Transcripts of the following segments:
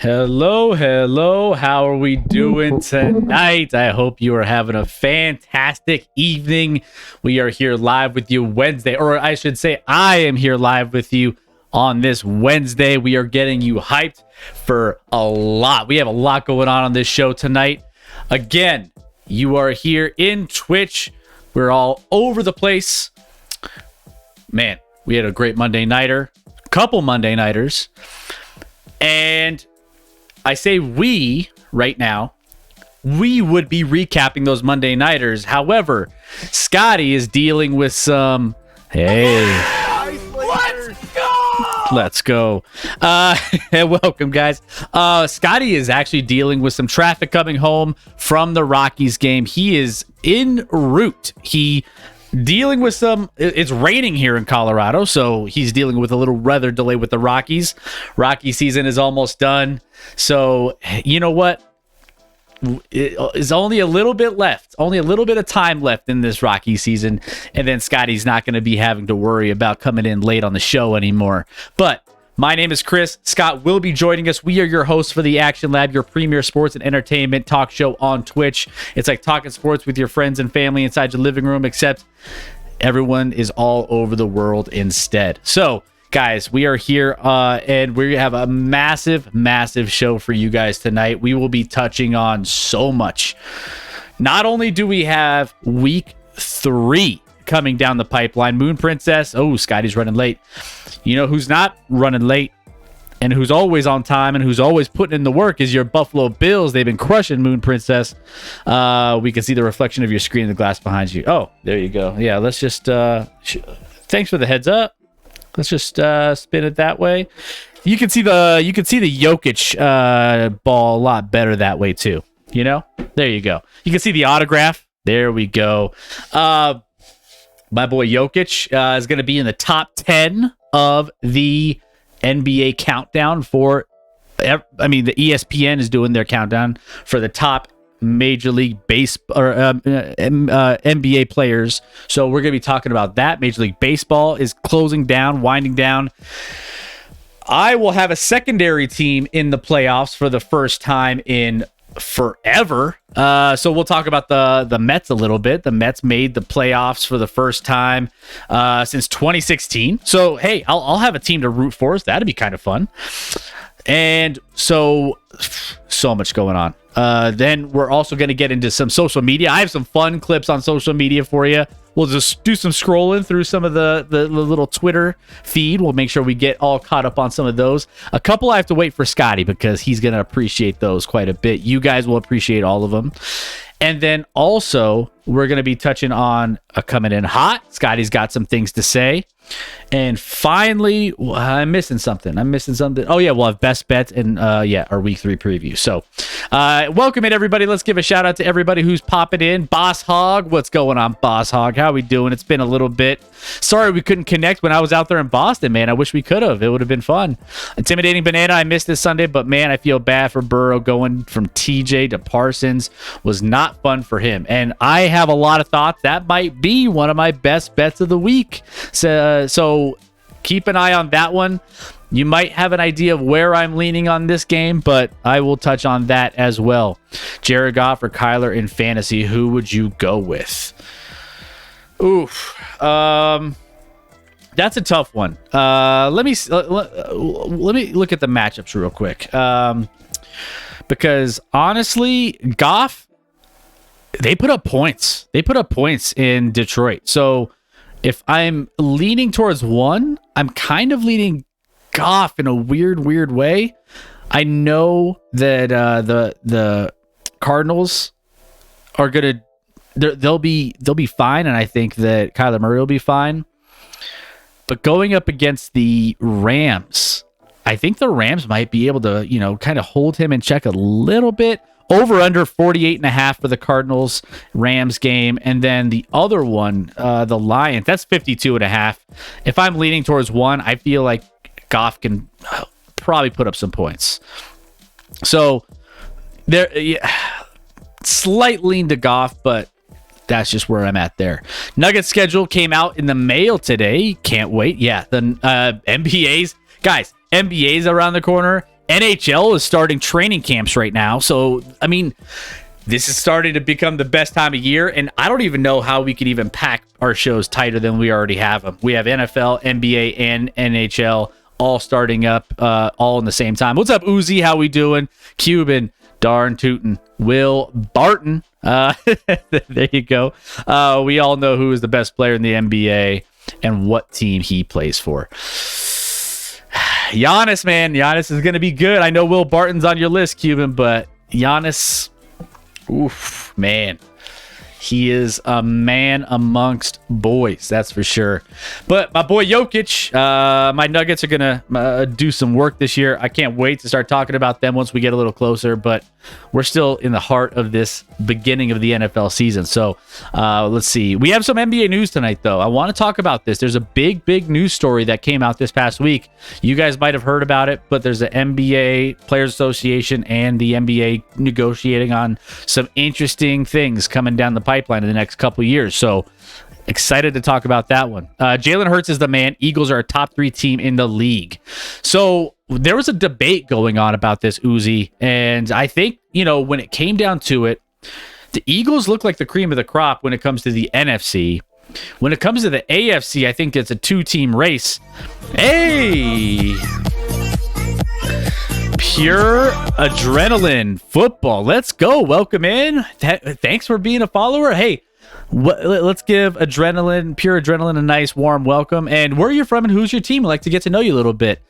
Hello, hello. How are we doing tonight? I hope you are having a fantastic evening. We are here live with you Wednesday, or I should say, I am here live with you on this Wednesday. We are getting you hyped for a lot. We have a lot going on this show tonight. Again, you are here in Twitch. We're all over the place. Man, we had a great Monday nighter, couple Monday nighters. And I say we right now. We would be recapping those Monday Nighters. However, Scotty is dealing with some... Hey. Let's go. And welcome, guys. Scotty is actually dealing with some traffic coming home from the Rockies game. He is en route. Dealing with it's raining here in Colorado, so he's dealing with a little weather delay with the Rockies. Rocky season is almost done. So, you know what? It's only a little bit left, only a little bit of time left in this Rocky season, and then Scotty's not going to be having to worry about coming in late on the show anymore. But my name is Chris. Scott will be joining us. We are your hosts for the Action Lab, your premier sports and entertainment talk show on Twitch. It's like talking sports with your friends and family inside your living room, except everyone is all over the world instead. So, guys, we are here and we have a massive show for you guys tonight. We will be touching on so much. Not only do we have week 3 coming down the pipeline, Moon Princess. Oh, Scotty's running late. You know who's not running late and who's always on time and who's always putting in the work is your Buffalo Bills. They've been crushing Moon Princess. We can see the reflection of your screen in the glass behind you. Oh, there you go. Yeah, let's just thanks for the heads up. Let's just spin it that way. You can see the Jokic ball a lot better that way too. You know, there you go. You can see the autograph. There we go. My boy Jokic is going to be in the top 10 of the NBA countdown for. I mean, the ESPN is doing their countdown for the top Major League Baseball or NBA players. So we're going to be talking about that. Major League Baseball is closing down, winding down. I will have a secondary team in the playoffs for the first time in forever. So we'll talk about the Mets a little bit. The Mets made the playoffs for the first time since 2016. So, hey, I'll have a team to root for us. That'd be kind of fun. And so much going on. Then we're also going to get into some social media. I have some fun clips on social media for you. We'll just do some scrolling through some of the little Twitter feed. We'll make sure we get all caught up on some of those. A couple I have to wait for Scotty because he's going to appreciate those quite a bit. You guys will appreciate all of them. And then also, we're going to be touching on coming in hot. Scotty's got some things to say. And finally, I'm missing something. Oh, yeah, we'll have best bets and, our week 3 preview. So, welcome in, everybody. Let's give a shout out to everybody who's popping in. Boss Hog, what's going on, Boss Hog? How we doing? It's been a little bit. Sorry we couldn't connect when I was out there in Boston, man. I wish we could have. It would have been fun. Intimidating Banana, I missed this Sunday, but, man, I feel bad for Burrow going from TJ to Parsons. Was not fun for him. And I have a lot of thoughts. That might be one of my best bets of the week. So keep an eye on that one. You might have an idea of where I'm leaning on this game, but I will touch on that as well. Jared Goff or Kyler in fantasy, who would you go with? Oof. That's a tough one. Let me look at the matchups real quick. Because honestly, Goff, they put up points. They put up points in Detroit. So if I'm leaning towards one, I'm kind of leaning Goff in a weird way. I know that the Cardinals are gonna they'll be fine, and I think that Kyler Murray will be fine. But going up against the Rams, I think the Rams might be able to, kind of hold him in check a little bit. Over under 48.5 for the Cardinals Rams game. And then the other one, the Lions, that's 52.5. If I'm leaning towards one, I feel like Goff can probably put up some points. So there, slight lean to Goff, but that's just where I'm at there. Nuggets schedule came out in the mail today. Can't wait. Yeah, the NBA's around the corner. NHL is starting training camps right now. So, I mean, this is starting to become the best time of year. And I don't even know how we could even pack our shows tighter than we already have them. We have NFL, NBA, and NHL all starting up all in the same time. What's up, Uzi? How we doing? Cuban, darn tootin'. Will Barton. There you go. We all know who is the best player in the NBA and what team he plays for. Giannis, man. Giannis is going to be good. I know Will Barton's on your list, Cuban, but Giannis, oof, man. He is a man amongst boys, that's for sure. But my boy Jokic, my Nuggets are going to do some work this year. I can't wait to start talking about them once we get a little closer, but we're still in the heart of this beginning of the NFL season. So let's see. We have some NBA news tonight, though. I want to talk about this. There's a big news story that came out this past week. You guys might have heard about it, but there's an NBA Players Association and the NBA negotiating on some interesting things coming down the pipeline in the next couple of years. So excited to talk about that one. Jalen Hurts is the man. Eagles are a top 3 team in the league. So there was a debate going on about this, Uzi, and I think, when it came down to it, the Eagles look like the cream of the crop when it comes to the NFC. When it comes to the AFC, I think it's a 2-team race. Hey! Pure adrenaline football. Let's go. Welcome in. Thanks for being a follower. Hey, let's give pure adrenaline, a nice warm welcome. And where are you from and who's your team? I'd like to get to know you a little bit.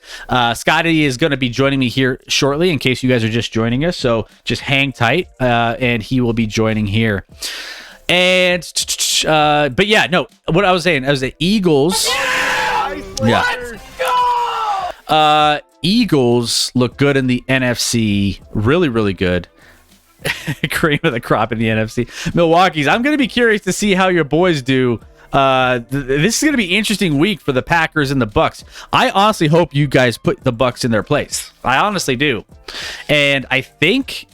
Scotty is going to be joining me here shortly in case you guys are just joining us. So just hang tight and he will be joining here. And, but yeah, no, what I was saying, the Eagles. Yeah. Let's go! Eagles look good in the NFC. Really, really good. Cream of the crop in the NFC. Milwaukee's. I'm going to be curious to see how your boys do. This is going to be an interesting week for the Packers and the Bucks. I honestly hope you guys put the Bucks in their place. I honestly do, and I think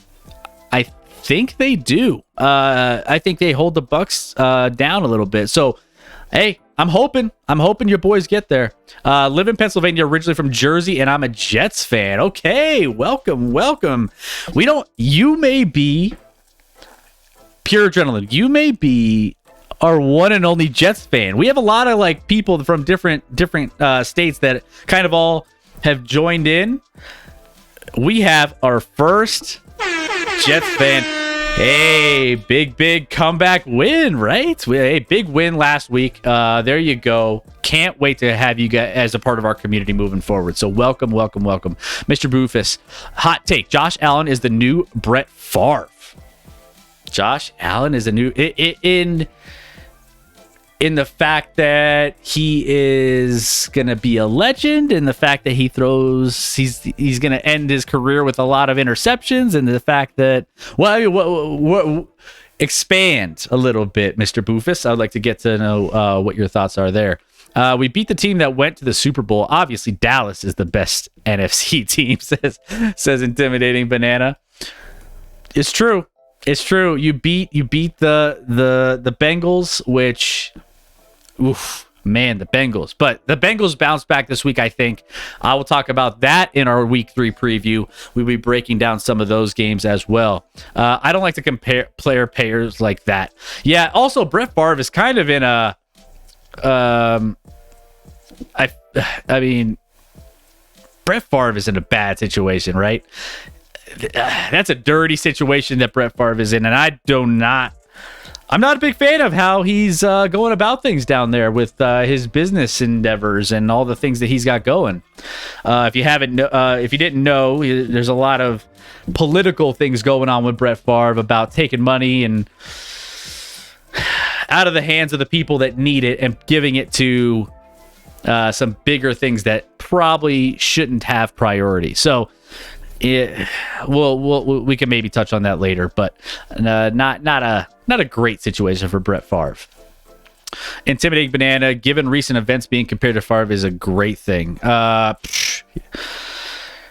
they do. I think they hold the Bucks down a little bit. So, hey, I'm hoping your boys get there. Live in Pennsylvania, originally from Jersey, and I'm a Jets fan. Okay, welcome. You may be pure adrenaline. You may be our one and only Jets fan. We have a lot of people from different states that kind of all have joined in. We have our first Jets fan. Hey, big comeback win, right? A big win last week. There you go. Can't wait to have you guys as a part of our community moving forward. So welcome. Mr. Boofus. Hot take. Josh Allen is the new Brett Favre. Josh Allen is a new... In the fact that he is going to be a legend, and the fact that he's going to end his career with a lot of interceptions, and the fact that, expand a little bit, Mr. Boofus. I'd like to get to know what your thoughts are there. We beat the team that went to the Super Bowl. Obviously, Dallas is the best NFC team, says Intimidating Banana. It's true. You beat the Bengals, which... Oof, man, the Bengals. But the Bengals bounced back this week, I think. I will talk about that in our Week 3 preview. We'll be breaking down some of those games as well. I don't like to compare player pairs like that. Yeah, also, Brett Favre is kind of in a... I mean, Brett Favre is in a bad situation, right? That's a dirty situation that Brett Favre is in, and I'm not a big fan of how he's going about things down there with his business endeavors and all the things that he's got going. If you didn't know, there's a lot of political things going on with Brett Favre about taking money and out of the hands of the people that need it and giving it to some bigger things that probably shouldn't have priority. So we can maybe touch on that later, but not a great situation for Brett Favre. Intimidating Banana, given recent events, being compared to Favre is a great thing.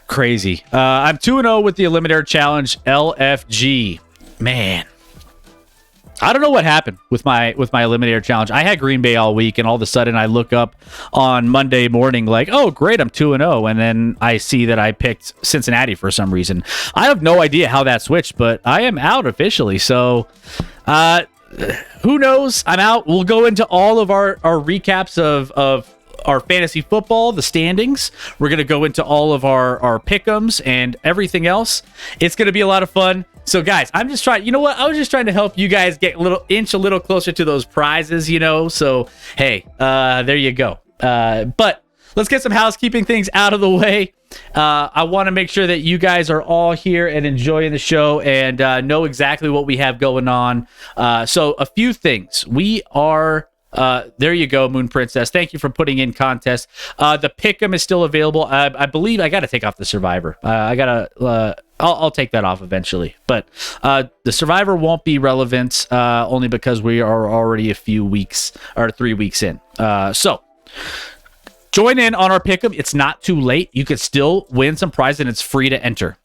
Crazy. I'm 2-0 with the Eliminator Challenge LFG. Man, I don't know what happened with my Eliminator Challenge. I had Green Bay all week, and all of a sudden I look up on Monday morning like, oh, great, I'm 2-0, and then I see that I picked Cincinnati for some reason. I have no idea how that switched, but I am out officially, so... who knows? I'm out. We'll go into all of our recaps of our fantasy football, the standings. We're going to go into all of our pick'ems and everything else. It's going to be a lot of fun. So guys, I'm just trying, I was just trying to help you guys get a little closer to those prizes, So, hey, there you go. But let's get some housekeeping things out of the way. I want to make sure that you guys are all here and enjoying the show and know exactly what we have going on. So a few things. We are... there you go, Moon Princess. Thank you for putting in contest. The Pick'em is still available. I believe I got to take off the Survivor. I'll take that off eventually. But the Survivor won't be relevant only because we are already a few weeks or 3 weeks in. So join in on our Pick'em. It's not too late. You could still win some prize and it's free to enter.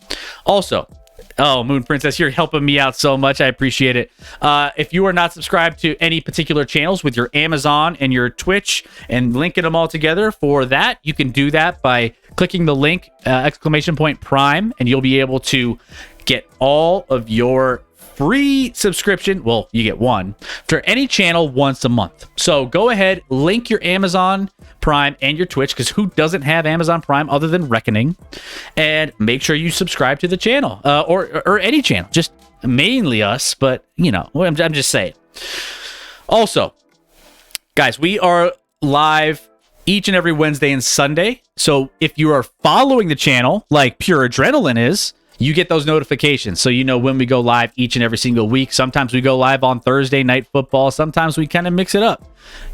Also, oh, Moon Princess, you're helping me out so much. I appreciate it. If you are not subscribed to any particular channels with your Amazon and your Twitch and linking them all together for that, you can do that by clicking the link, !Prime, and you'll be able to get all of your free subscription. Well, you get one for any channel once a month. So go ahead, link your Amazon Prime and your Twitch, because who doesn't have Amazon Prime other than Reckoning? And make sure you subscribe to the channel or any channel, just mainly us. But I'm just saying. Also, guys, we are live each and every Wednesday and Sunday. So if you are following the channel like Pure Adrenaline is, you get those notifications. So you know when we go live each and every single week. Sometimes we go live on Thursday Night Football. Sometimes we kind of mix it up.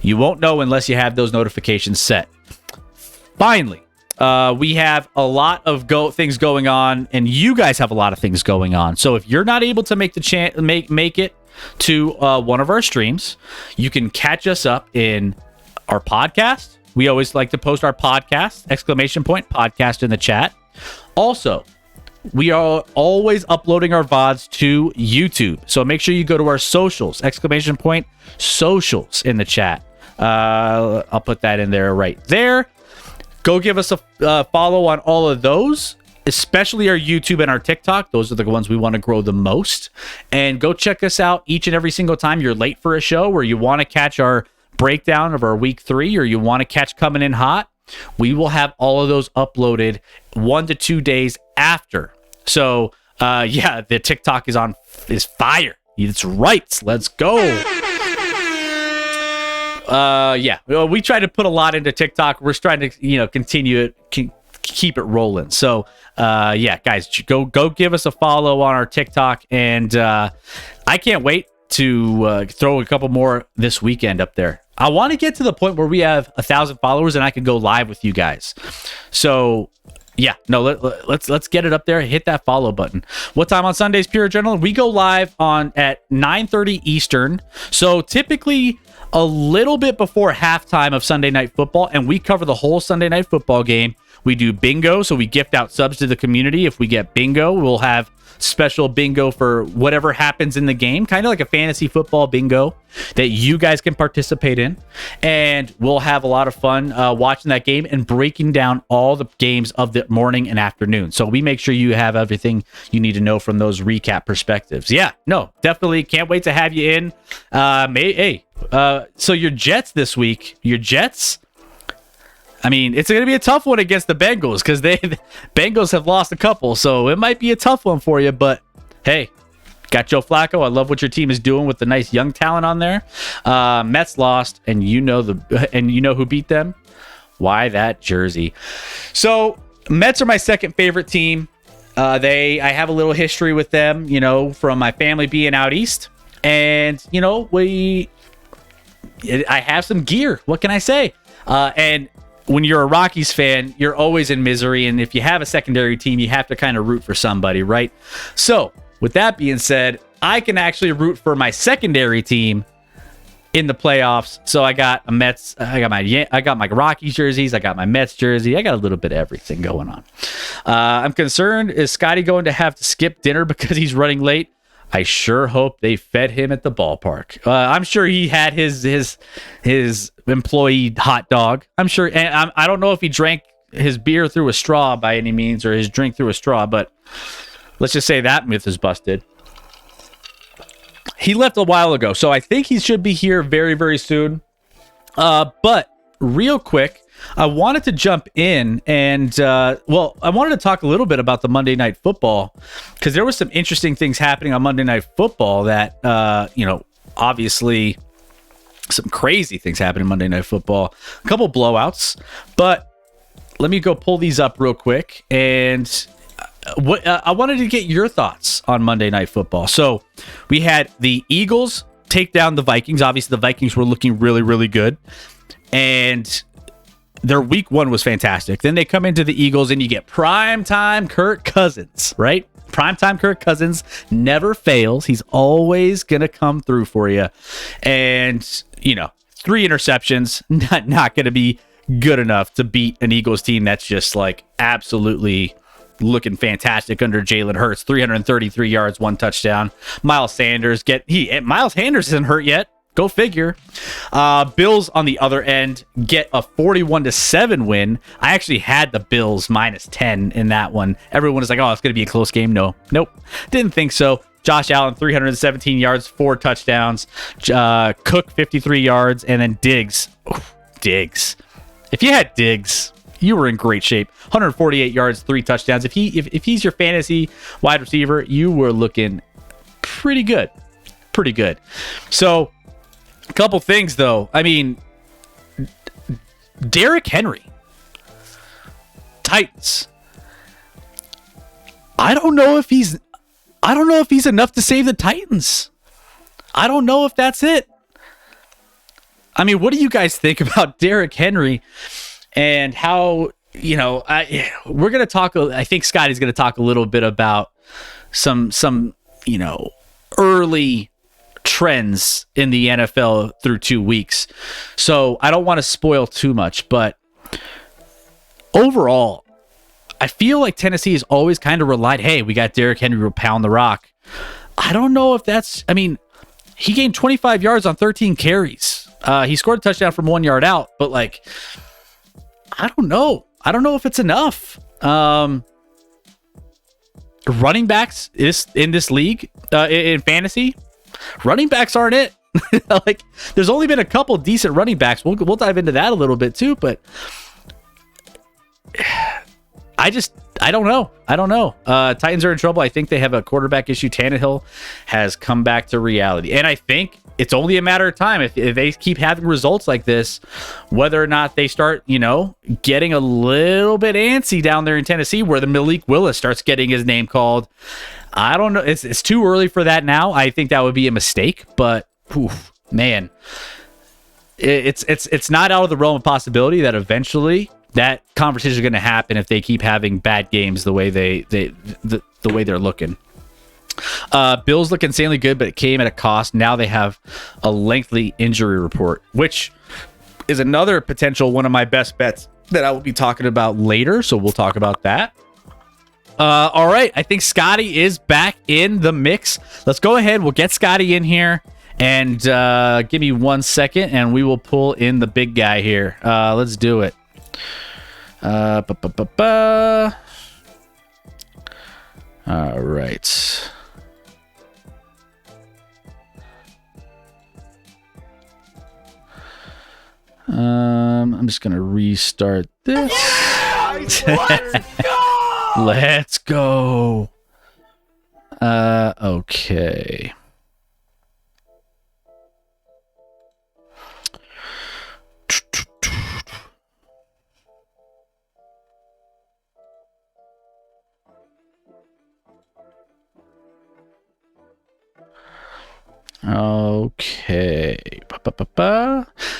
You won't know unless you have those notifications set. Finally, we have a lot of things going on, and you guys have a lot of things going on. So if you're not able to make the make it to one of our streams, you can catch us up in our podcast. We always like to post our podcast, ! Podcast in the chat. Also, we are always uploading our VODs to YouTube. So make sure you go to our socials, ! Socials in the chat. I'll put that in there right there. Go give us a follow on all of those, especially our YouTube and our TikTok. Those are the ones we want to grow the most. And go check us out each and every single time you're late for a show, or you want to catch our breakdown of our week 3, or you want to catch Coming In Hot. We will have all of those uploaded 1 to 2 days after. So, the TikTok is fire. It's right. Let's go. We try to put a lot into TikTok. We're trying to, continue it, keep it rolling. So, guys, go give us a follow on our TikTok, and I can't wait to throw a couple more this weekend up there. I want to get to the point where we have 1,000 followers and I can go live with you guys. So let's get it up there. Hit that follow button. What time on Sundays, Pure Adrenaline? We go live at 9:30 Eastern. So typically a little bit before halftime of Sunday Night Football, and we cover the whole Sunday Night Football game. We do bingo, so we gift out subs to the community. If we get bingo, we'll have special bingo for whatever happens in the game, kind of like a fantasy football bingo that you guys can participate in. And we'll have a lot of fun watching that game and breaking down all the games of the morning and afternoon. So we make sure you have everything you need to know from those recap perspectives. Yeah, no, definitely can't wait to have you in. So your Jets this week, I mean, it's going to be a tough one against the Bengals because Bengals have lost a couple, so it might be a tough one for you. But hey, got Joe Flacco. I love what your team is doing with the nice young talent on there. Mets lost, and you know who beat them? Why, that jersey. So Mets are my second favorite team. I have a little history with them, from my family being out east, and I have some gear. What can I say? And when you're a Rockies fan, you're always in misery. And if you have a secondary team, you have to kind of root for somebody, right? So with that being said, I can actually root for my secondary team in the playoffs. So I got a Mets, I got my Rockies jerseys, I got my Mets jersey, I got a little bit of everything going on. I'm concerned, is Scotty going to have to skip dinner because he's running late? I sure hope they fed him at the ballpark. I'm sure he had his employee hot dog. I'm sure, and I don't know if he drank his beer through a straw by any means, or his drink through a straw, but let's just say that myth is busted. He left a while ago, so I think he should be here very, very soon. But real quick, I wanted to jump in and, I wanted to talk a little bit about the Monday Night Football, because there was some interesting things happening on Monday Night Football that, obviously some crazy things happening in Monday Night Football, a couple blowouts, but let me go pull these up real quick. And what I wanted to get your thoughts on Monday Night Football. So we had the Eagles take down the Vikings. Obviously, the Vikings were looking really, really good. And their week one was fantastic. Then they come into the Eagles and you get primetime Kirk Cousins, right? Primetime Kirk Cousins never fails. He's always going to come through for you. And, 3 interceptions, not going to be good enough to beat an Eagles team that's just like absolutely looking fantastic under Jalen Hurts. 333 yards, 1 touchdown. Miles Sanders isn't hurt yet. Go figure. Bills on the other end get a 41-7 win. I actually had the Bills -10 in that one. Everyone is like, oh, it's going to be a close game. Nope. Didn't think so. Josh Allen, 317 yards, 4 touchdowns. Cook, 53 yards. And then Diggs. Diggs. If you had Diggs, you were in great shape. 148 yards, 3 touchdowns. If he's your fantasy wide receiver, you were looking pretty good. Pretty good. So, a couple things, though. I mean, Derrick Henry, Titans. I don't know if he's enough to save the Titans. I don't know if that's it. I mean, what do you guys think about Derrick Henry and how, we're going to talk, I think Scotty's going to talk a little bit about some early trends in the NFL through 2 weeks. So I don't want to spoil too much, but overall, I feel like Tennessee has always kind of relied, hey, we got Derrick Henry will pound the rock. I don't know if he gained 25 yards on 13 carries. He scored a touchdown from 1 yard out, but I don't know. I don't know if it's enough. Running backs is in this league, in fantasy. Running backs aren't it. There's only been a couple decent running backs. We'll dive into that a little bit too, but I don't know. Titans are in trouble. I think they have a quarterback issue. Tannehill has come back to reality. And I think it's only a matter of time if they keep having results like this, whether or not they start, getting a little bit antsy down there in Tennessee where the Malik Willis starts getting his name called. I don't know. It's too early for that now. I think that would be a mistake, but man, it's not out of the realm of possibility that eventually that conversation is going to happen if they keep having bad games the way the way they're looking. Bills look insanely good, but it came at a cost. Now they have a lengthy injury report, which is another potential one of my best bets that I will be talking about later. So we'll talk about that. All right. I think Scotty is back in the mix. Let's go ahead. We'll get Scotty in here and give me 1 second and we will pull in the big guy here. Let's do it. All right. I'm just gonna restart this. Let's go. Okay. Okay.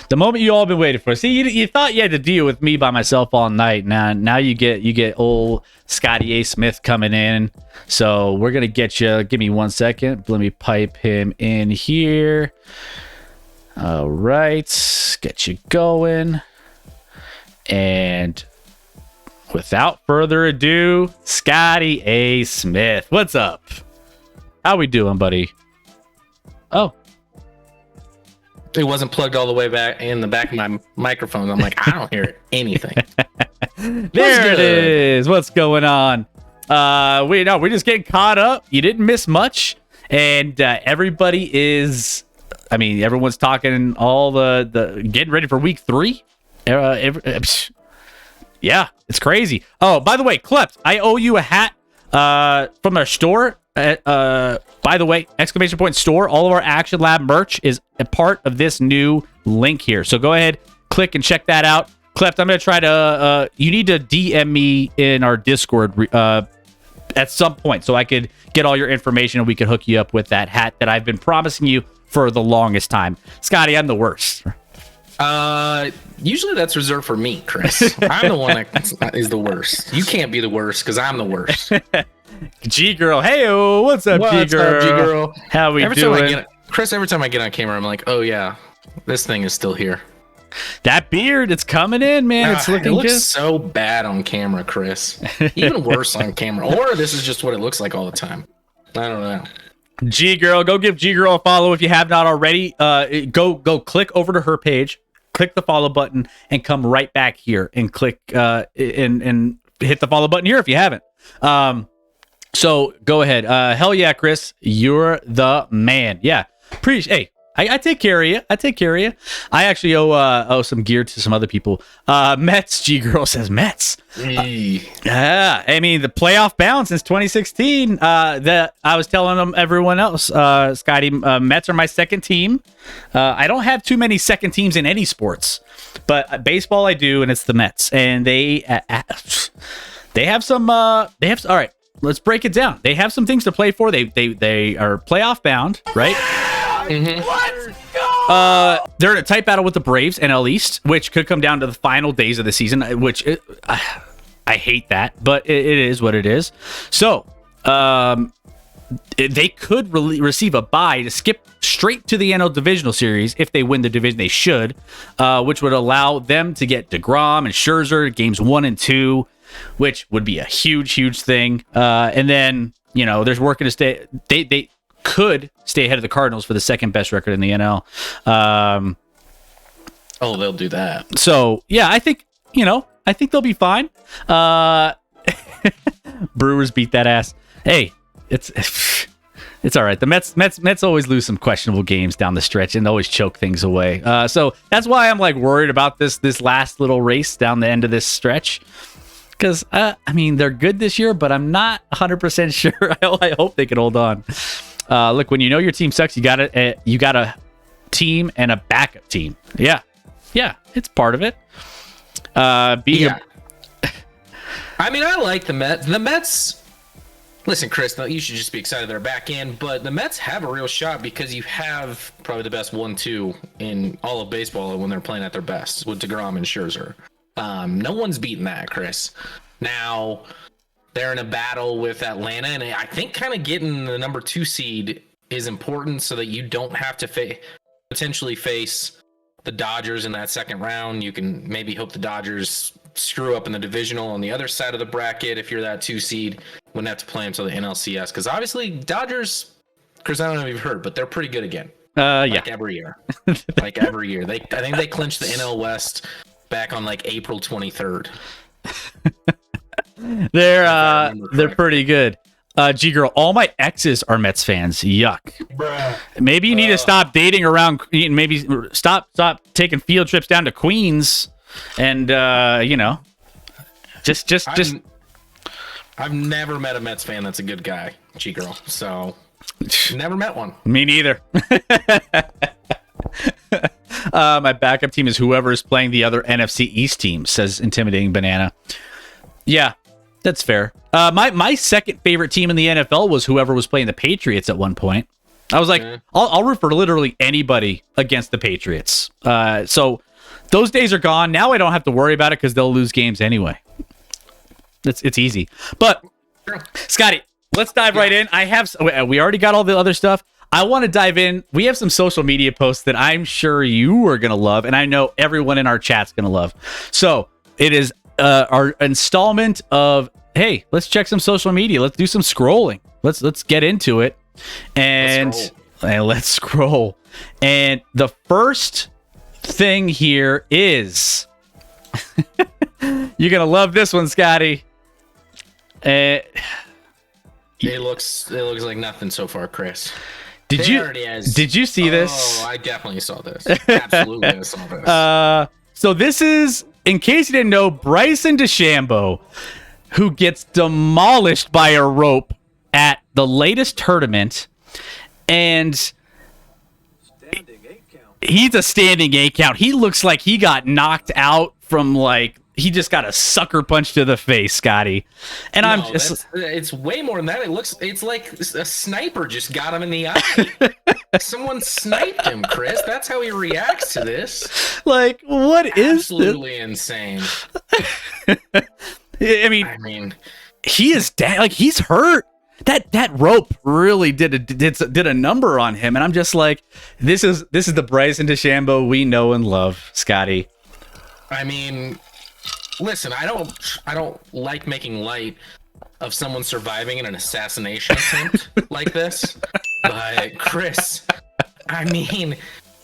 The moment you all been waiting for. See, you thought you had to deal with me by myself all night. Now you get old Scotty A. Smith coming in. So we're gonna get you. Give me 1 second. Let me pipe him in here. All right, get you going. And without further ado, Scotty A. Smith. What's up? How we doing, buddy? Oh, it wasn't plugged all the way back in the back of my microphone. I'm like, I don't hear anything. There it is. What's going on? We're just getting caught up. You didn't miss much, and everybody is. I mean, everyone's talking all the getting ready for week 3. Yeah, it's crazy. Oh, by the way, Klept, I owe you a hat from our store. By the way, ! store, all of our Action Lab merch is a part of this new link here. So go ahead, click and check that out. Cleft, I'm gonna try to. You need to DM me in our Discord at some point so I could get all your information and we could hook you up with that hat that I've been promising you for the longest time. Scotty, I'm the worst. Usually that's reserved for me, Chris. I'm the one that is the worst. You can't be the worst because I'm the worst. G girl, hey, what's up, G girl? How we doing? Chris, every time I get on camera, I'm like, oh yeah, this thing is still here. That beard, it's coming in, man. It's looking it looks good. so bad on camera, Chris. Even worse on camera. Or this is just what it looks like all the time. I don't know. G girl, go give G girl a follow if you have not already. Go click over to her page, click the follow button, and come right back here and click and hit the follow button here if you haven't. So go ahead. Hell yeah, Chris, you're the man. Yeah, hey. I take care of you. I actually owe some gear to some other people. Mets, G Girl says Mets. Yeah, I mean the playoff bound since 2016. That I was telling everyone else, Scotty, Mets are my second team. I don't have too many second teams in any sports, but baseball I do, and it's the Mets. And they have some. All right. Let's break it down. They have some things to play for. They are playoff bound, right? Mm-hmm. They're in a tight battle with the Braves, NL East, which could come down to the final days of the season, which I hate that, but it is what it is. So, they could receive a bye to skip straight to the NL Divisional Series if they win the division. They should, which would allow them to get DeGrom and Scherzer games 1 and 2, which would be a huge thing. And then, there's working to stay. They could stay ahead of the Cardinals for the second best record in the NL. They'll do that. So yeah, I think they'll be fine. Brewers beat that ass. Hey, it's all right. The Mets always lose some questionable games down the stretch and always choke things away. So that's why I'm like worried about this last little race down the end of this stretch. Because they're good this year, but I'm not 100% sure. I hope they can hold on. Look, when you know your team sucks, you got a team and a backup team. Yeah, it's part of it. I like the Mets. The Mets. Listen, Chris, you should just be excited they're back in. But the Mets have a real shot because you have probably the best 1-2 in all of baseball when they're playing at their best with DeGrom and Scherzer. No one's beaten that, Chris. Now, they're in a battle with Atlanta, and I think kind of getting the number 2 seed is important so that you don't have to potentially face the Dodgers in that second round. You can maybe hope the Dodgers screw up in the divisional on the other side of the bracket. If you're that 2 seed, wouldn't have to play until the NLCS, because obviously Dodgers, Chris, I don't know if you've heard, but they're pretty good again. Every year. I think they clinched the NL West back on like April 23rd. They're pretty good. G girl, all my exes are Mets fans. Yuck. Bruh. Maybe you need to stop dating around. Maybe stop taking field trips down to Queens, and just. I've never met a Mets fan that's a good guy, G girl. So never met one. Me neither. My backup team is whoever is playing the other NFC East team, says Intimidating Banana. Yeah, that's fair. My second favorite team in the NFL was whoever was playing the Patriots at one point. I was like, I'll root for literally anybody against the Patriots. So those days are gone. Now I don't have to worry about it because they'll lose games anyway. It's easy. But Scotty, let's dive right in. We already got all the other stuff. I want to dive in. We have some social media posts that I'm sure you are going to love, and I know everyone in our chat's going to love. So it is our installment of, hey, let's check some social media. Let's do some scrolling. Let's get into it. And let's scroll. And the first thing here is you're going to love this one, Scotty. It looks like nothing so far, Chris. Did you see this? Oh, I definitely saw this. Absolutely, I saw this. So this is, in case you didn't know, Bryson DeChambeau, who gets demolished by a rope at the latest tournament, and he's a standing 8 count. He looks like he got knocked out from like he just got a sucker punch to the face, Scotty. And No, I'm just it's way more than that. It's like a sniper just got him in the eye. Someone sniped him, Chris. That's how he reacts to this. like, what is Absolutely insane. I mean, he is like he's hurt. That rope really did a number on him, and I'm just like, this is the Bryson DeChambeau we know and love, Scotty. I mean, listen, I don't like making light of someone surviving in an assassination attempt like this, but Chris, I mean,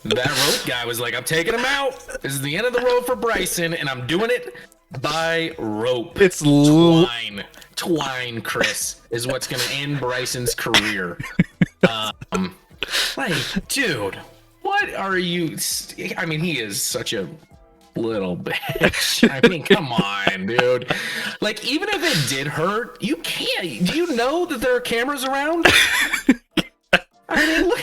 that rope guy was like, I'm taking him out. This is the end of the road for Bryson, and I'm doing it by rope. It's twine, Chris, is what's gonna end Bryson's career. Like, dude, what are you? I mean, he is such a little bitch. I mean, come on, dude. Like, even if it did hurt, you can't. Do you know that there are cameras around? I mean, look.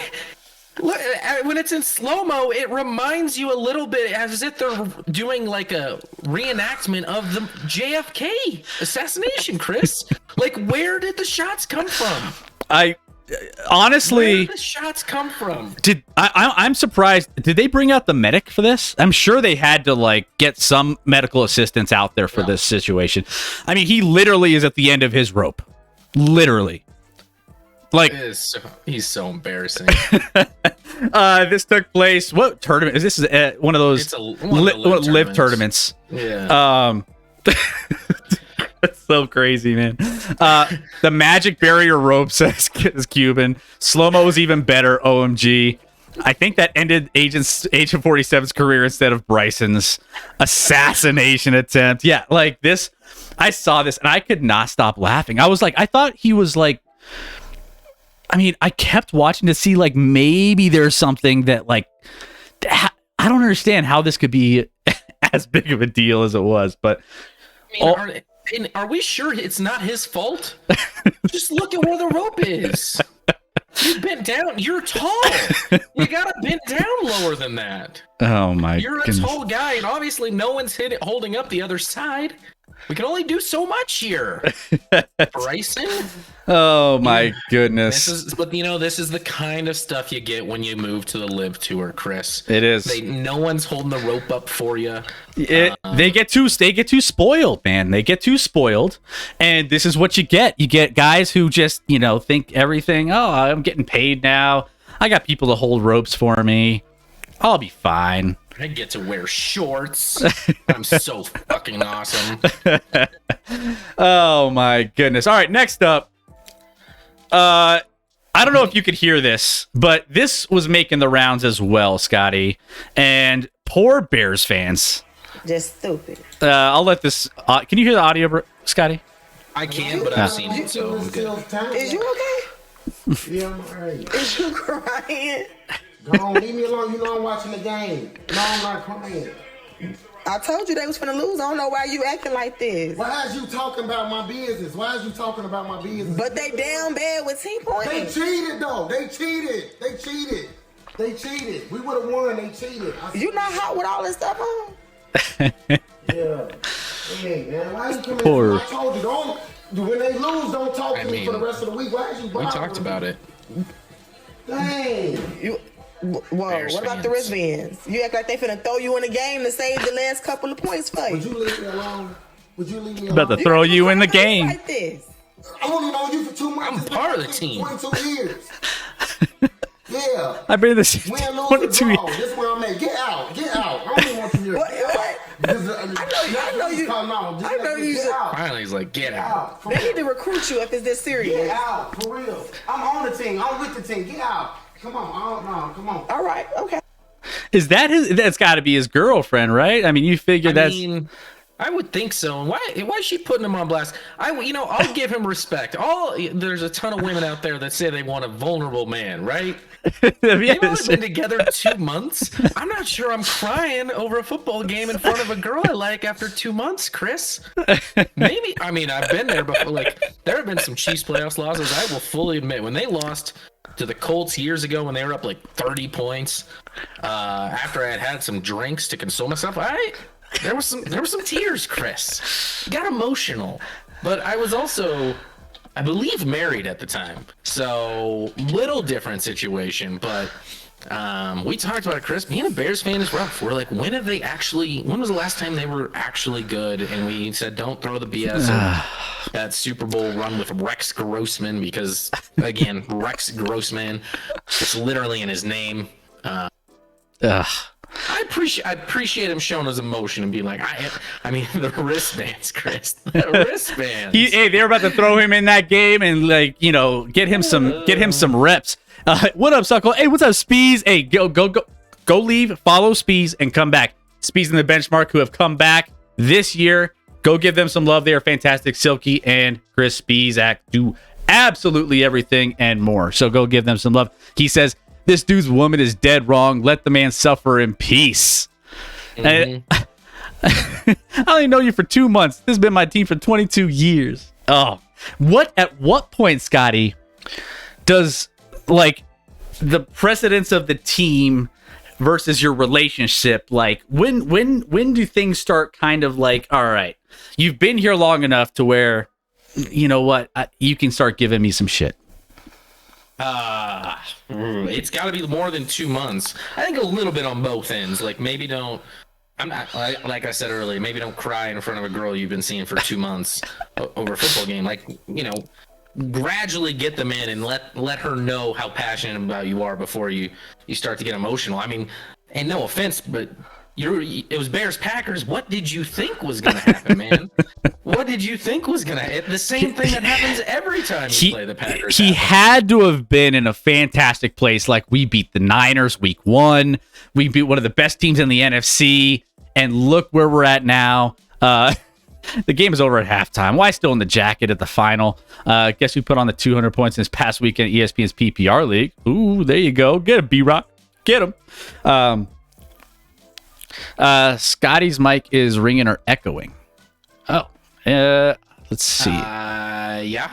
When it's in slow-mo, it reminds you a little bit as if they're doing like a reenactment of the JFK assassination, Chris. Like, where did the shots come from? Honestly, where did the shots come from? I'm surprised. Did they bring out the medic for this? I'm sure they had to like get some medical assistance out there for this situation. I mean, he literally is at the end of his rope. Literally. Like, he's so embarrassing. This took place. What tournament is this? Is one of those live tournaments? Yeah. That's so crazy, man. The magic barrier rope says Cuban. Slow-mo is even better. OMG. I think that ended Agent 47's career instead of Bryson's assassination attempt. Yeah, like this. I saw this and I could not stop laughing. I was like, I thought he was like. I mean, I kept watching to see like maybe there's something that like I don't understand how this could be as big of a deal as it was, but I mean, are we sure it's not his fault? Just look at where the rope is. You bent down. You're tall. You gotta bend down lower than that. Oh my! You're a tall guy, and obviously no one's holding up the other side. We can only do so much here, Bryson. Oh my goodness! But this is the kind of stuff you get when you move to the live tour, Chris. It is. No one's holding the rope up for you. They get too spoiled, man. They get too spoiled, and this is what you get. You get guys who just think everything. Oh, I'm getting paid now. I got people to hold ropes for me. I'll be fine. I get to wear shorts. I'm so fucking awesome. Oh my goodness. All right, next up. I don't know if you could hear this, but this was making the rounds as well, Scotty. And poor Bears fans. Just stupid. I'll let this. Can you hear the audio, Scotty? I can, but I've seen it, so I'm good. Is you okay? Yeah, I'm alright. Is you crying? Go on, leave me alone. You know I'm watching the game. No, I'm not crying. I told you they was finna lose. I don't know why you acting like this. Why is you talking about my business? Why is you talking about my business? But they down bad with 10 points. They cheated, though. They cheated. We would have won. They cheated. You not hot with all this stuff on? Yeah. Hey, man, why you coming Poor. I told you, don't. When they lose, don't talk to me for the rest of the week. Why is you We talked about it. Dang. Whoa, Bears what about fans. the wristbands? You act like they finna throw you in the game to save the last couple of points for Would you. you leave me alone? About to throw you in the game. Like this. I only known you for 2 months. I'm It's been part of the like team. 22 years. Yeah. I've been in this Win, lose, 22 or years. draw. This is where I'm at. Get out. I don't even want you here. What? I know you. I know you Get should- out. Finally, he's like, get out. For They need real. to recruit you if it's this serious. Get out. For real. I'm on the team. I'm with the team. Get out. Come on. Come on. All right, okay. Is that his? That's got to be his girlfriend, right? I mean, you figure that's. I would think so. And why is she putting him on blast? I'll give him respect. There's a ton of women out there that say they want a vulnerable man, right? They've only been together 2 months. I'm not sure I'm crying over a football game in front of a girl I like after 2 months, Chris. Maybe. I mean, I've been there before. Like, there have been some Chiefs playoffs losses. I will fully admit, when they lost to the Colts years ago, when they were up like 30 points, after I had some drinks to console myself, there were some tears, Chris. Got emotional. But I was also, I believe, married at the time. So little different situation, but we talked about it, Chris. Being a Bears fan is rough. We're like, when was the last time they were actually good? And we said, don't throw the BS on that Super Bowl run with Rex Grossman, because again, Rex Grossman, it's literally in his name. I appreciate him showing his emotion and being like, I mean, the wristbands, Chris, the wristbands. Hey, they were about to throw him in that game and get him some reps. What up, Suckle? Hey, what's up, Spees? Hey, go leave, follow Spees, and come back. Spees and the Benchmark, who have come back this year. Go give them some love. They are fantastic. Silky and Chris Spiezak do absolutely everything and more. So go give them some love. He says, this dude's woman is dead wrong. Let the man suffer in peace. Mm-hmm. I only know you for 2 months. This has been my team for 22 years. Oh, at what point, Scotty, does the precedence of the team versus your relationship, when do things start kind of all right, you've been here long enough to where, you know what, you can start giving me some shit? It's got to be more than 2 months. I think a little bit on both ends. Maybe don't. I'm not like I said earlier. Maybe don't cry in front of a girl you've been seeing for 2 months over a football game. Gradually get them in and let her know how passionate about you are before you start to get emotional. I mean, and no offense, but it was Bears Packers. What did you think was going to happen, man? What did you think was going to happen? The same thing that happens every time you play the Packers. He had to have been in a fantastic place. We beat the Niners week 1. We beat one of the best teams in the NFC. And look where we're at now. The game is over at halftime. Why still in the jacket at the final? Guess who put on the 200 points in this past weekend at ESPN's PPR league? Ooh, there you go. Get him, B-Rock. Get him. Scotty's mic is ringing or echoing. Oh, let's see. Yeah,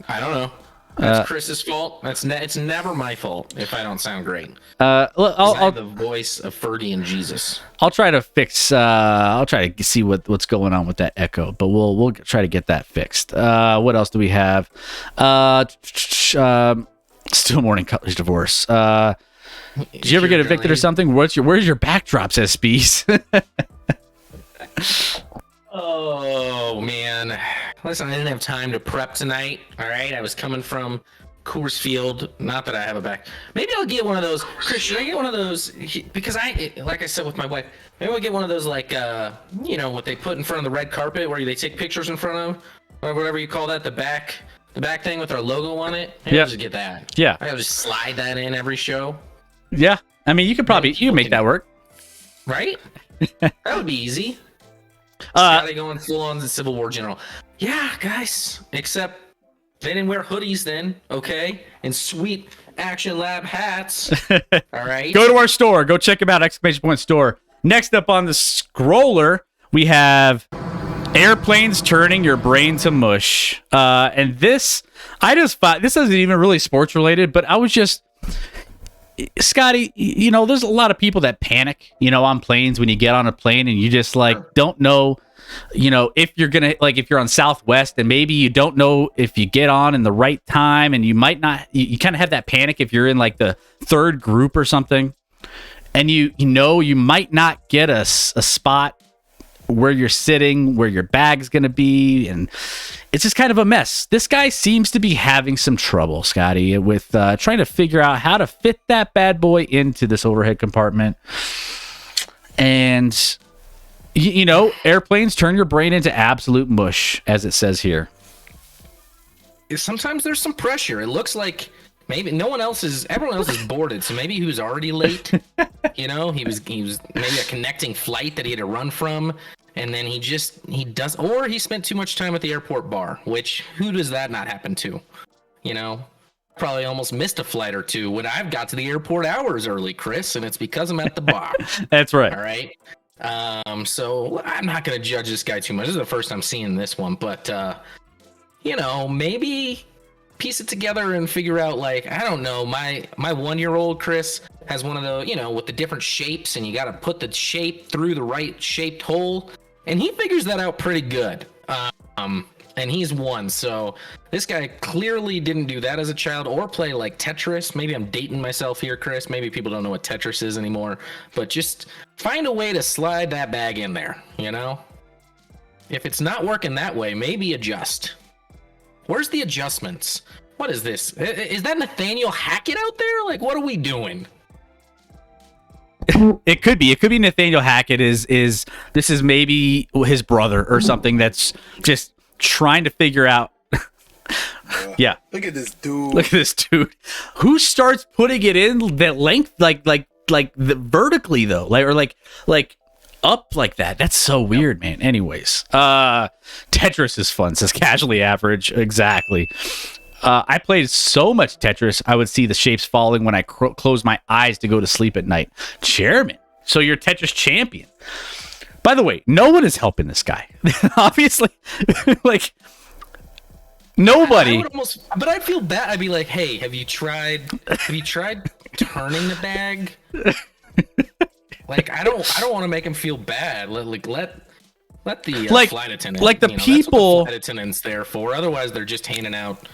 I don't know. That's Chris's fault. It's never my fault if I don't sound great. I have the voice of Ferdy and Jesus. I'll try to fix. I'll try to see what's going on with that echo, but we'll try to get that fixed. What else do we have? Still mourning Cutler's divorce. Did you ever get evicted or something? Where's your backdrop, says Spees? Oh man, listen, I didn't have time to prep tonight. All right, I was coming from Coors Field. Not that I have a back. Maybe I'll get one of those. Chris, should I get one of those? Because like I said with my wife, maybe I'll get one of those what they put in front of the red carpet where they take pictures in front of, or whatever you call that, the back thing with our logo on it. Maybe I'll just get that. Yeah, I'll just slide that in every show. Yeah, I mean, you can make that work, right? That would be easy. Scotty going full on the Civil War general. Yeah, guys. Except they didn't wear hoodies then, okay? And sweet Action Lab hats. All right. Go to our store. Go check them out. ! Store. Next up on the scroller, we have airplanes turning your brain to mush. And this, this isn't even really sports related, but I was just. Scotty, there's a lot of people that panic, on planes when you get on a plane and you just don't know, if you're gonna if you're on Southwest and maybe you don't know if you get on in the right time and you might not, you kind of have that panic if you're in the third group or something, and you might not get a spot where you're sitting, where your bag's gonna be, and it's just kind of a mess. This guy seems to be having some trouble, Scotty, with trying to figure out how to fit that bad boy into this overhead compartment. And, airplanes turn your brain into absolute mush, as it says here. Sometimes there's some pressure. It looks like maybe everyone else is boarded, so maybe he was already late. He was maybe a connecting flight that he had to run from. And then he spent too much time at the airport bar, which who does that not happen to? Probably almost missed a flight or two when I've got to the airport hours early, Chris, and it's because I'm at the bar. That's right. All right. So I'm not going to judge this guy too much. This is the first time seeing this one, but maybe piece it together and figure out, like, I don't know, my 1-year-old Chris has one of the, with the different shapes, and you got to put the shape through the right shaped hole, and he figures that out pretty good. And he's 1, so this guy clearly didn't do that as a child or play like Tetris. Maybe I'm dating myself here, Chris. Maybe people don't know what Tetris is anymore, but just find a way to slide that bag in there, If it's not working that way, maybe adjust. Where's the adjustments? What is this? Is that Nathaniel Hackett out there? Like, what are we doing? It could be Nathaniel Hackett this is maybe his brother or something that's just trying to figure out. Yeah. Look at this dude. Who starts putting it in that length, like the vertically though, like up like that. That's so weird, man. Anyways, Tetris is fun, says Casually Average. Exactly. I played so much Tetris, I would see the shapes falling when I close my eyes to go to sleep at night. Chairman, so you're Tetris champion. By the way, no one is helping this guy. Obviously, like nobody. But I'd feel bad. I'd be like, "Hey, have you tried turning the bag?" Like, I don't want to make him feel bad. Let the flight attendant. Like the people. That's what the flight attendant's there for. Otherwise, they're just handing out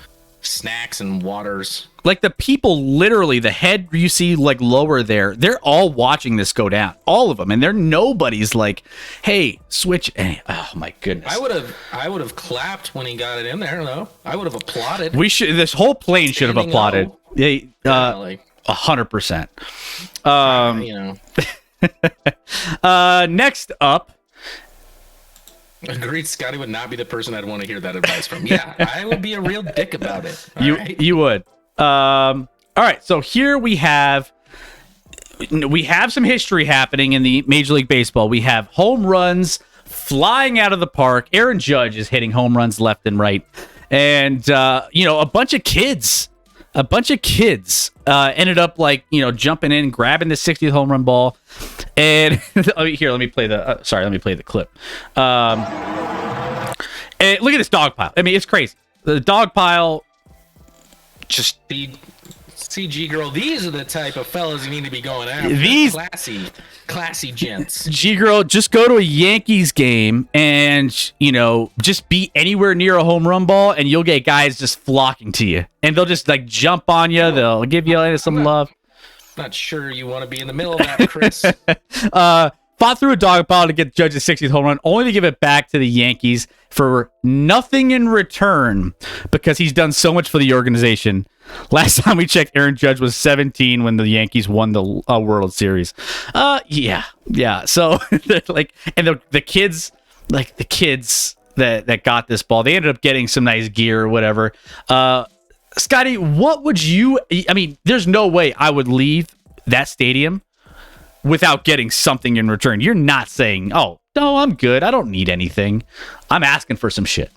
snacks and waters. Like the people, literally, the head you see like lower there, they're all watching this go down, all of them, and nobody's like, "Hey, switch." Oh my goodness! I would have clapped when he got it in there, though. I would have applauded. This whole plane should have applauded. Yeah, 100%. Next up. Agreed. Scotty would not be the person I'd want to hear that advice from. Yeah, I would be a real dick about it. You would. All right. So here we have some history happening in the Major League Baseball. We have home runs flying out of the park. Aaron Judge is hitting home runs left and right, and a bunch of kids ended up jumping in, grabbing the 60th home run ball. And let me play the clip. And look at this dog pile. I mean, it's crazy. The dog pile, just CG girl. These are the type of fellas you need to be going after. These classy gents. G girl, just go to a Yankees game and just be anywhere near a home run ball, and you'll get guys just flocking to you, and they'll just jump on you. They'll give you some love. Not sure you want to be in the middle of that, Chris. Fought through a dog pile to get Judge's 60th home run, only to give it back to the Yankees for nothing in return because he's done so much for the organization. Last time we checked, Aaron Judge was 17 when the Yankees won the World Series. Yeah. So the kids that got this ball, they ended up getting some nice gear or whatever. Scotty, what would you? I mean, there's no way I would leave that stadium without getting something in return. You're not saying, "Oh, no, I'm good. I don't need anything." I'm asking for some shit.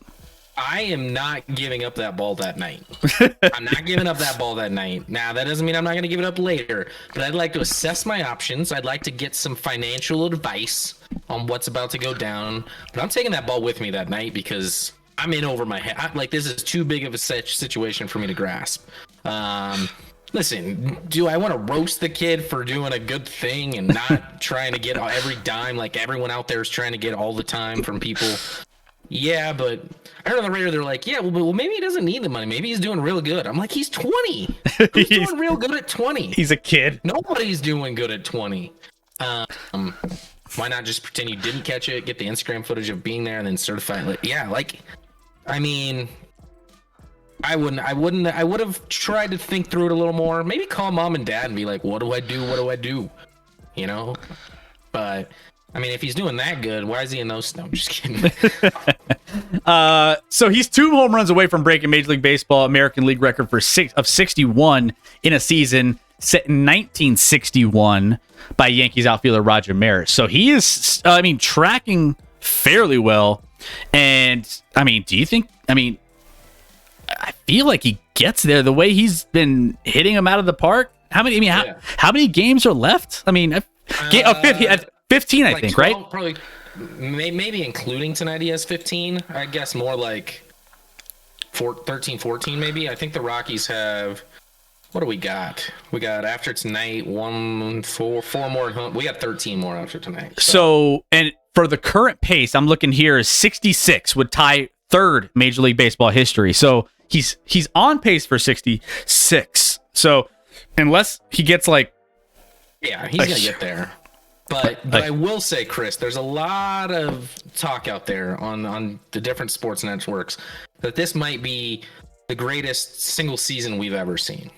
I am not giving up that ball that night. I'm not giving up that ball that night. Now, that doesn't mean I'm not going to give it up later, but I'd like to assess my options. I'd like to get some financial advice on what's about to go down, but I'm taking that ball with me that night because I'm in over my head. This is too big of a situation for me to grasp. Listen, do I want to roast the kid for doing a good thing and not trying to get every dime like everyone out there is trying to get all the time from people? Yeah, but I heard on the radio they're like, yeah, well, maybe he doesn't need the money. Maybe he's doing real good. I'm like, he's 20. Who's doing real good at 20? He's a kid. Nobody's doing good at 20. Why not just pretend you didn't catch it, get the Instagram footage of being there, and then certify it? I would have tried to think through it a little more. Maybe call mom and dad and be like, what do I do? But I mean, if he's doing that good, why is he in those? No, I'm just kidding. So he's 2 home runs away from breaking Major League Baseball American League record for 61 in a season set in 1961 by Yankees outfielder Roger Maris. So he is, tracking fairly well. And do you think? I feel like he gets there the way he's been hitting them out of the park. How many games are left? 15, I think, 12, right? Probably, maybe including tonight, he has 15. I guess more like 13, 14 maybe. I think the Rockies have. What do we got? We got after tonight, 4 more. We got 13 more after tonight. So, and for the current pace, I'm looking here is 66 would tie third Major League Baseball history. So he's on pace for 66. So unless he gets like, yeah, he's gonna get there. But I will say, Chris, there's a lot of talk out there on the different sports networks that this might be the greatest single season we've ever seen.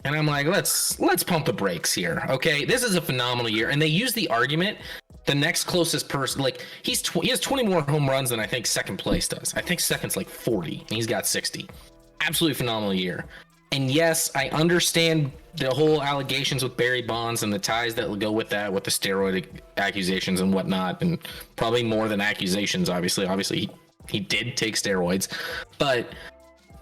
And I'm like, let's pump the brakes here, okay? This is a phenomenal year, and they use the argument. The next closest person, like he has 20 more home runs than I think second place does. I think second's like 40, and he's got 60. Absolutely phenomenal year. And yes, I understand the whole allegations with Barry Bonds and the ties that will go with that, with the steroid accusations and whatnot, and probably more than accusations. Obviously, he did take steroids, but.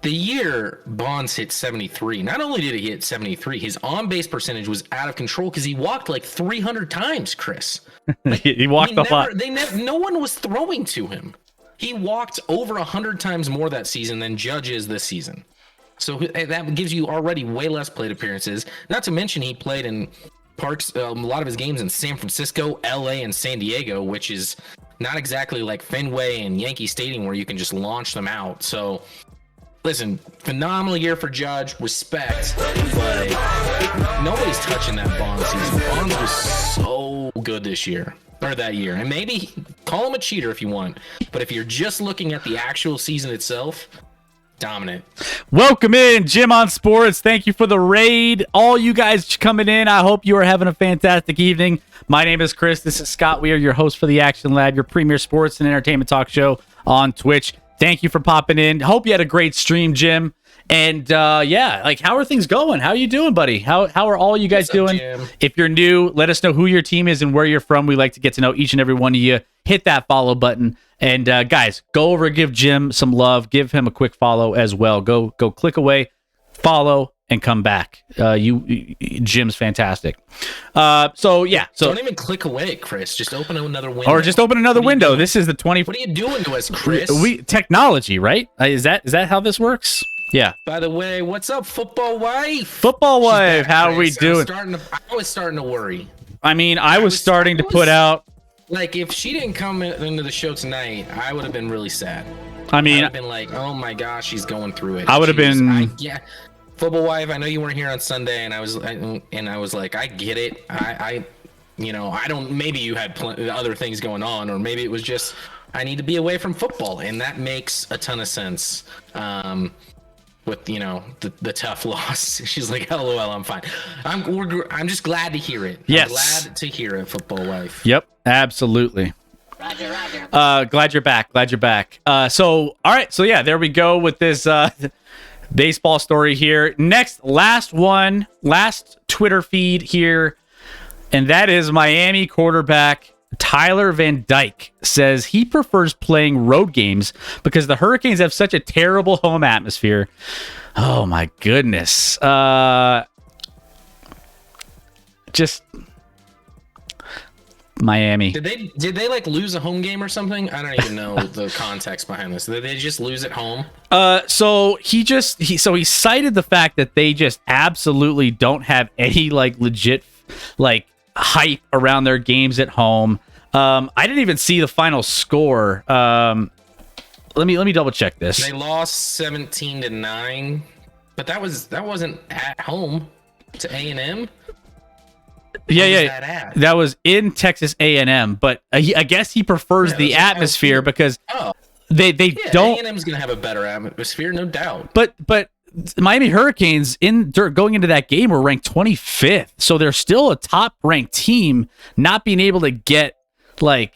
The year Bonds hit 73, not only did he hit 73, his on-base percentage was out of control because he walked like 300 times, Chris. Like, he walked a lot. No one was throwing to him. He walked over 100 times more that season than Judge is this season. So that gives you already way less plate appearances. Not to mention he played in parks, a lot of his games in San Francisco, LA, and San Diego, which is not exactly like Fenway and Yankee Stadium where you can just launch them out. So... Listen, phenomenal year for Judge, respect, but nobody's touching that Bonds season. Bonds was so good this year, or that year, and maybe call him a cheater if you want, but if you're just looking at the actual season itself, dominant. Welcome in, Jim on Sports. Thank you for the raid. All you guys coming in, I hope you are having a fantastic evening. My name is Chris. This is Scott. We are your host for the Action Lab, your premier sports and entertainment talk show on Twitch. Thank you for popping in. Hope you had a great stream, Jim. And yeah, like how are things going? How are you doing, buddy? How are all you guys doing? Jim? If you're new, let us know who your team is and where you're from. We like to get to know each and every one of you. Hit that follow button. And guys, go over, give Jim some love. Give him a quick follow as well. Go click away, follow, and come back. Jim's fantastic. So yeah. So don't even click away, Chris. Just open another window. Or just open another window. This is the 20. What are you doing to us, Chris? Technology, right? Is that how this works? Yeah. By the way, what's up, football wife? Football wife, how are we Chris. doing? I was starting to worry. I mean, I was starting to put out. Like, if she didn't come into the show tonight, I would have been really sad. I mean, I'd have been like, oh my gosh, she's going through it. I would have been. Yeah. Football wife, I know you weren't here on Sunday, and I was like, I get it. I don't. Maybe you had other things going on, or maybe it was just I need to be away from football, and that makes a ton of sense. With the tough loss, she's like, "LOL, I'm fine." I'm just glad to hear it. Yes, I'm glad to hear it, football wife. Yep, absolutely. Roger. Glad you're back. So all right, so yeah, there we go with this. Baseball story here. Next, last Twitter feed here, and that is Miami quarterback Tyler Van Dyke says he prefers playing road games because the Hurricanes have such a terrible home atmosphere. Oh my goodness. Just Miami. Did they like lose a home game or something? I don't even know the context behind this. Did they just lose at home? So he cited the fact that they just absolutely don't have any like legit like hype around their games at home. I didn't even see the final score. Let me double check this. They lost 17-9, but that wasn't at home to A&M. Yeah. That was in Texas A&M, but I guess he prefers the atmosphere because they don't. A&M's gonna have a better atmosphere, no doubt. But Miami Hurricanes going into that game were ranked 25th, so they're still a top ranked team. Not being able to get some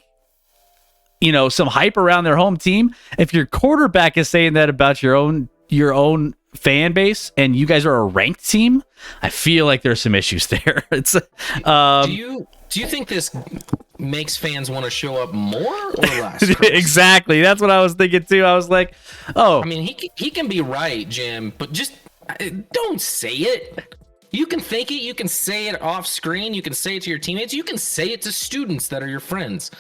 hype around their home team. If your quarterback is saying that about your own fan base and you guys are a ranked team, I feel like there's some issues there. It's do you think this makes fans want to show up more or less? Exactly, that's what I was thinking too. I was like, oh, I mean, he can be right, Jim, but just don't say it. You can think it, you can say it off screen, you can say it to your teammates, you can say it to students that are your friends.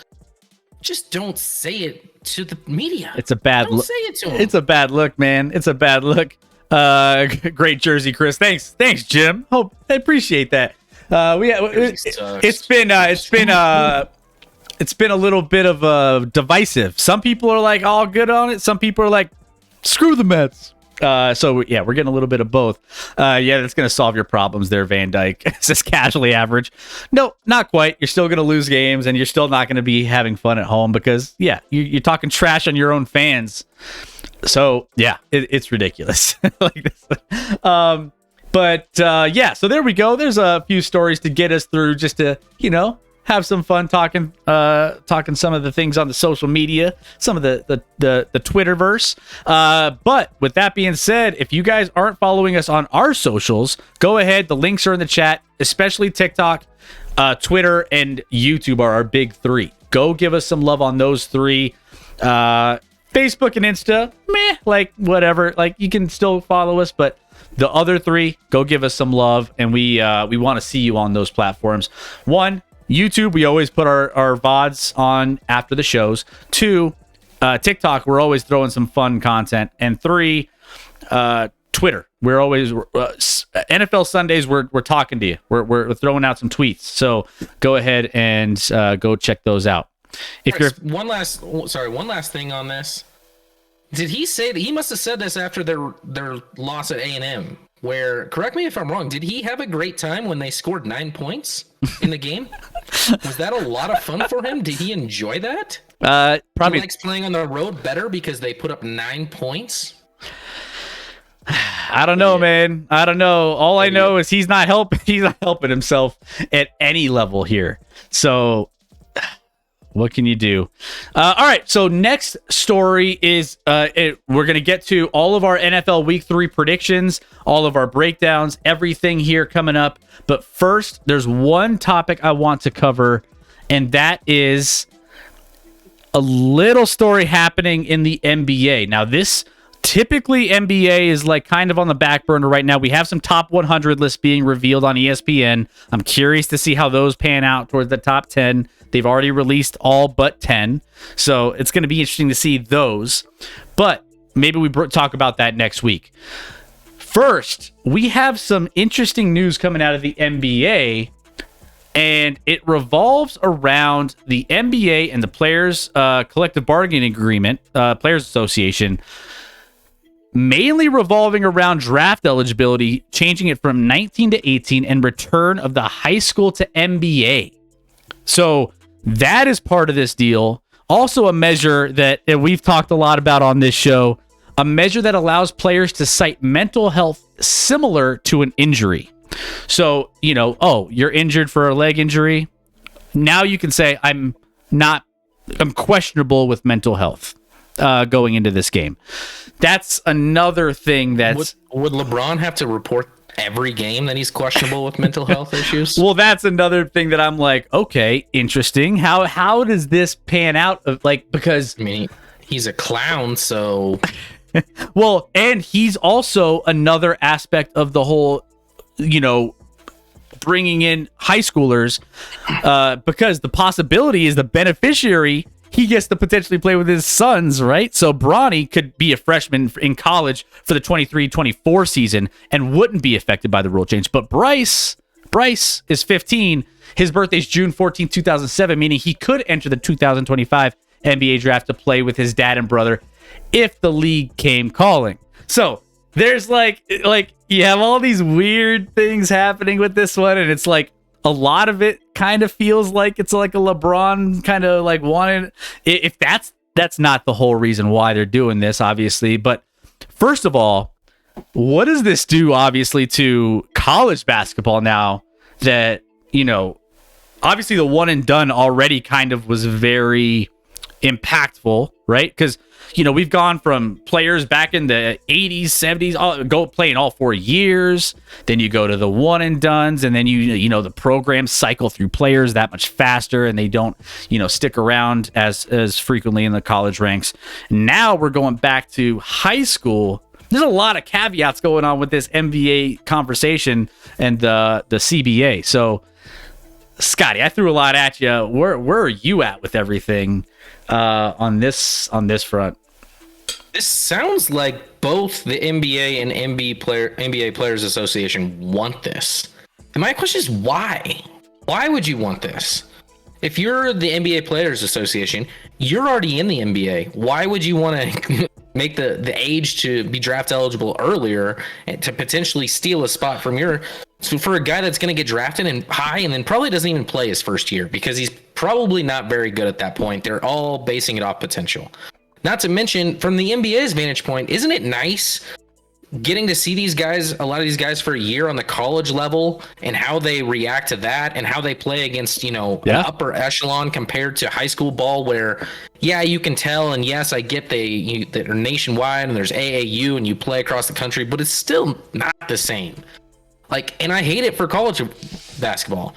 just don't say it to the media. It's a bad Don't look. say it to them. It's a bad look, man. It's a bad look. Great jersey, Chris. Thanks, Jim. Hope I appreciate that. It's been a little bit of divisive. Some people are like all good on it. Some people are like, screw the Mets. So yeah, we're getting a little bit of both. Yeah, that's gonna solve your problems there, Van Dyke. It's just casually average. No, not quite. You're still gonna lose games, and you're still not gonna be having fun at home because yeah, you're talking trash on your own fans. So yeah, it's ridiculous. Like this. But yeah, so there we go. There's a few stories to get us through, just to have some fun talking some of the things on the social media, some of the Twitterverse. But with that being said, if you guys aren't following us on our socials, go ahead. The links are in the chat, especially TikTok, Twitter, and YouTube are our big three. Go give us some love on those three. Facebook and Insta, meh, like whatever. Like you can still follow us, but the other three, go give us some love, and we want to see you on those platforms. 1, YouTube, we always put our VODs on after the shows. 2, TikTok, we're always throwing some fun content. And 3, Twitter, we're always NFL Sundays. We're talking to you. We're throwing out some tweets. So go ahead and go check those out. If you're one last thing on this. Did he say that he must have said this after their loss at A&M? Where, correct me if I'm wrong, did he have a great time when they scored 9 points in the game? Was that a lot of fun for him? Did he enjoy that? Probably He likes playing on the road better because they put up 9 points. I don't know, man. I don't know. All I know is he's not helping himself at any level here. So what can you do? All right. So next story is we're going to get to all of our NFL Week 3 predictions, all of our breakdowns, everything here coming up. But first, there's one topic I want to cover, and that is a little story happening in the NBA. Now, this typically NBA is like kind of on the back burner right now. We have some top 100 lists being revealed on ESPN. I'm curious to see how those pan out towards the top 10. They've already released all but 10. So it's going to be interesting to see those. But maybe we talk about that next week. First, we have some interesting news coming out of the NBA. And it revolves around the NBA and the Players Collective Bargaining Agreement, Players Association, mainly revolving around draft eligibility, changing it from 19 to 18, and return of the high school to NBA. So that is part of this deal. Also a measure that we've talked a lot about on this show, a measure that allows players to cite mental health similar to an injury. So, you're injured for a leg injury. Now you can say, I'm questionable with mental health going into this game. That's another thing that's... Would LeBron have to report every game that he's questionable with mental health issues? Well, that's another thing that I'm like, okay, interesting. How does this pan out? Because... I mean, he's a clown, so... Well, and he's also another aspect of the whole... bringing in high schoolers, because the possibility is the beneficiary, he gets to potentially play with his sons, right? So Bronny could be a freshman in college for the 23-24 season and wouldn't be affected by the rule change. But Bryce is 15. His birthday's June 14, 2007, meaning he could enter the 2025 NBA draft to play with his dad and brother if the league came calling. So there's like you have all these weird things happening with this one, and it's like a lot of it kind of feels like it's like a LeBron kind of like wanted. If that's not the whole reason why they're doing this, obviously. But first of all, what does this do, obviously, to college basketball now that, obviously the one and done already kind of was very impactful, right? Because we've gone from players back in the 80s, 70s, go playing all 4 years. Then you go to the one and dones, and then the programs cycle through players that much faster, and they don't stick around as frequently in the college ranks. Now we're going back to high school. There's a lot of caveats going on with this NBA conversation and the CBA. So Scotty, I threw a lot at you. Where are you at with everything on this front? This sounds like both the NBA and NBA Players Association want this. And my question is why? Why would you want this? If you're the NBA Players Association, you're already in the NBA. Why would you want to make the age to be draft eligible earlier and to potentially steal a spot from for a guy that's going to get drafted and high and then probably doesn't even play his first year because he's probably not very good at that point. They're all basing it off potential. Not to mention, from the NBA's vantage point, isn't it nice getting to see these guys, a lot of these guys for a year on the college level and how they react to that and how they play against, upper echelon compared to high school ball where, yeah, you can tell. And yes, I get they're nationwide and there's AAU and you play across the country, but it's still not the same. And I hate it for college basketball.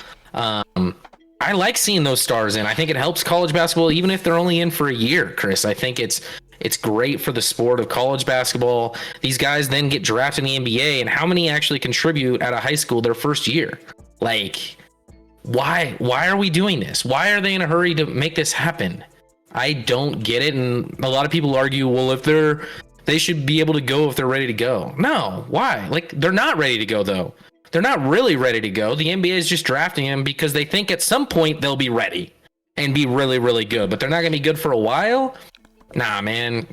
I like seeing those stars in. I think it helps college basketball, even if they're only in for a year, Chris. I think it's great for the sport of college basketball. These guys then get drafted in the NBA, and how many actually contribute out of high school their first year? Why are we doing this? Why are they in a hurry to make this happen? I don't get it. And a lot of people argue, well, if they should be able to go if they're ready to go. No, why? They're not ready to go, though. They're not really ready to go. The NBA is just drafting them because they think at some point they'll be ready and be really, really good, but they're not going to be good for a while. Nah, man,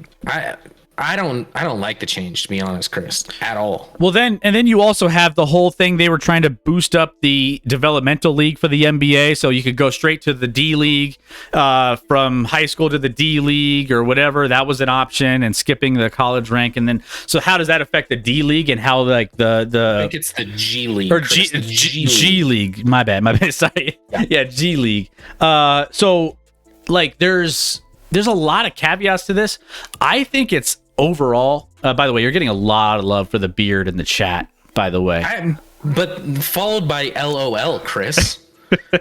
I don't like the change, to be honest, Chris, at all. Well, then you also have the whole thing. They were trying to boost up the developmental league for the NBA, so you could go straight to the D League from high school to the D League or whatever. That was an option, and skipping the college rank. And then, so how does that affect the D League and how the I think it's the G League or G League? My bad. Sorry. Yeah, G League. So there's a lot of caveats to this. I think it's overall, by the way, you're getting a lot of love for the beard in the chat, by the way. But followed by LOL, Chris.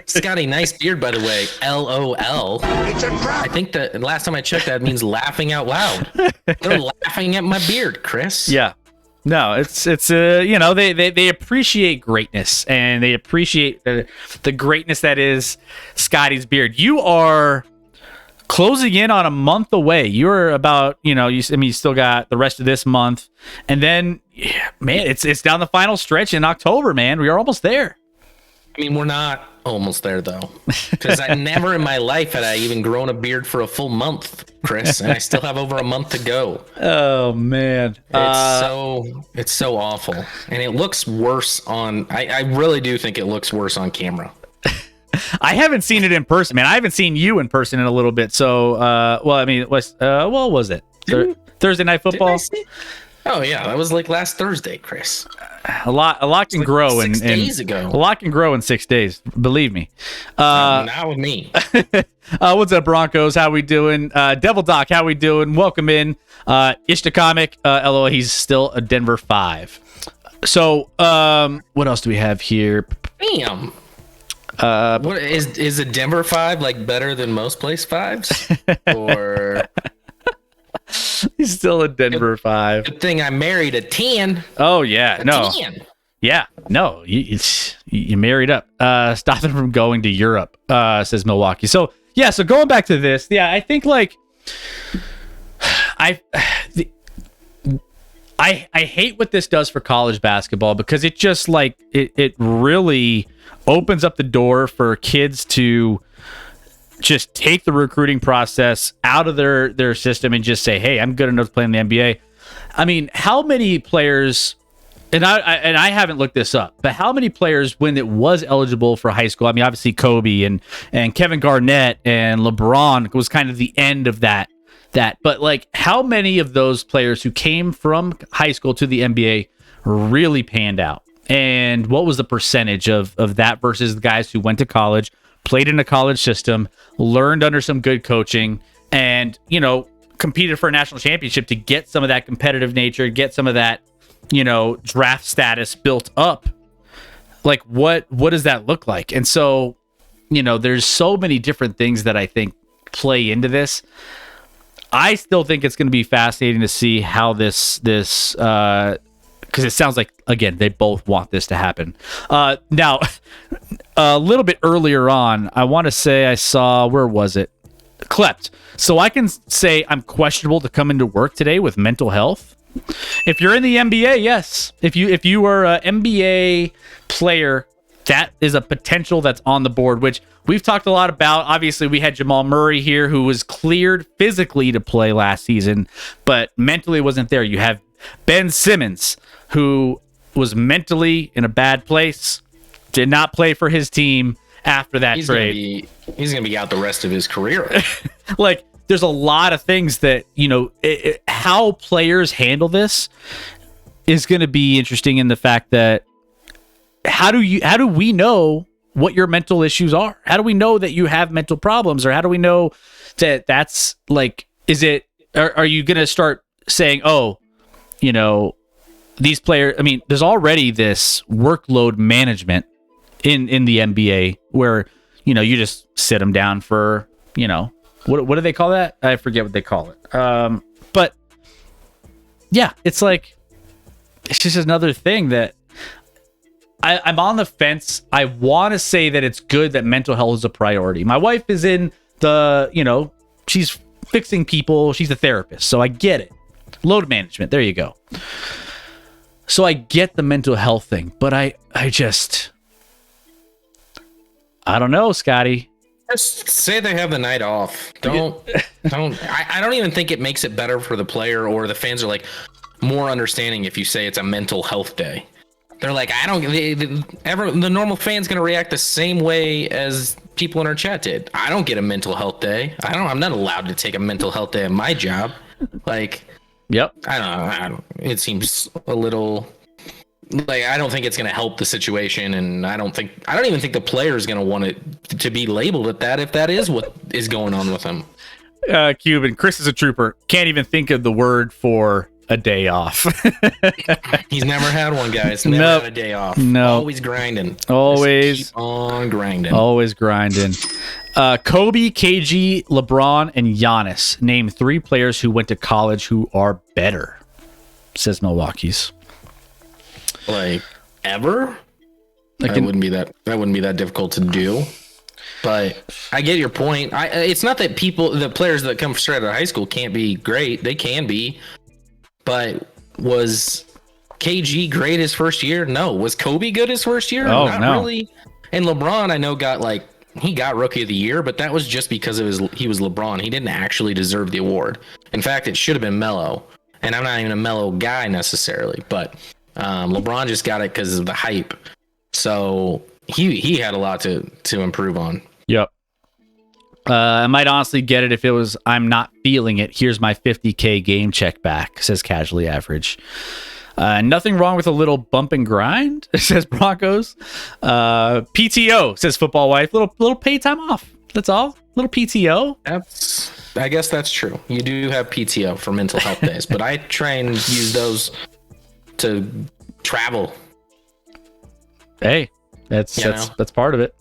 Scotty, nice beard, by the way. LOL. I think that last time I checked, that means laughing out loud. They're laughing at my beard, Chris. Yeah. No, it's they appreciate greatness, and they appreciate the greatness that is Scotty's beard. You are closing in on a month away. You're about, you still got the rest of this month. And then, man, it's down the final stretch in October, man. We are almost there. I mean, we're not almost there, though. Because I never in my life had I even grown a beard for a full month, Chris. And I still have over a month to go. Oh, man. It's so awful. And it looks worse on... I really do think it looks worse on camera. I haven't seen it in person, man. I haven't seen you in person in a little bit. So, what was it? Thursday Night Football? Oh yeah, that was last Thursday, Chris. A lot can grow in 6 days ago. A lot can grow in 6 days. Believe me. Not with me. What's up, Broncos? How we doing? Devil Doc, how we doing? Welcome in. Ishta Comic, LOL, he's still a Denver 5. So, what else do we have here? Damn. What is a Denver 5 better than most place 5s? Or he's still a Denver 5. Good thing I married a 10. Oh yeah, a no. 10. Yeah, no. You married up. Stop them from going to Europe, says Milwaukee. So yeah, so going back to this, yeah, I think I hate what this does for college basketball because it just it really opens up the door for kids to just take the recruiting process out of their system and just say, hey, I'm good enough to play in the NBA. I mean, how many players, and I haven't looked this up, but how many players when it was eligible for high school, I mean, obviously Kobe and Kevin Garnett and LeBron was kind of the end of that, but how many of those players who came from high school to the NBA really panned out? And what was the percentage of that versus the guys who went to college, played in a college system, learned under some good coaching, and, competed for a national championship to get some of that competitive nature, get some of that, draft status built up? What does that look like? And so, there's so many different things that I think play into this. I still think it's going to be fascinating to see how this because it sounds like, again, they both want this to happen. Now, a little bit earlier on, I want to say I saw, where was it? Klept. So I can say I'm questionable to come into work today with mental health. If you're in the NBA, yes. If you are an NBA player, that is a potential that's on the board, which we've talked a lot about. Obviously, we had Jamal Murray here, who was cleared physically to play last season, but mentally wasn't there. You have Ben Simmons, who was mentally in a bad place, did not play for his team after that trade. He's going to be out the rest of his career. Like, there's a lot of things that, how players handle this is going to be interesting in the fact that how do we know what your mental issues are? How do we know that you have mental problems, or how do we know that that's like, are you going to start saying, oh, these players, there's already this workload management in the NBA where, you just sit them down for, what do they call that? I forget what they call it. But yeah, it's like, it's just another thing that I'm on the fence. I want to say that it's good that mental health is a priority. My wife is in the, she's fixing people. She's a therapist. So I get it. Load management. There you go. So I get the mental health thing, but I don't know, Scotty. Just say they have the night off. I don't even think it makes it better for the player, or the fans are like more understanding if you say it's a mental health day. They're like, the normal fan's going to react the same way as people in our chat did. I don't get a mental health day. I'm not allowed to take a mental health day at my job. Like, yep. I don't. It seems a little like, I don't think it's going to help the situation, and I don't even think the player is going to want it to be labeled at that if that is what is going on with him. Cuban, Chris is a trooper. Can't even think of the word for a day off. He's never had one, guys. Never had a day off. No. Always grinding. Always. Just keep on grinding. Always grinding. Kobe, KG, LeBron, and Giannis. Name 3 players who went to college who are better, says Milwaukee's. Like, ever? That wouldn't be that difficult to do. But I get your point. It's not that the players that come straight out of high school can't be great. They can be. But was KG great his first year? No. Was Kobe good his first year? Oh, not no. really. And LeBron, I know, got Rookie of the Year, but that was just because he was LeBron. He didn't actually deserve the award. In fact, it should have been Melo. And I'm not even a Melo guy necessarily, but LeBron just got it because of the hype. So he had a lot to improve on. Yep. I might honestly get it if it was I'm not feeling it. Here's my 50K game check back, says Casually Average. Nothing wrong with a little bump and grind, says Broncos. PTO, says Football Wife. Little pay time off. That's all. Little PTO. I guess that's true. You do have PTO for mental health days, but I try and use those to travel. Hey, that's part of it.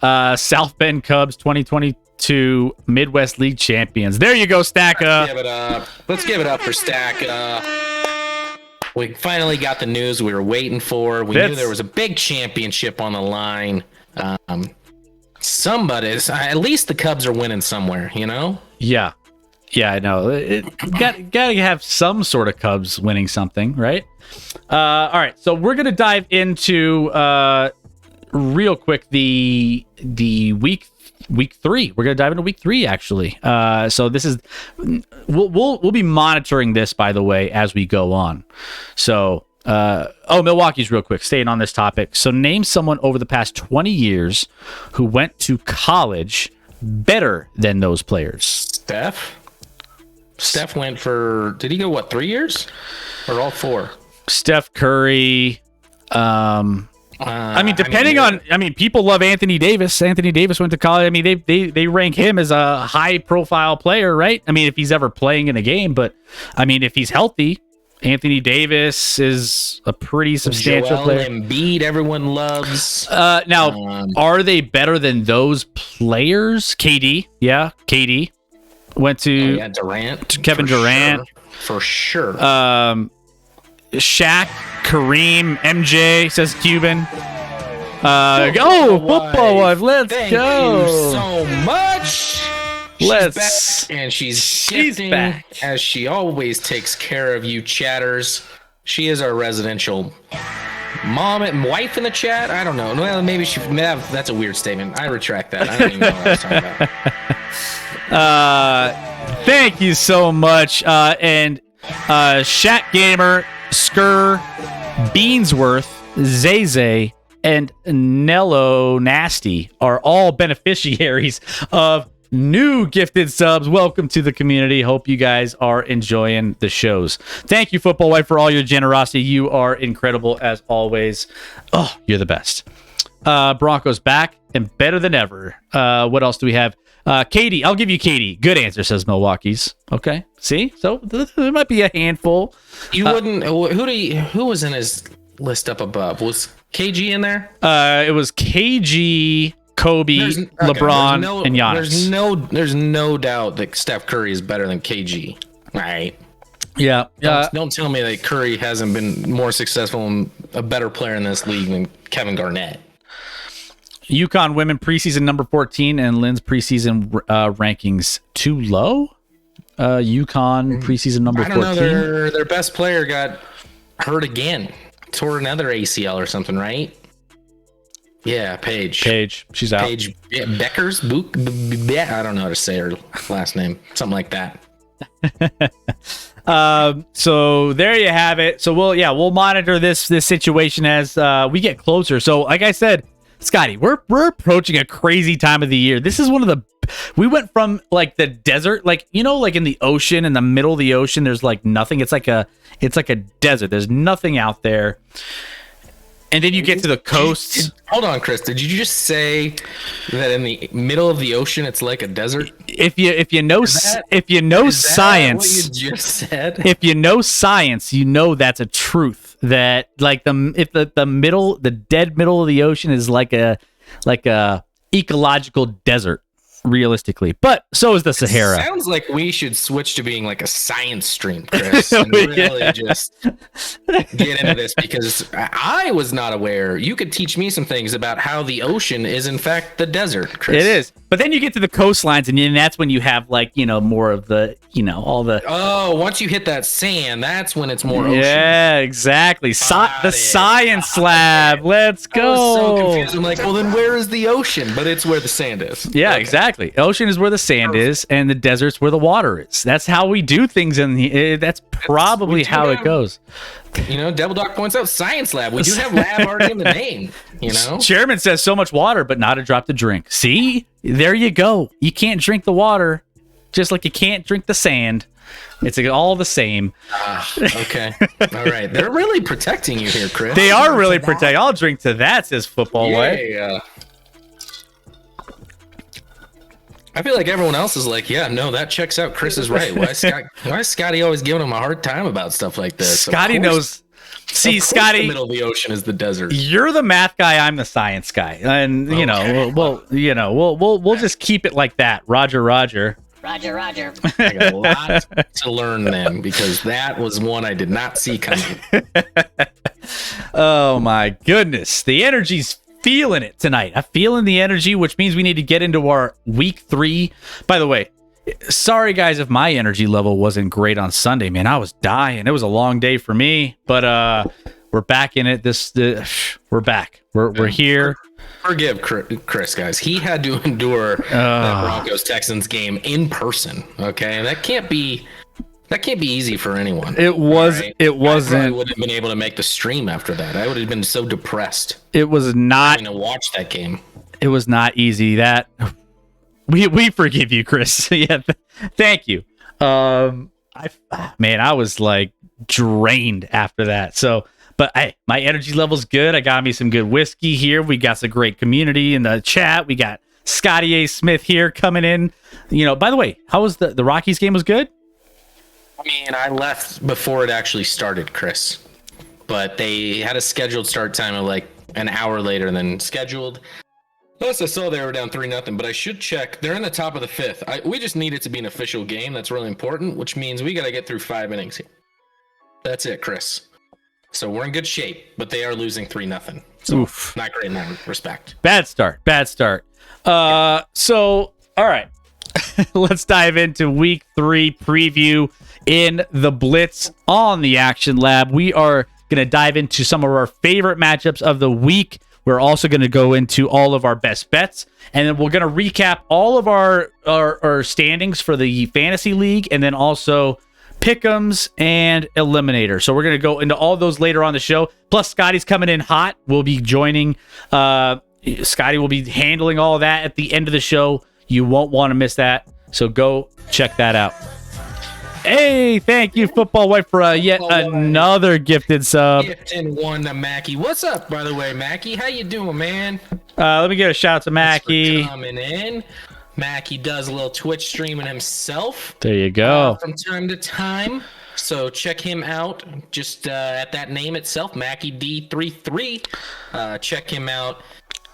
South Bend Cubs 2022 Midwest League champions. There you go, Stacka. Let's give it up for Stacka. We finally got the news we were waiting for. We knew there was a big championship on the line. Somebody's, at least the Cubs are winning somewhere, Yeah, I know. Gotta have some sort of Cubs winning something, right? All right, so we're gonna dive into real quick the week 3. We're gonna dive into week 3 actually. So this is we'll be monitoring this, by the way, as we go on. So Milwaukee's real quick, staying on this topic. So name someone over the past 20 years who went to college better than those players. Steph went for, did he go 3 years or all 4? Steph Curry. People love Anthony Davis. Anthony Davis went to college. They rank him as a high profile player, right? If he's ever playing in a game, but if he's healthy, Anthony Davis is a pretty substantial player. Embiid, everyone loves. Now, are they better than those players? KD, yeah, KD went to Durant, Kevin Durant for sure. Shaq, Kareem, MJ, says Cuban. Football wife. Let's Thank go. you so much. Let's. She's back, and she's gifting, back. as she always takes care of you chatters. She is our residential mom and wife in the chat. I don't know. Well, maybe that's a weird statement. I retract that. I don't even know what I was talking about. Thank you so much. And Shaq Gamer, Skur, Beansworth, Zay, and Nello Nasty are all beneficiaries of new gifted subs. Welcome to the community. Hope you guys are enjoying the shows. Thank you, Football Wife, for all your generosity. You are incredible as always. Oh, you're the best. Broncos back and better than ever. What else do we have? Katie, I'll give you Katie. Good answer, says Milwaukee's. Okay, see, so there might be a handful. You wouldn't. Who was in his list up above? Was KG in there? It was KG, Kobe, LeBron, and Giannis. There's no doubt that Steph Curry is better than KG. Right? Yeah. Don't tell me that Curry hasn't been more successful and a better player in this league than Kevin Garnett. UConn women preseason number 14 and Lynn's preseason rankings too low. UConn preseason number 14. I don't know. Their best player got hurt again. Tore another ACL or something, right? Yeah, Paige. She's out. Paige Beckers? I don't know how to say her last name. Something like that. So there you have it. So we'll monitor this situation as we get closer. So like I said, Scotty, we're approaching a crazy time of the year. This is we went from like the desert, like, you know, like in the ocean, in the middle of the ocean, there's like nothing. It's like a desert. There's nothing out there. And then you get to the coast. Hold on, Chris. Did you just say that in the middle of the ocean it's like a desert? If you know science, what you just said? If you know science, you know that's a truth. That like the dead middle of the ocean is like a ecological desert. Realistically, but so is the Sahara. Sounds like we should switch to being like a science stream, Chris, and really just get into this, because I was not aware. You could teach me some things about how the ocean is in fact the desert, Chris. It is, but then you get to the coastlines, and that's when you have like, you know, more of the, you know, all the. Oh, once you hit that sand, that's when it's more ocean. Yeah, exactly. The science lab. Let's go. I was so confused. I'm like, well, then where is the ocean? But it's where the sand is. Yeah, okay. Exactly. Ocean is where the sand is, and the desert's where the water is. That's how we do things that's probably how it goes. You know, Devil Dog points out science lab. We do have lab already in the name, you know? Chairman says so much water, but not a drop to drink. See? There you go. You can't drink the water, just like you can't drink the sand. It's all the same. Okay. All right. They're really protecting you here, Chris. They are really protecting. I'll drink to that, says Football Wife. Yeah. I feel like everyone else is like, yeah, no, that checks out. Chris is right. Why is Scotty always giving him a hard time about stuff like this? Scotty knows. See, Scotty, the middle of the ocean is the desert. You're the math guy. I'm the science guy, and you know, we'll just keep it like that. Roger. Roger. I got a lot to learn then, because that was one I did not see coming. Oh my goodness, the energy's feeling it tonight. I'm feeling the energy, which means we need to get into our week 3. By the way, sorry guys if my energy level wasn't great on Sunday, man. I was dying. It was a long day for me, but we're back in it. We're back. We're here. Forgive Chris, guys. He had to endure that Broncos Texans game in person. Okay, and that can't be easy for anyone. It was. Right? It wasn't. I wouldn't have been able to make the stream after that. I would have been so depressed. It was not. To watch that game. It was not easy. That we forgive you, Chris. Yeah, thank you. I was like drained after that. So, but my energy level's good. I got me some good whiskey here. We got some great community in the chat. We got Scotty A. Smith here coming in. You know, by the way, how was the Rockies game? Was good? I mean, I left before it actually started, Chris. But they had a scheduled start time of like an hour later than scheduled. Plus, I saw they were down 3-0, but I should check. They're in the top of the 5th. We just need it to be an official game. That's really important, which means we got to get through 5 innings here. That's it, Chris. So we're in good shape, but they are losing 3-0. So Oof. not great in that respect. Bad start. So, all right. Let's dive into week 3 preview in the Blitz on the Action Lab. We are going to dive into some of our favorite matchups of the week. We're also going to go into all of our best bets, and then we're going to recap all of our standings for the fantasy league, and then also pick'ems and eliminator. So we're going to go into all those later on the show. Plus, Scotty's coming in hot. We'll be joining. Scotty will be handling all of that at the end of the show. You won't want to miss that. So go check that out. Hey, thank you, Football White, for yet another gifted sub. Gifting one to Mackie. What's up, by the way, Mackie? How you doing, man? Let me give a shout out to Mackie. Thanks for coming in. Mackie does a little Twitch streaming himself. There you go. From time to time. So check him out. Just at that name itself, Mackie D33. Check him out.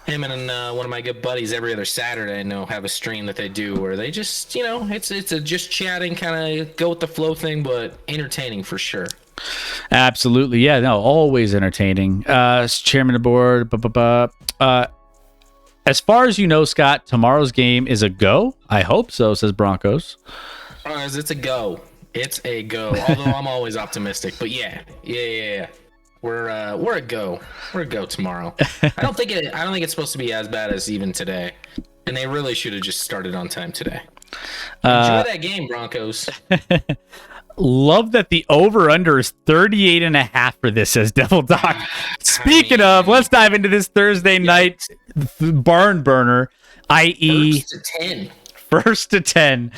Him and one of my good buddies every other Saturday, I know, have a stream that they do where they just, it's a just chatting, kind of go with the flow thing, but entertaining for sure. Absolutely. Yeah, no, always entertaining. Chairman of the board. As far as you know, Scott, tomorrow's game is a go. I hope so, says Broncos. It's a go. It's a go. Although I'm always optimistic, but yeah. We're a go. We're a go tomorrow. I don't think it's supposed to be as bad as even today. And they really should have just started on time today. Enjoy that game, Broncos. Love that the over-under is 38.5 for this, says Devil Doc. Speaking of, let's dive into this Thursday night barn burner, i.e. First to 10.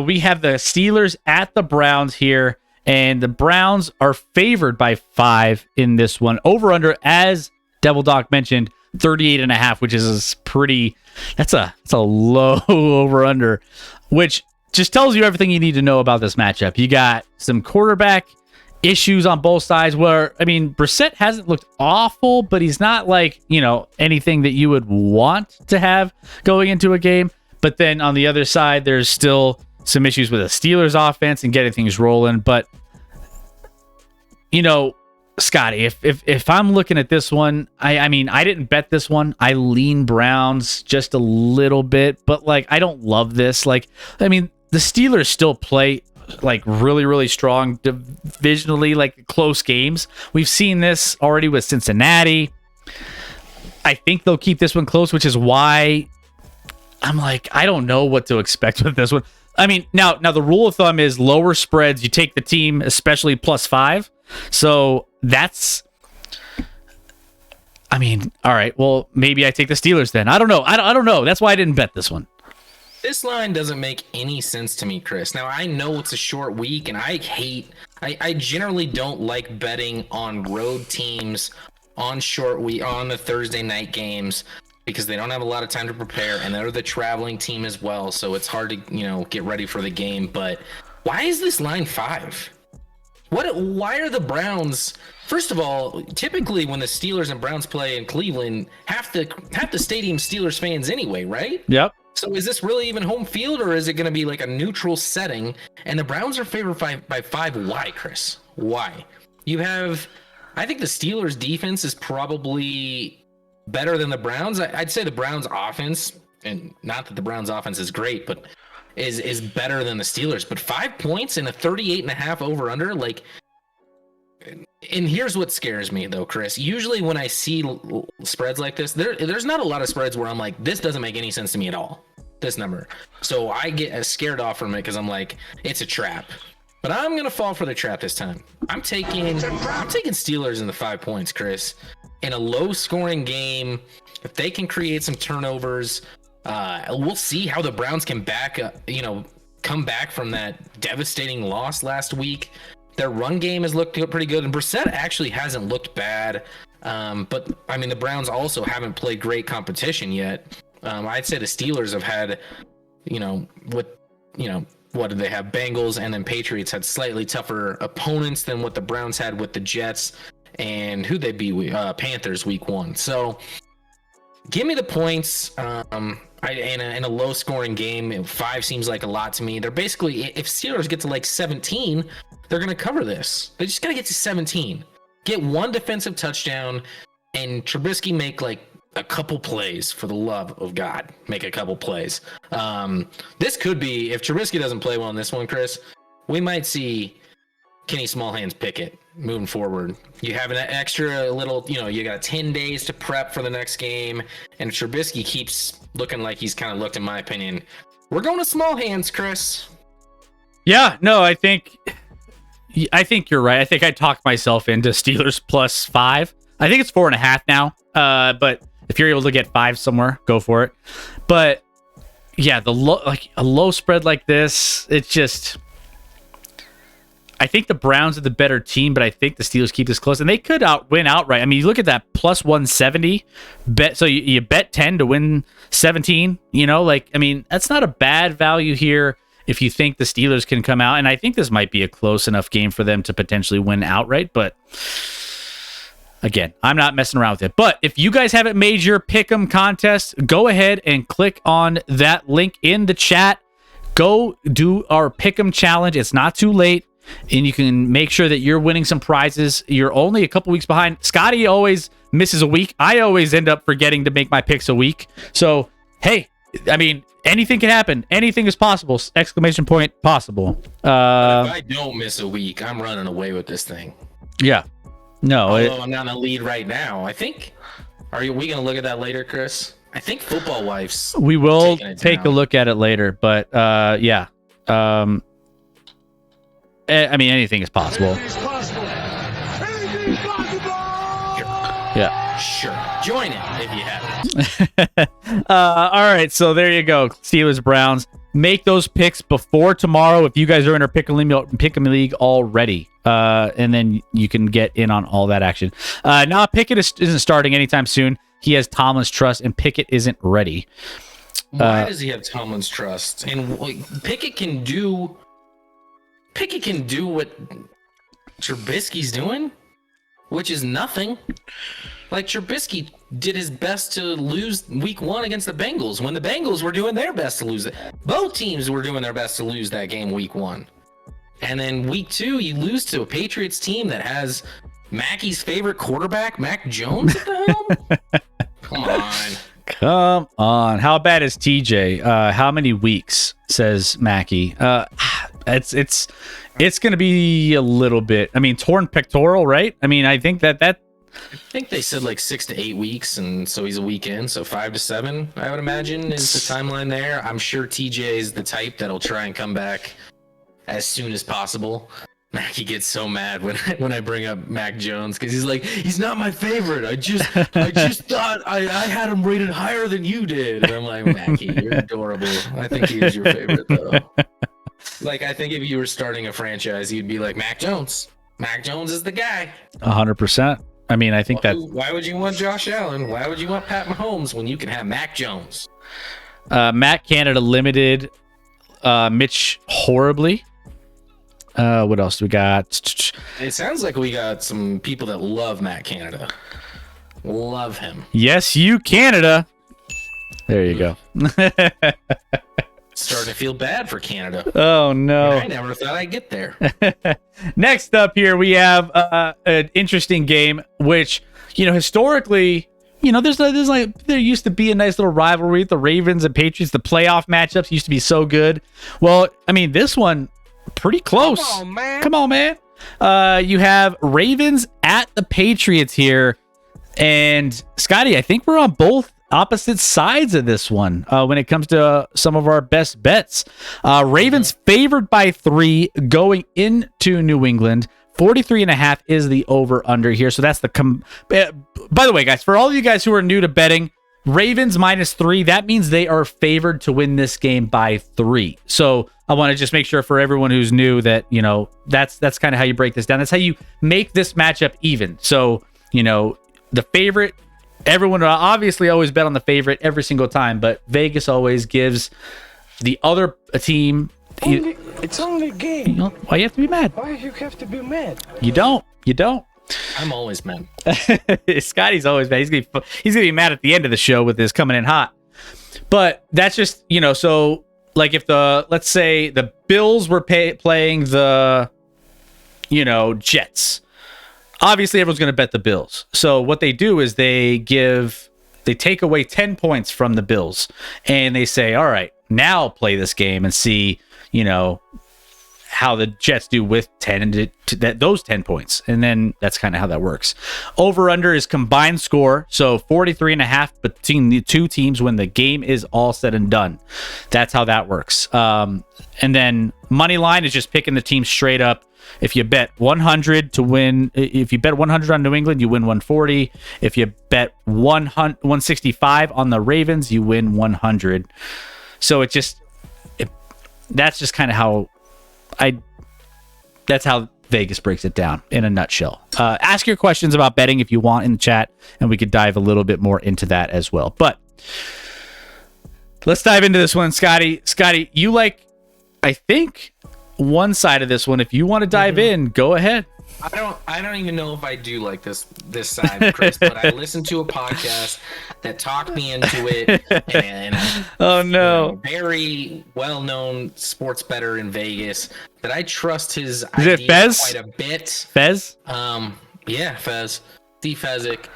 We have the Steelers at the Browns here. And the Browns are favored by 5 in this one. Over under, as Devil Doc mentioned, 38.5, which is that's a low over under, which just tells you everything you need to know about this matchup. You got some quarterback issues on both sides where, Brissett hasn't looked awful, but he's not like, anything that you would want to have going into a game. But then on the other side, there's still some issues with the Steelers offense and getting things rolling. But, Scotty, if I'm looking at this one, I didn't bet this one. I lean Browns just a little bit, but I don't love this. The Steelers still play really, really strong divisionally, close games. We've seen this already with Cincinnati. I think they'll keep this one close, which is why I'm I don't know what to expect with this one. Now the rule of thumb is lower spreads. You take the team, especially +5. So that's, all right. Well, maybe I take the Steelers then. I don't know. I don't know. That's why I didn't bet this one. This line doesn't make any sense to me, Chris. Now, I know it's a short week, and I generally don't like betting on road teams on short week, on the Thursday night games, because they don't have a lot of time to prepare, and they're the traveling team as well, so it's hard to, get ready for the game. But why is this line 5? Why are the Browns? First of all, typically when the Steelers and Browns play in Cleveland, half the stadium Steelers fans anyway, right? Yep. So is this really even home field, or is it going to be a neutral setting? And the Browns are favored by 5. Why, Chris? Why? I think the Steelers defense is probably better than the Browns. I'd say the Browns offense, and not that the Browns offense is great, but is better than the Steelers. But 5 points in a 38.5 over under, and here's what scares me though, Chris. Usually when I see spreads like this, there's not a lot of spreads where I'm this doesn't make any sense to me at all, this number. So I get scared off from it because I'm it's a trap. But I'm gonna fall for the trap this time. I'm taking Steelers in the 5 points, Chris. In a low scoring game, if they can create some turnovers, we'll see how the Browns can come back from that devastating loss last week. Their run game has looked pretty good, and Brissett actually hasn't looked bad. But the Browns also haven't played great competition yet. I'd say the Steelers have had, what did they have? Bengals and then Patriots had slightly tougher opponents than what the Browns had with the Jets. And who'd they beat? Panthers week 1. So give me the points. In a low scoring game, 5 seems like a lot to me. They're basically, if Steelers get to 17, they're going to cover this. They just got to get to 17. get one defensive touchdown, and Trubisky make like a couple plays. For the love of God, make a couple plays. This could be, if Trubisky doesn't play well in this one, Chris, we might see Kenny Smallhands Pickett moving forward. You have an extra little, you got 10 days to prep for the next game, and Trubisky keeps looking like he's kind of looked, in my opinion. We're going to Smallhands, Chris. Yeah, no, I think you're right. I think I talked myself into Steelers +5. I think it's 4.5 now. But if you're able to get 5 somewhere, go for it. But yeah, a low spread like this, it's just, I think the Browns are the better team, but I think the Steelers keep this close, and they could win outright. I mean, you look at that +170 bet. So you bet 10 to win 17. That's not a bad value here if you think the Steelers can come out. And I think this might be a close enough game for them to potentially win outright. But again, I'm not messing around with it. But if you guys haven't made your Pick'em contest, go ahead and click on that link in the chat. Go do our Pick'em challenge. It's not too late. And you can make sure that you're winning some prizes. You're only a couple weeks behind. Scotty always misses a week. I always end up forgetting to make my picks a week. So, hey, anything can happen. Anything is possible. ! Possible. If I don't miss a week, I'm running away with this thing. Yeah. No. Although I'm not in the lead right now. I think. We going to look at that later, Chris? I think Football Wife's. We will take a look at it later. But yeah. Anything is possible. Yeah. Sure. Join it if you haven't. All right. So there you go. Steelers, Browns. Make those picks before tomorrow if you guys are in our Pick'em League already. And then you can get in on all that action. Now, Pickett isn't starting anytime soon. He has Tomlin's trust, and Pickett isn't ready. Why does he have Tomlin's trust? And Pickett can do what Trubisky's doing, which is nothing. Like, Trubisky did his best to lose week 1 against the Bengals when the Bengals were doing their best to lose it. Both teams were doing their best to lose that game week 1. And then week 2, you lose to a Patriots team that has Mackey's favorite quarterback, Mac Jones, at the helm? Come on. How bad is TJ? How many weeks, says Mackey? It's going to be a little bit. Torn pectoral, right? I think that I think they said like 6 to 8 weeks, and so he's a week in, so 5 to 7, I would imagine, is the timeline there. I'm sure TJ is the type that'll try and come back as soon as possible. Mackie gets so mad when I bring up Mac Jones, because he's like, he's not my favorite. I just thought I had him rated higher than you did. And I'm like, Mackie, you're adorable. I think he is your favorite, though. Like, I think if you were starting a franchise, you'd be like, Mac Jones. Mac Jones is the guy. 100%. I think that. Why would you want Josh Allen? Why would you want Pat Mahomes when you can have Mac Jones? Matt Canada limited Mitch horribly. What else do we got? It sounds like we got some people that love Matt Canada. Love him. Yes, you Canada. There you go. Starting to feel bad for Canada. Oh no! I never thought I'd get there. Next up here, we have an interesting game, which historically, there used to be a nice little rivalry. The Ravens and Patriots, the playoff matchups used to be so good. Well, this one, pretty close. Come on, man. You have Ravens at the Patriots here, and Scotty, I think we're on both opposite sides of this one when it comes to some of our best bets. Ravens favored by 3 going into New England. 43.5 is the over under here. So that's by the way, guys, for all of you guys who are new to betting, Ravens -3, that means they are favored to win this game by 3. So I want to just make sure for everyone who's new that, that's kind of how you break this down. That's how you make this matchup even. So, the favorite, everyone will obviously always bet on the favorite every single time, but Vegas always gives the other team. It's only a game. Why you have to be mad? Why you have to be mad? You don't. I'm always mad. Scotty's always mad. He's gonna be mad at the end of the show with this coming in hot. But that's just, so like if let's say the Bills were playing the, Jets. obviously everyone's going to bet the Bills. So what they do is they take away 10 points from the Bills and they say, all right, now play this game and see, how the Jets do with 10 and those 10 points. And then that's kind of how that works. Over under is combined score. So 43.5 between the two teams when the game is all said and done. That's how that works. And then money line is just picking the team straight up. If you bet 100 to win, if you bet 100 on New England, you win 140. If you bet 165 on the Ravens, you win 100. So that's just kind of how that's how Vegas breaks it down in a nutshell. Ask your questions about betting if you want in the chat, and we could dive a little bit more into that as well. But let's dive into this one, Scotty. Scotty, you I think one side of this one. If you want to dive in, go ahead. I don't even know if I do like this side, Chris, but I listened to a podcast that talked me into it, and oh no, very well-known sports bettor in Vegas that I trust his Is it idea Fez? quite a bit. Fez? Yeah, Fez, D Fezic.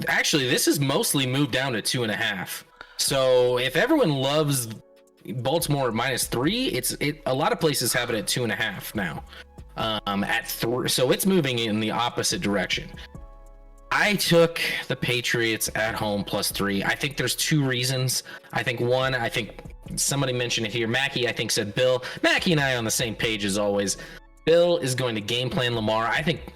Actually, this is mostly moved down to 2.5. So if everyone loves Baltimore -3, a lot of places have it at 2.5 now. At 3, so it's moving in the opposite direction. I took the Patriots at home +3. I think there's 2 reasons. I think somebody mentioned it here. Mackie, I think, said Bill. Mackie and I are on the same page as always. Bill is going to game plan Lamar. I think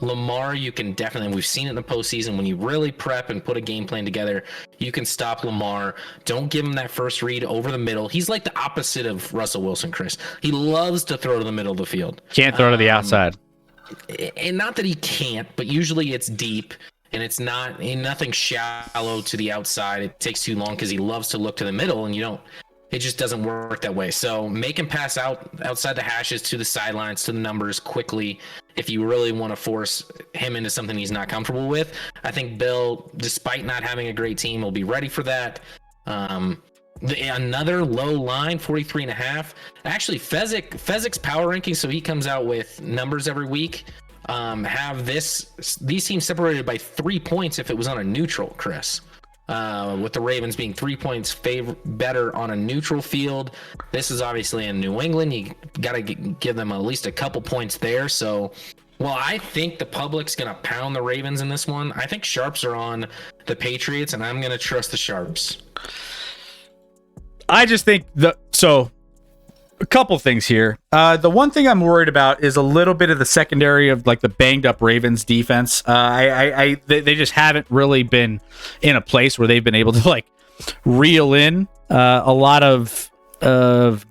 Lamar, you can definitely, we've seen it in the postseason, when you really prep and put a game plan together, you can stop Lamar. Don't give him that first read over the middle. He's like the opposite of Russell Wilson, Chris. He loves to throw to the middle of the field. Can't throw to the outside. And not that he can't, but usually it's deep and it's nothing shallow to the outside. It takes too long because he loves to look to the middle, and it just doesn't work that way. So make him pass outside the hashes to the sidelines, to the numbers quickly. If you really want to force him into something he's not comfortable with, I think Bill, despite not having a great team, will be ready for that. Another low line, 43.5. Actually, Fezzik's power ranking, so he comes out with numbers every week. Have these teams separated by 3 points if it was on a neutral, Chris. With the Ravens being 3 points better on a neutral field. This is obviously in New England. You got to give them at least a couple points there. So, well, I think the public's going to pound the Ravens in this one. I think sharps are on the Patriots, and I'm going to trust the sharps. I just think a couple things here. The one thing I'm worried about is a little bit of the secondary of the banged up Ravens defense. They just haven't really been in a place where they've been able to reel in a lot of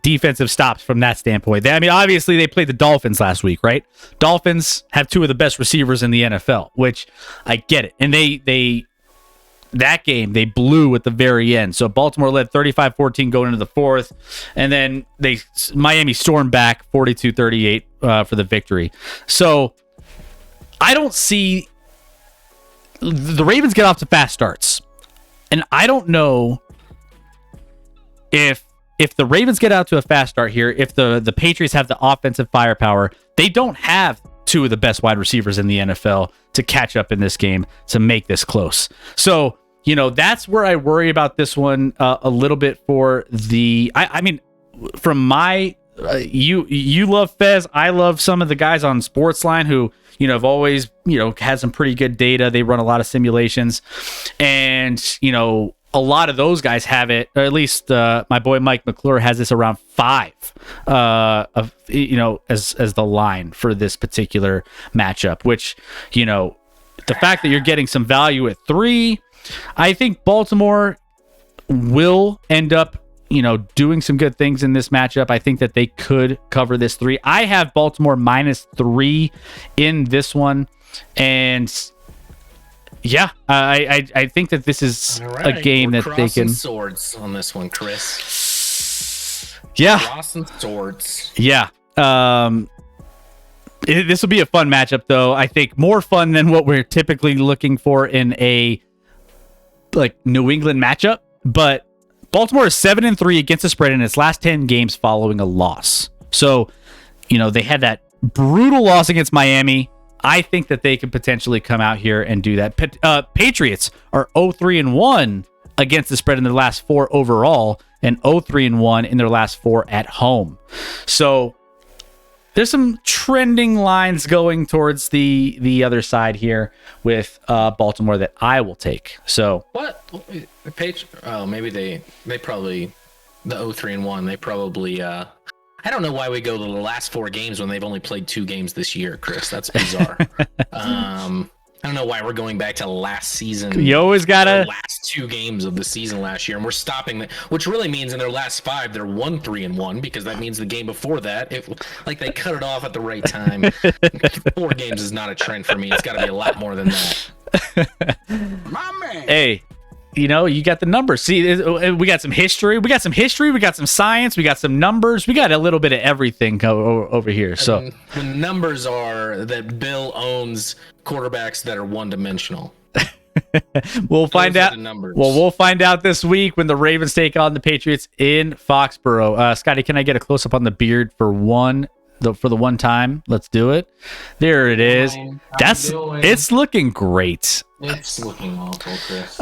defensive stops from that standpoint. Obviously they played the Dolphins last week, right? Dolphins have 2 of the best receivers in the NFL, which I get it. And that game they blew at the very end. So Baltimore led 35-14 going into the 4th, and then Miami stormed back 42-38 for the victory. So I don't see the Ravens get off to fast starts, and I don't know if the Ravens get out to a fast start here, if the Patriots have the offensive firepower. They don't have 2 of the best wide receivers in the NFL to catch up in this game to make this close. So that's where I worry about this one a little bit for the. From my you love Fez. I love some of the guys on Sportsline who have always had some pretty good data. They run a lot of simulations, and a lot of those guys have it. Or at least my boy Mike McClure has this around 5 of as the line for this particular matchup. Which the fact that you're getting some value at 3. I think Baltimore will end up, doing some good things in this matchup. I think that they could cover this 3. I have Baltimore -3 in this one. And yeah, I think that this is a game that they can. Swords on this one, Chris. Yeah. Crossing swords. Yeah. This will be a fun matchup, though. I think more fun than what we're typically looking for in a New England matchup. But Baltimore is 7-3 against the spread in its last 10 games following a loss. So, they had that brutal loss against Miami. I think that they could potentially come out here and do that. Patriots are 0-3-1 against the spread in their last 4 overall, and 0-3-1 in their last 4 at home. So there's some trending lines going towards the other side here with Baltimore that I will take. So what? Oh, maybe they probably the 0-3-1. They probably. I don't know why we go to the last 4 games when they've only played 2 games this year, Chris. That's bizarre. I don't know why we're going back to last season. You always gotta last 2 games of the season last year, and we're stopping that, which really means in their last 5 they're 1-3-1 because that means the game before that, they cut it off at the right time. 4 games is not a trend for me. It's got to be a lot more than that. My man. Hey, you got the numbers. See, we got some history. We got some science. We got some numbers. We got a little bit of everything over here. So and the numbers are that Bill owns quarterbacks that are one-dimensional. we'll find out. Numbers. Well, we'll find out this week when the Ravens take on the Patriots in Foxborough. Scotty, can I get a close-up on the beard for the one time? Let's do it. There it is. It's looking great. It's looking awful, Chris.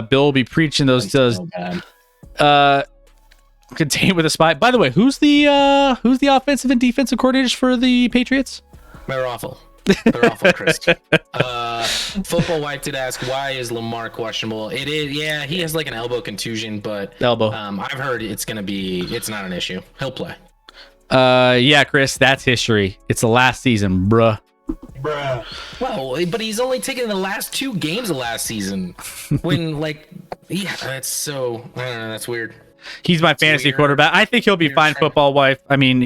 Bill will be preaching those so bad. Contained with a spy. By the way, who's the offensive and defensive coordinators for the Patriots? They're awful. They're awful, Chris. Football Wife did ask, why is Lamar questionable? It is, yeah, he has like an elbow contusion, but I've heard it's not an issue. He'll play. Yeah, Chris, that's history. It's the last season, bruh. Well, but he's only taken the last 2 games of last season. When that's so. I don't know. That's weird. He's my fantasy quarterback. I think he'll be fine. Football Wife. I mean,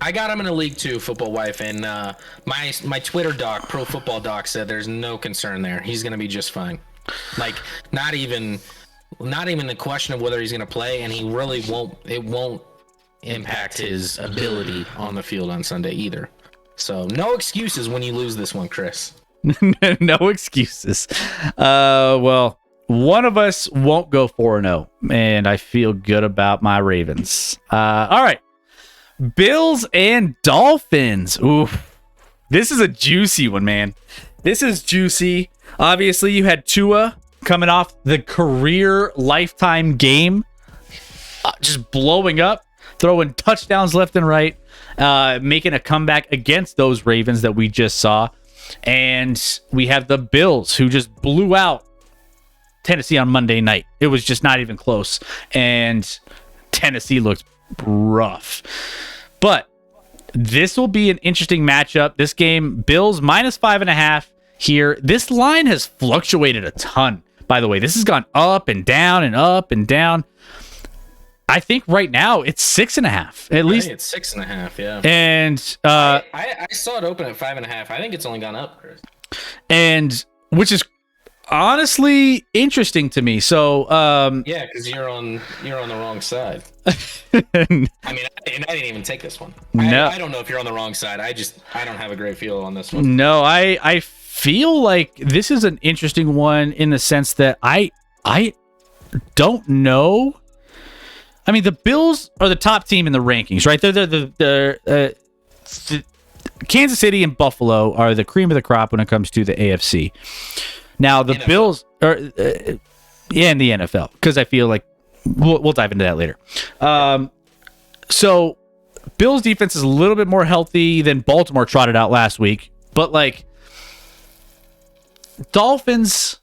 I got him in a league too, Football Wife, and my Twitter doc, Pro Football Doc, said there's no concern there. He's gonna be just fine. Like not even the question of whether he's gonna play, and he really won't. It won't impact his ability on the field on Sunday either. So no excuses when you lose this one, Chris. No excuses. Well, one of us won't go 4-0, and I feel good about my Ravens. All right. Bills and Dolphins. Ooh, this is a juicy one, man. This is juicy. Obviously, you had Tua coming off the career lifetime game, just blowing up, throwing touchdowns left and right, making a comeback against those Ravens that we just saw. And we have the Bills, who just blew out Tennessee on Monday night. It was just not even close. And Tennessee looked rough. But this will be an interesting matchup. This game, Bills -5.5 here. This line has fluctuated a ton, by the way. This has gone up and down and up and down. I think right now it's 6.5. At least it's 6.5, yeah. And I saw it open at 5.5. I think it's only gone up, Chris. And which is honestly interesting to me. So yeah, because you're on the wrong side. I mean, I didn't even take this one. No, I don't know if you're on the wrong side. I don't have a great feel on this one. No, I feel like this is an interesting one in the sense that I don't know. I mean, the Bills are the top team in the rankings, right? They're the Kansas City and Buffalo are the cream of the crop when it comes to the AFC. Now the NFL. Bills are in the NFL, because I feel like we'll dive into that later. So Bills defense is a little bit more healthy than Baltimore trotted out last week, but like Dolphins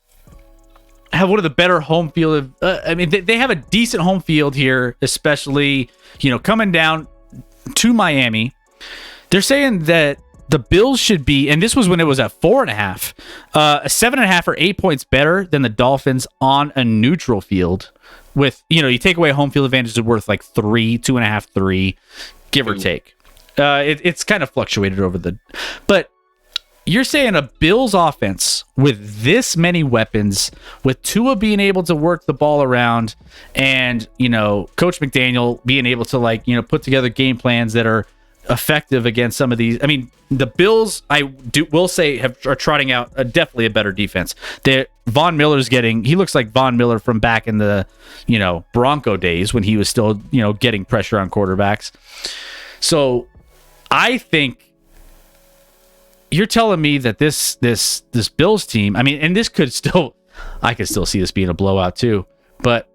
have one of the better home field. I mean, they have a decent home field here, especially, coming down to Miami. They're saying that the Bills should be, and this was when it was at 4.5, a 7.5 or 8 points better than the Dolphins on a neutral field. With, you take away home field advantage is worth like 3, 2.5, 3, give or take. It's kind of fluctuated but you're saying a Bills offense with this many weapons, with Tua being able to work the ball around, and Coach McDaniel being able to put together game plans that are effective against some of these. I mean, the Bills, will say, are trotting out definitely a better defense. Von Miller's he looks like Von Miller from back in the Bronco days when he was still getting pressure on quarterbacks. So I think you're telling me that this Bills team, I mean, and this could still, I could still see this being a blowout too, but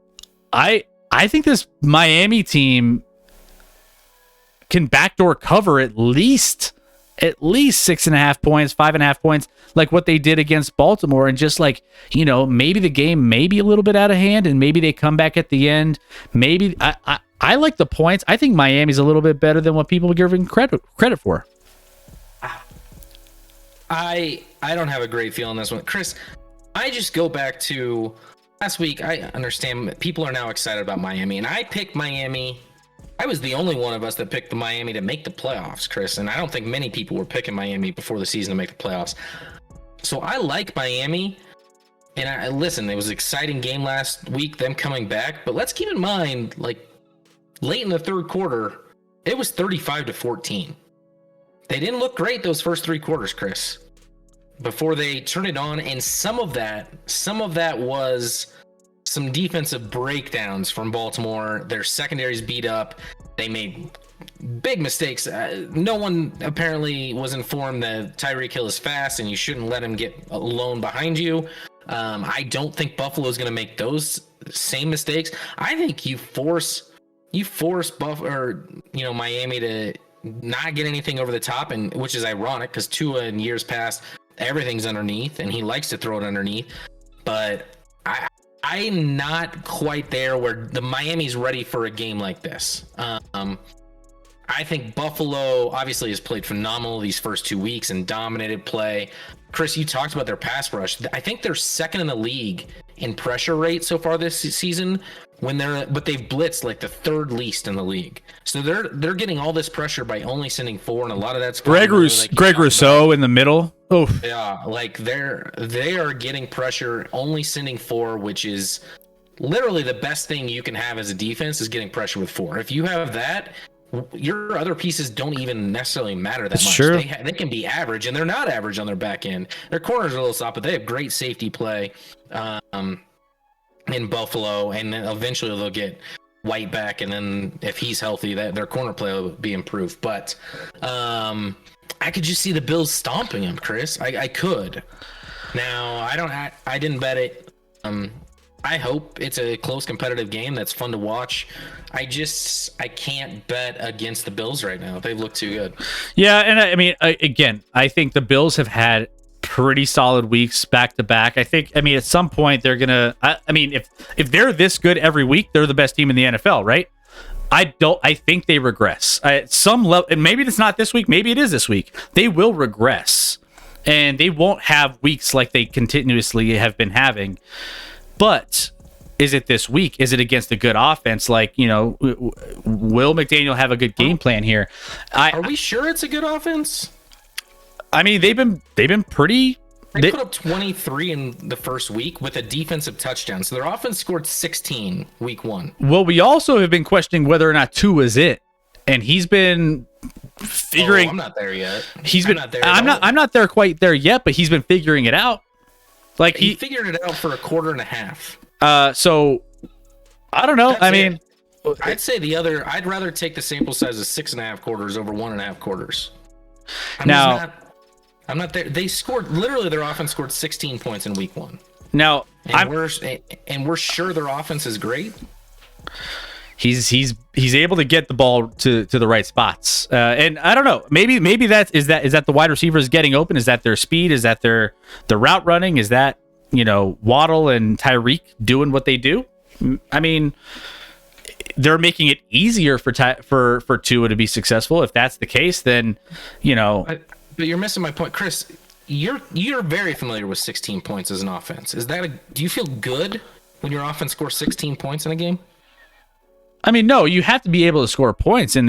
I think this Miami team can backdoor cover at least 6.5 points, 5.5 points, like what they did against Baltimore, and just like, you know, maybe the game may be a little bit out of hand, and maybe they come back at the end. Maybe I like the points. I think Miami's a little bit better than what people are giving credit for. I don't have a great feel on this one, Chris. I just go back to last week. I understand people are now excited about Miami, and I picked Miami. I was the only one of us that picked the Miami to make the playoffs, Chris, and I don't think many people were picking Miami before the season to make the playoffs. So I like Miami, and listen, it was an exciting game last week, them coming back, but let's keep in mind, like, late in the third quarter, it was 35-14. They didn't look great those first three quarters, Chris, before they turned it on, and some of that was some defensive breakdowns from Baltimore. Their secondary's beat up. They made big mistakes. No one apparently was informed that Tyreek Hill is fast and you shouldn't let him get alone behind you. I don't think Buffalo's going to make those same mistakes. I think you force Miami to not get anything over the top, and which is ironic because Tua in years past everything's underneath and he likes to throw it underneath. But I'm not quite there where the Miami's ready for a game like this. I think Buffalo obviously has played phenomenal these first 2 weeks and dominated play. Chris, you talked about their pass rush. I think they're second in the league in pressure rate so far this season, but they've blitzed like the third least in the league. So they're getting all this pressure by only sending 4, and a lot of that's Greg Rousseau in the middle. Oh yeah, like they are getting pressure only sending 4, which is literally the best thing you can have as a defense is getting pressure with 4. If you have that, your other pieces don't even necessarily matter that much. True. They can be average, and they're not average on their back end. Their corners are a little soft, but they have great safety play in Buffalo, and then eventually they'll get White back, and then if he's healthy, their corner play will be improved. But I could just see the Bills stomping him, Chris. I could. Now I didn't bet it. I hope it's a close competitive game that's fun to watch. I can't bet against the Bills right now. They look too good. yeah, and I mean, again, I think the Bills have had pretty solid weeks back to back. I mean, at some point they're gonna. I mean, if they're this good every week, they're the best team in the NFL, right? I think they regress at some level, and maybe it's not this week. Maybe it is this week. They will regress, and they won't have weeks like they continuously have been having. But is it this week? Is it against a good offense? Like, you know, will McDaniel have a good game plan here? Are we sure it's a good offense? I mean, they've been pretty. They put up 23 in the first week with a defensive touchdown. So their offense scored 16 week 1. Well, we also have been questioning whether or not Tua is it, and he's been figuring. I'm not there yet. I'm not there quite there yet, but he's been figuring it out. Like he figured it out for a quarter and a half. So I don't know. I'd say I'd rather take the sample size of 6.5 quarters over 1.5 quarters. I'm not there. They scored literally. Their offense scored 16 points in week 1. Now, we're sure their offense is great. He's able to get the ball to the right spots, and I don't know. Maybe is that the wide receivers getting open? Is that their speed? Is that their route running? Is that, you know, Waddle and Tyreek doing what they do? I mean, they're making it easier for Tua to be successful. If that's the case, then, you know. But you're missing my point, Chris. You're very familiar with 16 points as an offense. Do you feel good when your offense scores 16 points in a game? I mean, no, you have to be able to score points in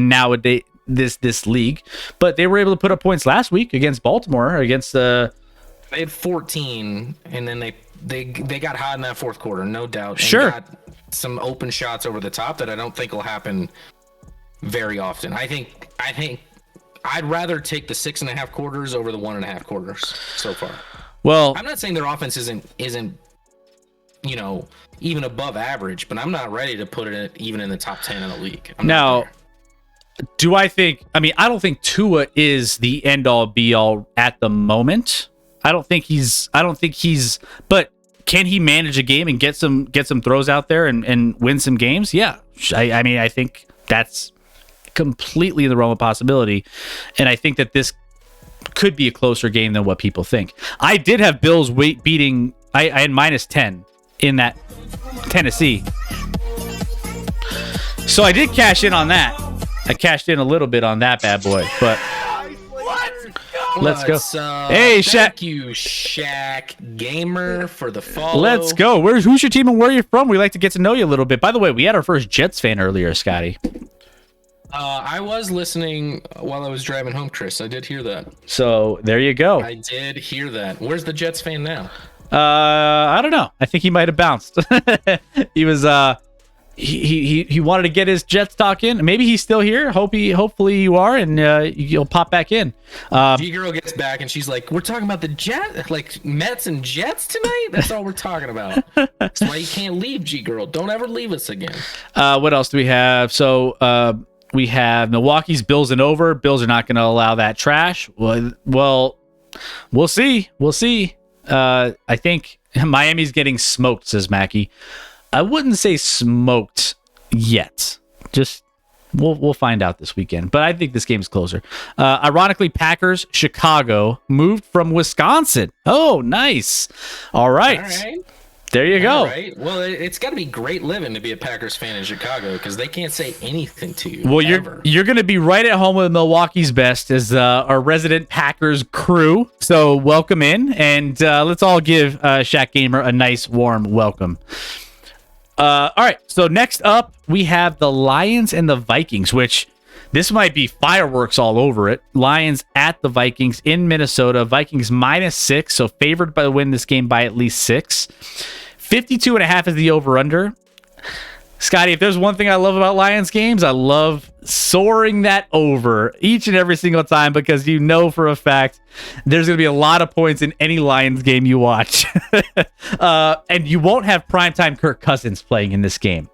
nowadays this league, but they were able to put up points last week against Baltimore against They had 14, and then they got hot in that fourth quarter, no doubt. And sure. Got some open shots over the top that I don't think will happen very often. I think I'd rather take the 6.5 quarters over the 1.5 quarters so far. Well, I'm not saying their offense isn't you know, even above average, but I'm not ready to put it even in the top 10 in the league. Do I think? I mean, I don't think Tua is the end all be all at the moment. I don't think he's. But can he manage a game and get some throws out there and win some games? Yeah. I mean, I think that's completely in the realm of possibility, and I think that this could be a closer game than what people think. I did have Bills beating. I had -10 in that Tennessee, so I did cash in on that. I cashed in a little bit on that bad boy, but let's go. Hey, Shaq. Thank you, Shaq Gamer, for the follow. Let's go. Who's your team and where are you from? We like to get to know you a little bit. By the way, we had our first Jets fan earlier, Scotty. I was listening while I was driving home, Chris. I did hear that. So there you go. I did hear that. Where's the Jets fan now? I don't know. I think he might have bounced. He was he wanted to get his Jets talk in. Maybe he's still here. Hopefully you are, and you'll pop back in. G Girl gets back and she's like, "We're talking about the like Mets and Jets tonight. That's all we're talking about. That's why you can't leave, G Girl. Don't ever leave us again." What else do we have? So we have Milwaukee's Bills and over. Bills are not going to allow that trash. Well, we'll see. We'll see. I think Miami's getting smoked, says Mackie. I wouldn't say smoked yet. Just we'll find out this weekend. But I think this game's closer. Ironically, Packers, Chicago moved from Wisconsin. Oh, nice. All right. All right. There you go. All right. Well, it's got to be great living to be a Packers fan in Chicago because they can't say anything to you. Well, ever. you're going to be right at home with Milwaukee's best as our resident Packers crew. So welcome in, and let's all give Shaq Gamer a nice warm welcome. All right. So next up, we have the Lions and the Vikings, which this might be fireworks all over it. Lions at the Vikings in Minnesota. Vikings -6, so favored by the win this game by at least 6. 52.5 is the over-under. Scotty, if there's one thing I love about Lions games, I love soaring that over each and every single time because you know for a fact there's going to be a lot of points in any Lions game you watch. And you won't have primetime Kirk Cousins playing in this game.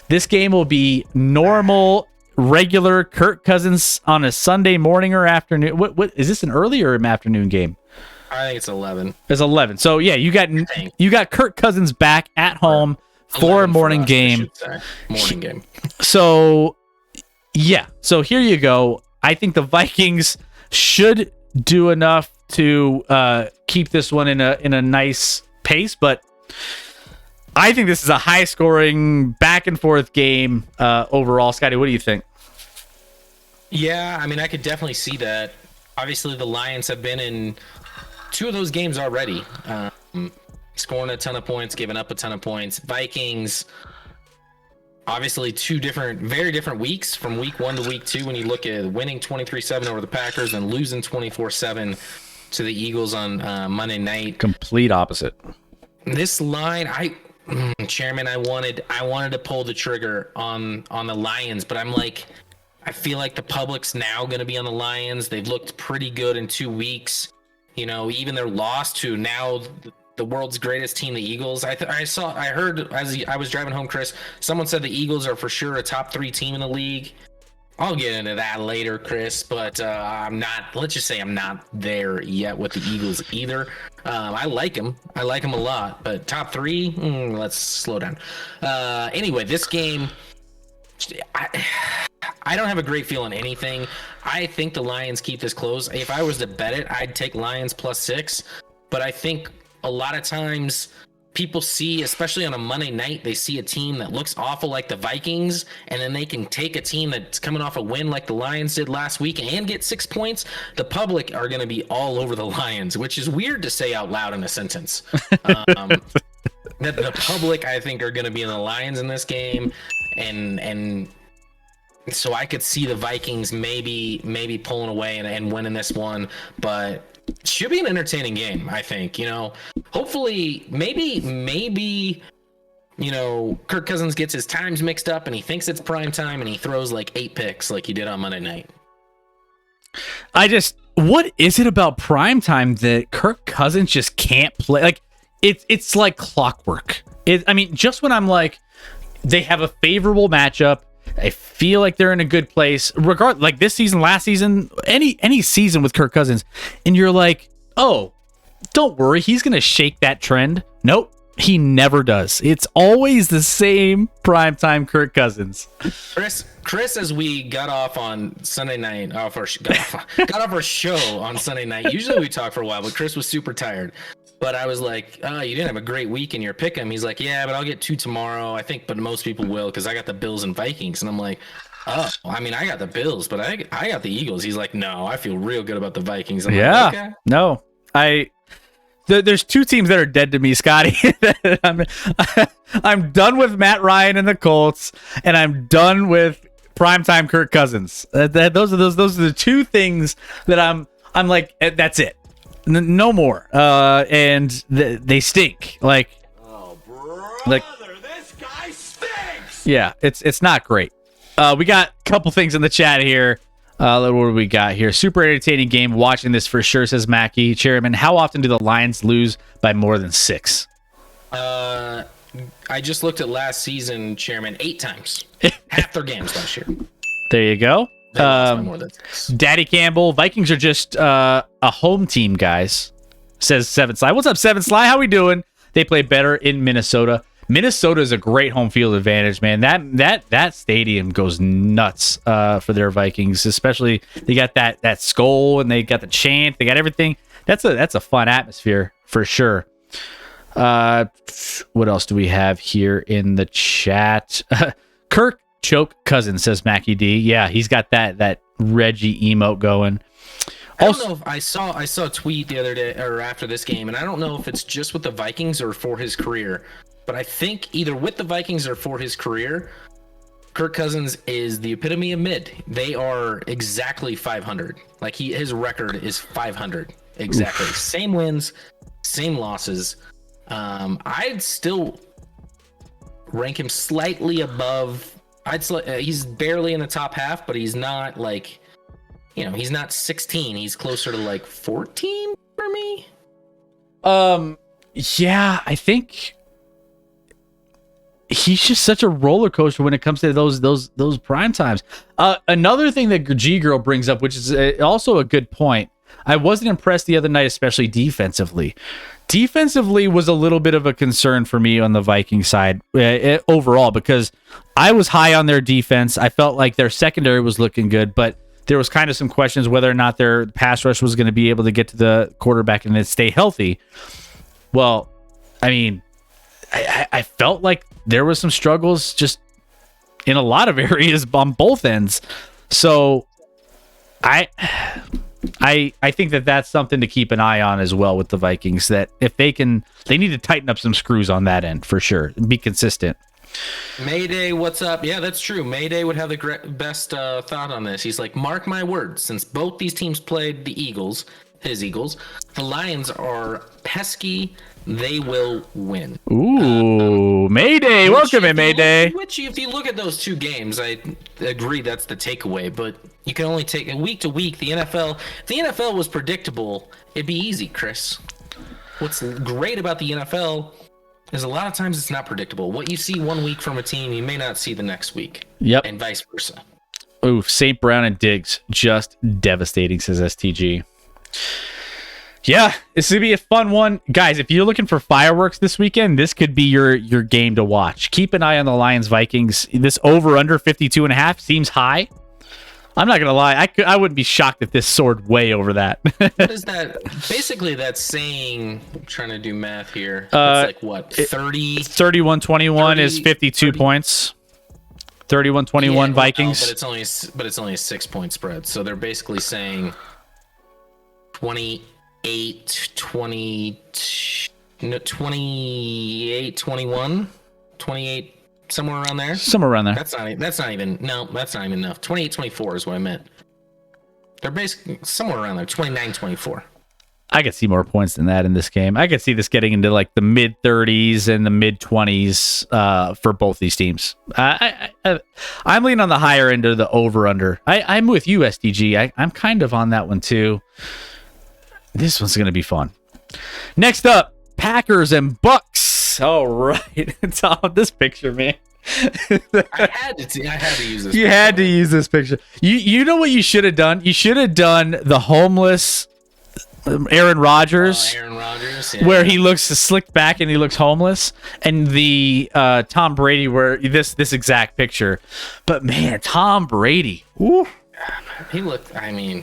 This game will be normal, regular Kirk Cousins on a Sunday morning or afternoon. What is this, an early or an afternoon game? I think it's 11. It's 11. So yeah, you got Kirk Cousins back at home for a morning game. Morning game. So yeah. So here you go. I think the Vikings should do enough to keep this one in a nice pace, but I think this is a high scoring back and forth game overall. Scotty, what do you think? Yeah, I mean, I could definitely see that. Obviously, the Lions have been in 2 of those games already, scoring a ton of points, giving up a ton of points. Vikings, obviously 2 very different weeks from week 1 to week 2 when you look at winning 23-7 over the Packers and losing 24-7 to the Eagles on Monday night. Complete opposite. This line, Chairman, I wanted to pull the trigger on the Lions, but I'm like, I feel like the public's now going to be on the Lions. They've looked pretty good in 2 weeks. You know, even their loss to now the world's greatest team, the Eagles. I heard as I was driving home, Chris, someone said the Eagles are for sure a top 3 team in the league. I'll get into that later, Chris, but let's just say I'm not there yet with the Eagles either. I like them a lot, but top 3, let's slow down. Anyway, this game, I don't have a great feel on anything. I think the Lions keep this close. If I was to bet it, I'd take Lions +6. But I think a lot of times people see, especially on a Monday night, they see a team that looks awful like the Vikings, and then they can take a team that's coming off a win like the Lions did last week and get 6 points. The public are going to be all over the Lions, which is weird to say out loud in a sentence. That the public, I think, are going to be in the Lions in this game, and so I could see the Vikings maybe pulling away and winning this one, but it should be an entertaining game, I think. You know, hopefully, maybe, you know, Kirk Cousins gets his times mixed up and he thinks it's prime time and he throws like 8 picks like he did on Monday night. What is it about prime time that Kirk Cousins just can't play? Like, it's like clockwork. I mean, just when I'm like, they have a favorable matchup, I feel like they're in a good place. Like this season, last season, any season with Kirk Cousins, and you're like, oh, don't worry, he's gonna shake that trend. Nope, he never does. It's always the same primetime Kirk Cousins. Chris, as we got off on Sunday night, got off our show on Sunday night. Usually we talk for a while, but Chris was super tired. But I was like, oh, you didn't have a great week in your pick'em. He's like, yeah, but I'll get 2 tomorrow. I think, but most people will because I got the Bills and Vikings. And I'm like, oh, I mean, I got the Bills, but I got the Eagles. He's like, no, I feel real good about the Vikings. I'm yeah, like, okay. No, there's 2 teams that are dead to me, Scotty. I'm done with Matt Ryan and the Colts, and I'm done with primetime Kirk Cousins. Those are the 2 things that I'm like, that's it. No more. And they stink. Like, Oh, brother, this guy stinks. yeah, it's not great. We got a couple things in the chat here. What do we got here? Super entertaining game. Watching this for sure, says Mackie. Chairman, how often do the Lions lose by more than 6? I just looked at last season, Chairman, 8 times. Half their games last year. There you go. They lost by more than 6. Daddy Campbell, Vikings are just a home team, guys, says Seven Sly. What's up, Seven Sly? How we doing? They play better in Minnesota. Minnesota is a great home field advantage, man. That stadium goes nuts for their Vikings, especially they got that skull and they got the chant, they got everything. That's a fun atmosphere for sure. What else do we have here in the chat? Kirk Choke Cousins, says Mackie D. Yeah, he's got that Reggie emote going. I don't know if I saw a tweet the other day or after this game, and I don't know if it's just with the Vikings or for his career, but I think either with the Vikings or for his career, Kirk Cousins is the epitome of mid. They are exactly 500. Like his record is 500 exactly. Oof. Same wins, same losses. I'd still rank him slightly above. He's barely in the top half, but he's not like, he's not 16. He's closer to like 14 for me. Yeah, I think he's just such a roller coaster when it comes to those prime times. Another thing that G Girl brings up, which is also a good point. I wasn't impressed the other night, especially defensively. Defensively was a little bit of a concern for me on the Viking side overall, because I was high on their defense. I felt like their secondary was looking good, but there was kind of some questions whether or not their pass rush was going to be able to get to the quarterback and then stay healthy. Well, I mean, I felt like there was some struggles just in a lot of areas on both ends. So I think that's something to keep an eye on as well with the Vikings, that if they need to tighten up some screws on that end for sure and be consistent. Mayday, what's up? Yeah, that's true. Mayday would have the best thought on this. He's like, mark my words, since both these teams played the Eagles, the Lions are pesky. They will win. Ooh, Mayday. Welcome in, Mayday. Which, if you look at those 2 games, I agree that's the takeaway, but you can only take week to week. If the NFL was predictable, it'd be easy, Chris. What's great about the NFL is a lot of times it's not predictable. What you see one week from a team, you may not see the next week. Yep. And vice versa. Ooh, St. Brown and Diggs, just devastating, says STG. Yeah, this could be a fun one. Guys, if you're looking for fireworks this weekend, this could be your game to watch. Keep an eye on the Lions-Vikings. This over-under 52.5 seems high. I'm not going to lie. I wouldn't be shocked if this soared way over that. What is that? Basically, that's saying, I'm trying to do math here. It's like what, 30? 31-21 is 52 points. 31-21 Vikings. No, but it's only a 6-point spread. So they're basically saying 28, 21, 28, somewhere around there. Somewhere around there. That's not even enough. 28-24 is what I meant. They're basically somewhere around there, 29-24. I could see more points than that in this game. I could see this getting into like the mid 30s and the mid 20s for both these teams. I'm leaning on the higher end of the over under. I'm with you, SDG. I'm kind of on that one too. This one's going to be fun. Next up, Packers and Bucks. All right. It's all this picture, man. I had to use this. You had to use this picture. You know what you should have done? You should have done the homeless Aaron Rodgers. Aaron Rodgers, yeah. Where he looks slicked back and he looks homeless, and the Tom Brady where this exact picture. But man, Tom Brady, woo. He looked. I mean,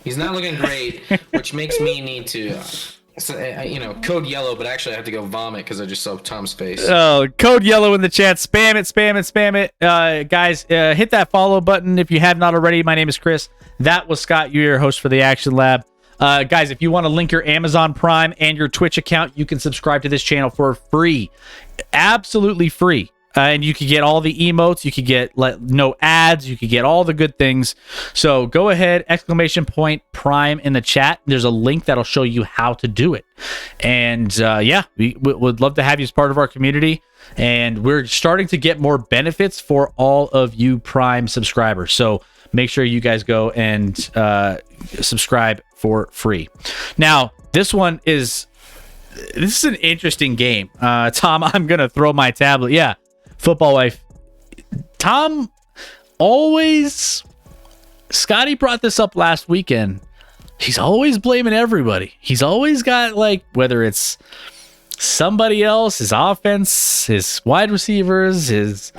he's not looking great, which makes me need to, code yellow. But actually, I have to go vomit because I just saw Tom's face. Oh, code yellow in the chat. Spam it, spam it, spam it. Guys, hit that follow button if you have not already. My name is Chris. That was Scott. You're your host for the Action Lab. Guys, if you want to link your Amazon Prime and your Twitch account, you can subscribe to this channel for free. Absolutely free. And you could get all the emotes. You could get no ads. You could get all the good things. So go ahead, !Prime in the chat. There's a link that'll show you how to do it. And we would love to have you as part of our community. And we're starting to get more benefits for all of you Prime subscribers. So make sure you guys go and subscribe for free. Now, this is an interesting game. Tom, I'm going to throw my tablet. Yeah, football wife. Tom Scotty brought this up last weekend. He's always blaming everybody. He's always got, whether it's somebody else, his offense, his wide receivers, his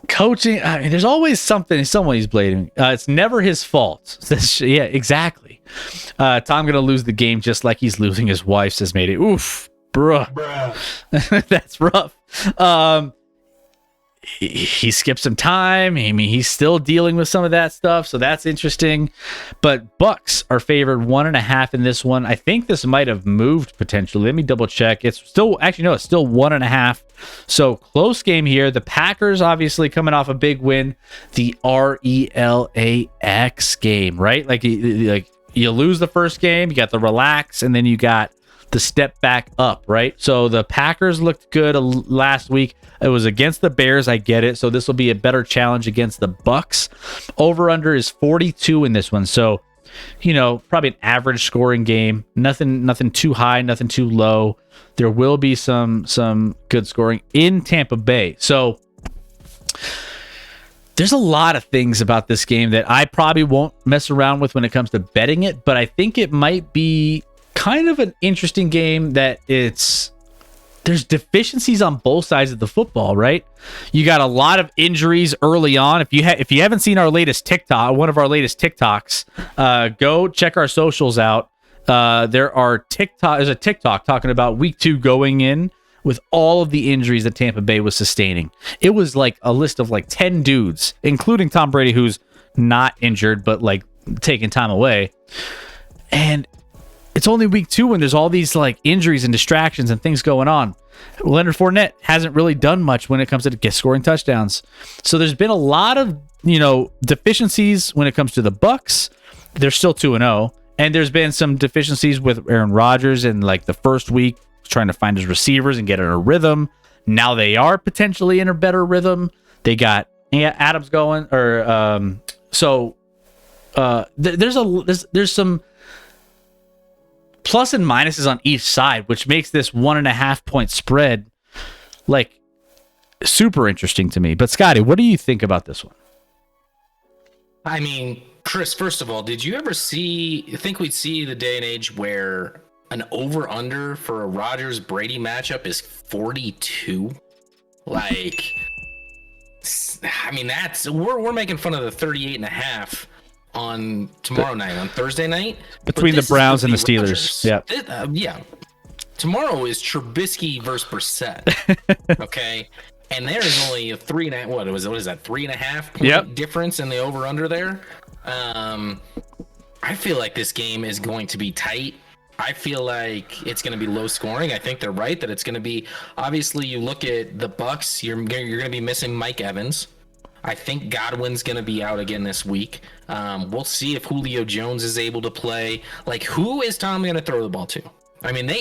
coaching. I mean, there's always someone he's blaming. It's never his fault. Yeah, exactly. Tom gonna lose the game just like he's losing his wife, says made it. Oof, bruh. That's rough. He skipped some time. I mean, he's still dealing with some of that stuff, so that's interesting. But Bucks are favored 1.5 in this one. I think this might have moved potentially. Let me double check. It's still 1.5. So close game here. The Packers obviously coming off a big win. The RELAX game, right? Like you lose the first game, you got the relax, and then you got the step back up, right? So the Packers looked good last week. It was against the Bears. I get it. So this will be a better challenge against the Bucks. Over under is 42 in this one. So, probably an average scoring game. Nothing too high, nothing too low. There will be some good scoring in Tampa Bay. So there's a lot of things about this game that I probably won't mess around with when it comes to betting it, but I think it might be kind of an interesting game that there's deficiencies on both sides of the football, right? You got a lot of injuries early on. If you haven't seen our latest TikTok, one of our latest TikToks, go check our socials out. There's a TikTok talking about week 2 going in with all of the injuries that Tampa Bay was sustaining. It was like a list of 10 dudes, including Tom Brady, who's not injured, but taking time away. And it's only week 2 when there's all these injuries and distractions and things going on. Leonard Fournette hasn't really done much when it comes to scoring touchdowns. So there's been a lot of, deficiencies when it comes to the Bucks. They're still 2-0. And there's been some deficiencies with Aaron Rodgers in the first week, trying to find his receivers and get in a rhythm. Now they are potentially in a better rhythm. They got Adams going, there's some plus and minuses on each side, which makes this 1.5 point spread super interesting to me. But Scotty, what do you think about this one? I mean, Chris, first of all, did you ever think we'd see the day and age where an over-under for a Rodgers-Brady matchup is 42? I mean, we're making fun of the 38.5 on tomorrow night, on Thursday night. Between the Browns and the Steelers. Yeah. Tomorrow is Trubisky versus Brissett. Okay. And there's only a 3.5. What is that? 3.5 point difference in the over/under there. I feel like this game is going to be tight. I feel like it's going to be low scoring. I think they're right that it's going to be. Obviously, you look at the Bucks. You're going to be missing Mike Evans. I think Godwin's going to be out again this week. We'll see if Julio Jones is able to play. Who is Tom going to throw the ball to? I mean,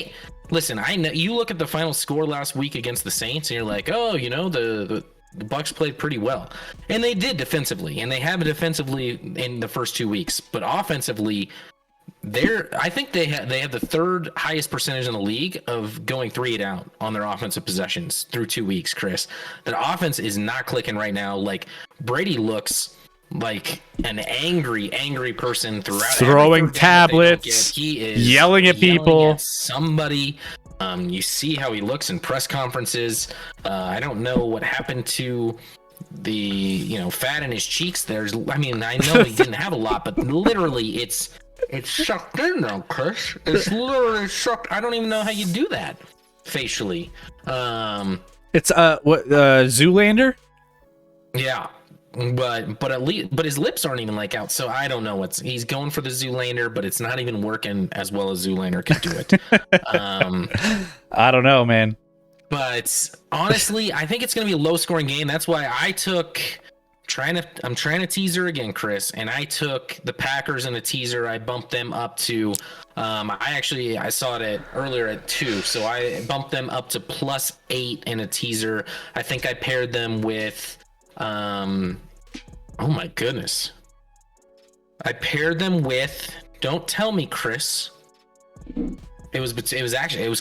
listen. I know you look at the final score last week against the Saints, and you're like, oh, the Bucks played pretty well, and they did defensively, and they have defensively in the first 2 weeks. But offensively, I think they have the third highest percentage in the league of going 3 and out on their offensive possessions through 2 weeks, Chris. Their offense is not clicking right now. Like Brady looks like an angry person throughout, throwing tablets. He is yelling at people. At somebody. You see how he looks in press conferences. I don't know what happened to the fat in his cheeks. I know he didn't have a lot, but literally it's sucked in now, Chris. It's literally sucked. I don't even know how you do that facially. It's Zoolander. Yeah. But his lips aren't even like out, so I don't know he's going for the Zoolander, but it's not even working as well as Zoolander could do it. I don't know, man. But honestly, I think it's going to be a low scoring game. That's why I'm trying to teaser again, Chris, and I took the Packers in a teaser. I bumped them up to I saw it earlier at 2, so I bumped them up to +8 in a teaser. I think I paired them with oh my goodness. I paired them with, don't tell me, Chris. It was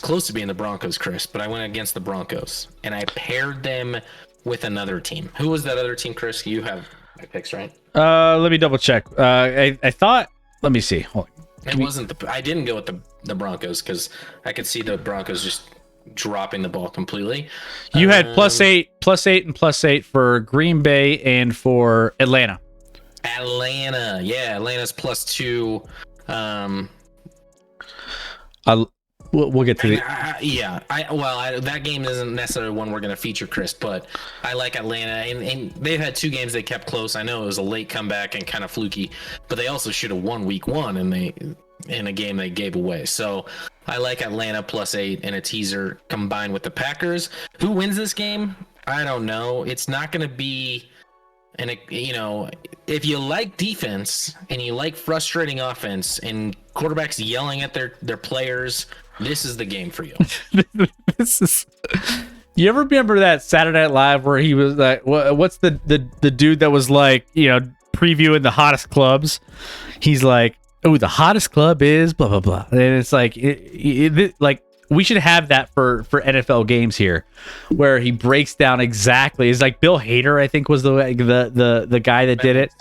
close to being the Broncos, Chris, but I went against the Broncos and I paired them with another team. Who was that other team, Chris? You have my picks, right? Let me double check. I thought, let me see. Hold on. I didn't go with the Broncos because I could see the Broncos just dropping the ball completely. You had +8, and +8 for Green Bay and for Atlanta. Yeah, Atlanta's +2. We'll get to the. That game isn't necessarily one we're going to feature, Chris, but I like Atlanta, and they've had 2 games they kept close. I know it was a late comeback and kind of fluky, but they also should have won week 1 in a game they gave away. So I like Atlanta +8 in a teaser combined with the Packers. Who wins this game? I don't know. It's not going to be, if you like defense and you like frustrating offense and quarterbacks yelling at their players, this is the game for you. You ever remember that Saturday Night Live where he was like, what's the dude that was like, previewing the hottest clubs? He's like, oh, the hottest club is blah blah blah, and it's like, like we should have that for NFL games here, where he breaks down exactly. It's like Bill Hader, I think, was the guy that did it.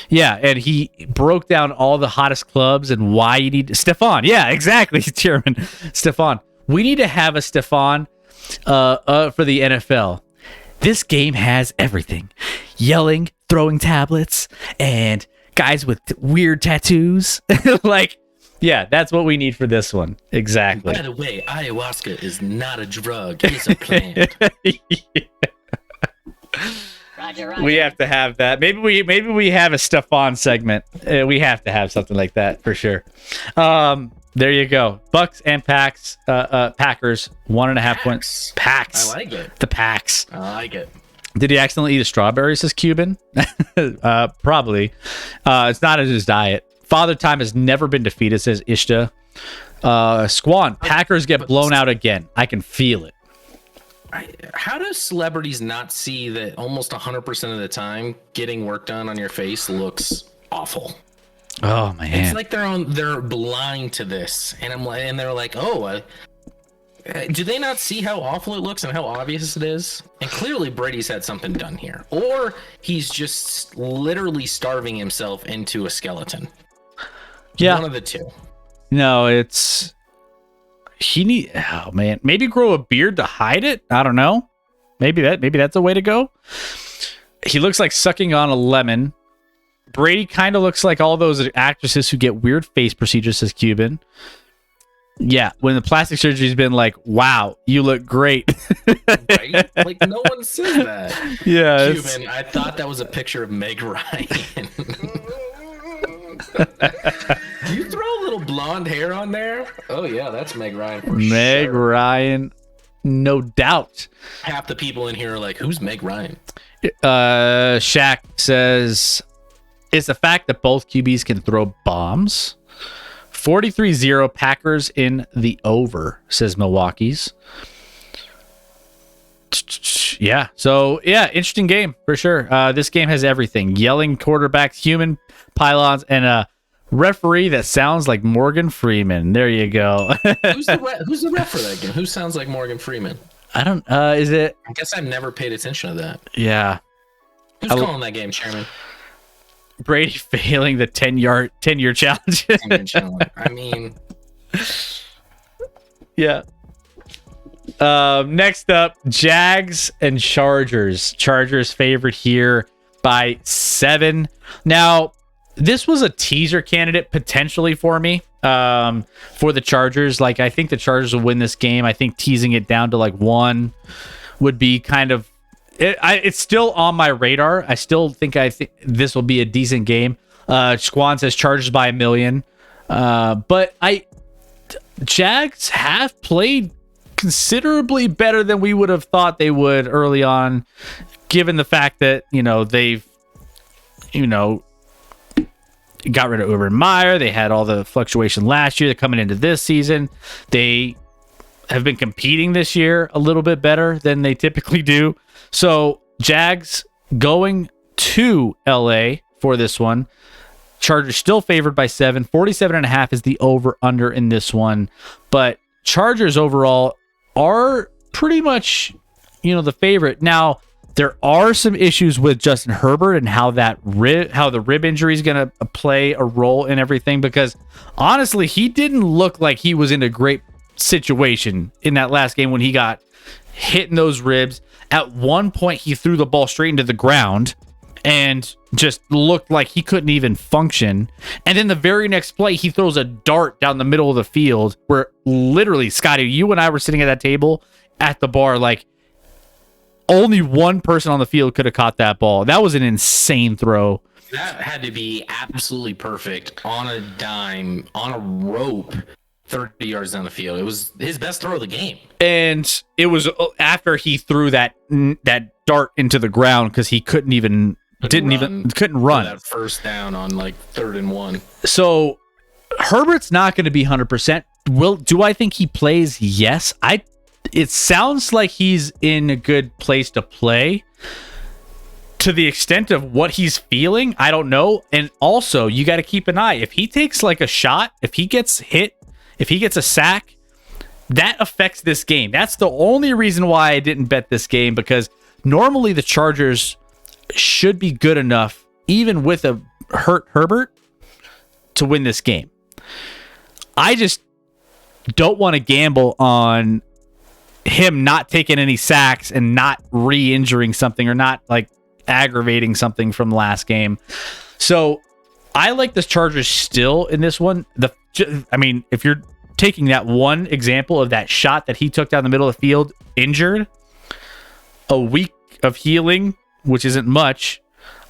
Yeah, and he broke down all the hottest clubs and why you need Stefan. Yeah, exactly, Chairman Stefan. We need to have a Stefan for the NFL. This game has everything: yelling, throwing tablets, and guys with weird tattoos. Like, yeah, that's what we need for this one. Exactly. By the way, ayahuasca is not a drug. It's a plant. Roger. We have to have that. Maybe we have a Stefan segment. We have to have something like that for sure. There you go. Bucks and Packers 1.5 points. Packs. I like it. The Packs. I like it. Did he accidentally eat a strawberry, says Cuban? Probably. It's not in his diet. Father Time has never been defeated, says Ishta. Squan, Packers get blown out again. I can feel it. How do celebrities not see that almost 100% of the time getting work done on your face looks awful? Oh man, it's like they're blind to this, and they're like, oh, do they not see how awful it looks and how obvious it is? And clearly Brady's had something done here, or he's just literally starving himself into a skeleton. Yeah, one of the two. No, oh man, maybe grow a beard to hide it. I don't know. Maybe that's a way to go. He looks like sucking on a lemon. Brady kind of looks like all those actresses who get weird face procedures, says Cuban. Yeah, when the plastic surgery's been like, wow, you look great. Right? Like, no one says that. Yeah. Cuban, I thought that was a picture of Meg Ryan. Do you throw a little blonde hair on there? Oh, yeah, that's Meg Ryan for Meg sure. Ryan, no doubt. Half the people in here are like, who's Meg Ryan? Shaq says, it's the fact that both QBs can throw bombs. 43-0 Packers in the over, says Milwaukee's. Yeah, so yeah, interesting game for sure. This game has everything: yelling quarterbacks, human pylons, and referee that sounds like Morgan Freeman. There you go. Who's the ref for that game? Who sounds like Morgan Freeman? I don't. Is it? I guess I've never paid attention to that. Yeah. Who's calling that game, Chairman? Brady failing the 10-year challenge. 10-year challenge. I mean, yeah. Next up, Jags and Chargers. Chargers favored here by 7. Now, this was a teaser candidate potentially for me. For the Chargers, like I think the Chargers will win this game. I think teasing it down to like 1 would be kind of. It's still on my radar. I still think this will be a decent game. Squan says Chargers by 1 million. But Jags have played considerably better than we would have thought they would early on, given the fact that, they've, got rid of Urban Meyer. They had all the fluctuation last year. They're coming into this season. They have been competing this year a little bit better than they typically do. So Jags going to LA for this one. Chargers still favored by 7. 47.5 is the over under in this one. But Chargers overall are pretty much, the favorite. Now, there are some issues with Justin Herbert and how the rib injury is going to play a role in everything, because honestly, he didn't look like he was in a great situation in that last game when he got hit in those ribs. At one point, he threw the ball straight into the ground and just looked like he couldn't even function. And then the very next play, he throws a dart down the middle of the field where literally, Scotty, you and I were sitting at that table at the bar, like, only one person on the field could have caught that ball. That was an insane throw. That had to be absolutely perfect on a dime, on a rope, 30 yards down the field. It was his best throw of the game. And it was after he threw that dart into the ground because he couldn't run That first down on like 3rd and 1. So Herbert's not going to be 100%. Do I think he plays? Yes. It sounds like he's in a good place to play. To the extent of what he's feeling, I don't know. And also, you got to keep an eye. If he takes like a shot, if he gets hit, if he gets a sack, that affects this game. That's the only reason why I didn't bet this game, because normally the Chargers should be good enough, even with a hurt Herbert, to win this game. I just don't want to gamble on him not taking any sacks and not re-injuring something or not like aggravating something from last game. So I like the Chargers still in this one. If you're taking that one example of that shot that he took down the middle of the field, injured, a week of healing, which isn't much,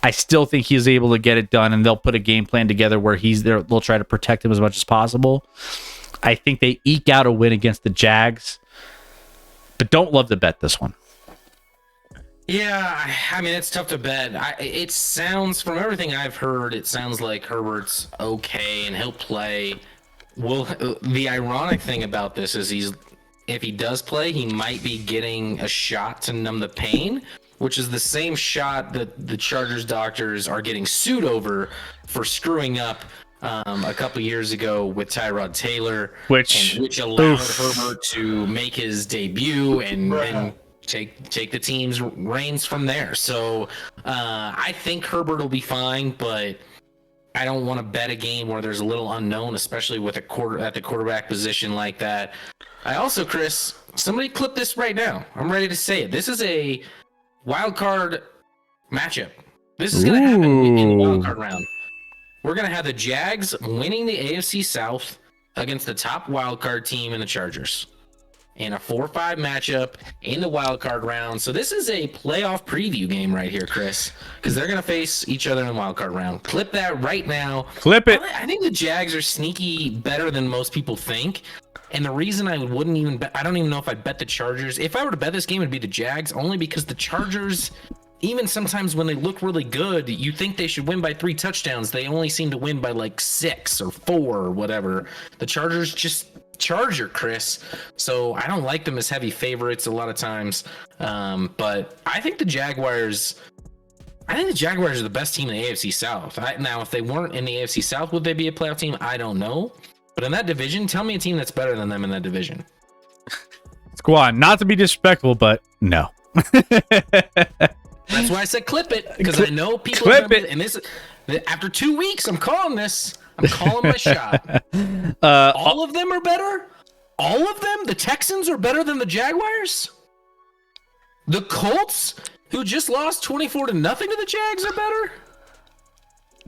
I still think he's able to get it done, and they'll put a game plan together where he's there. They'll try to protect him as much as possible. I think they eke out a win against the Jags, but don't love to bet this one. Yeah, I mean, it's tough to bet. It sounds, from everything I've heard, it sounds like Herbert's okay and he'll play. Well, the ironic thing about this is if he does play, he might be getting a shot to numb the pain, which is the same shot that the Chargers doctors are getting sued over for screwing up a couple years ago with Tyrod Taylor, which allowed Herbert to make his debut and take the team's reins from there. So I think Herbert will be fine, but I don't want to bet a game where there's a little unknown, especially with at the quarterback position like that. I also, Chris, somebody clip this right now. I'm ready to say it. This is a wild card matchup. This is going to happen in the wild card round. We're going to have the Jags winning the AFC South against the top wild card team in the Chargers in a 4-5 matchup in the wild card round. So this is a playoff preview game right here, Chris, because they're going to face each other in the wild card round. Clip that right now. Clip it. I think the Jags are sneaky better than most people think. And the reason I wouldn't even bet, I don't even know if I'd bet the Chargers. If I were to bet this game, it'd be the Jags, only because the Chargers, even sometimes when they look really good, you think they should win by 3 touchdowns. They only seem to win by like 6 or 4 or whatever. The Chargers just Charger, Chris. So I don't like them as heavy favorites a lot of times. But I think the Jaguars I think the Jaguars are the best team in the AFC South. Now, if they weren't in the AFC South, would they be a playoff team? I don't know. But in that division, tell me a team that's better than them in that division. Squad, not to be disrespectful, but no. That's why I said clip it, because I know people clip are gonna it. And this, after 2 weeks, I'm calling this. I'm calling my shot. All of them are better? All of them? The Texans are better than the Jaguars? The Colts, who just lost 24-0 to the Jags, are better?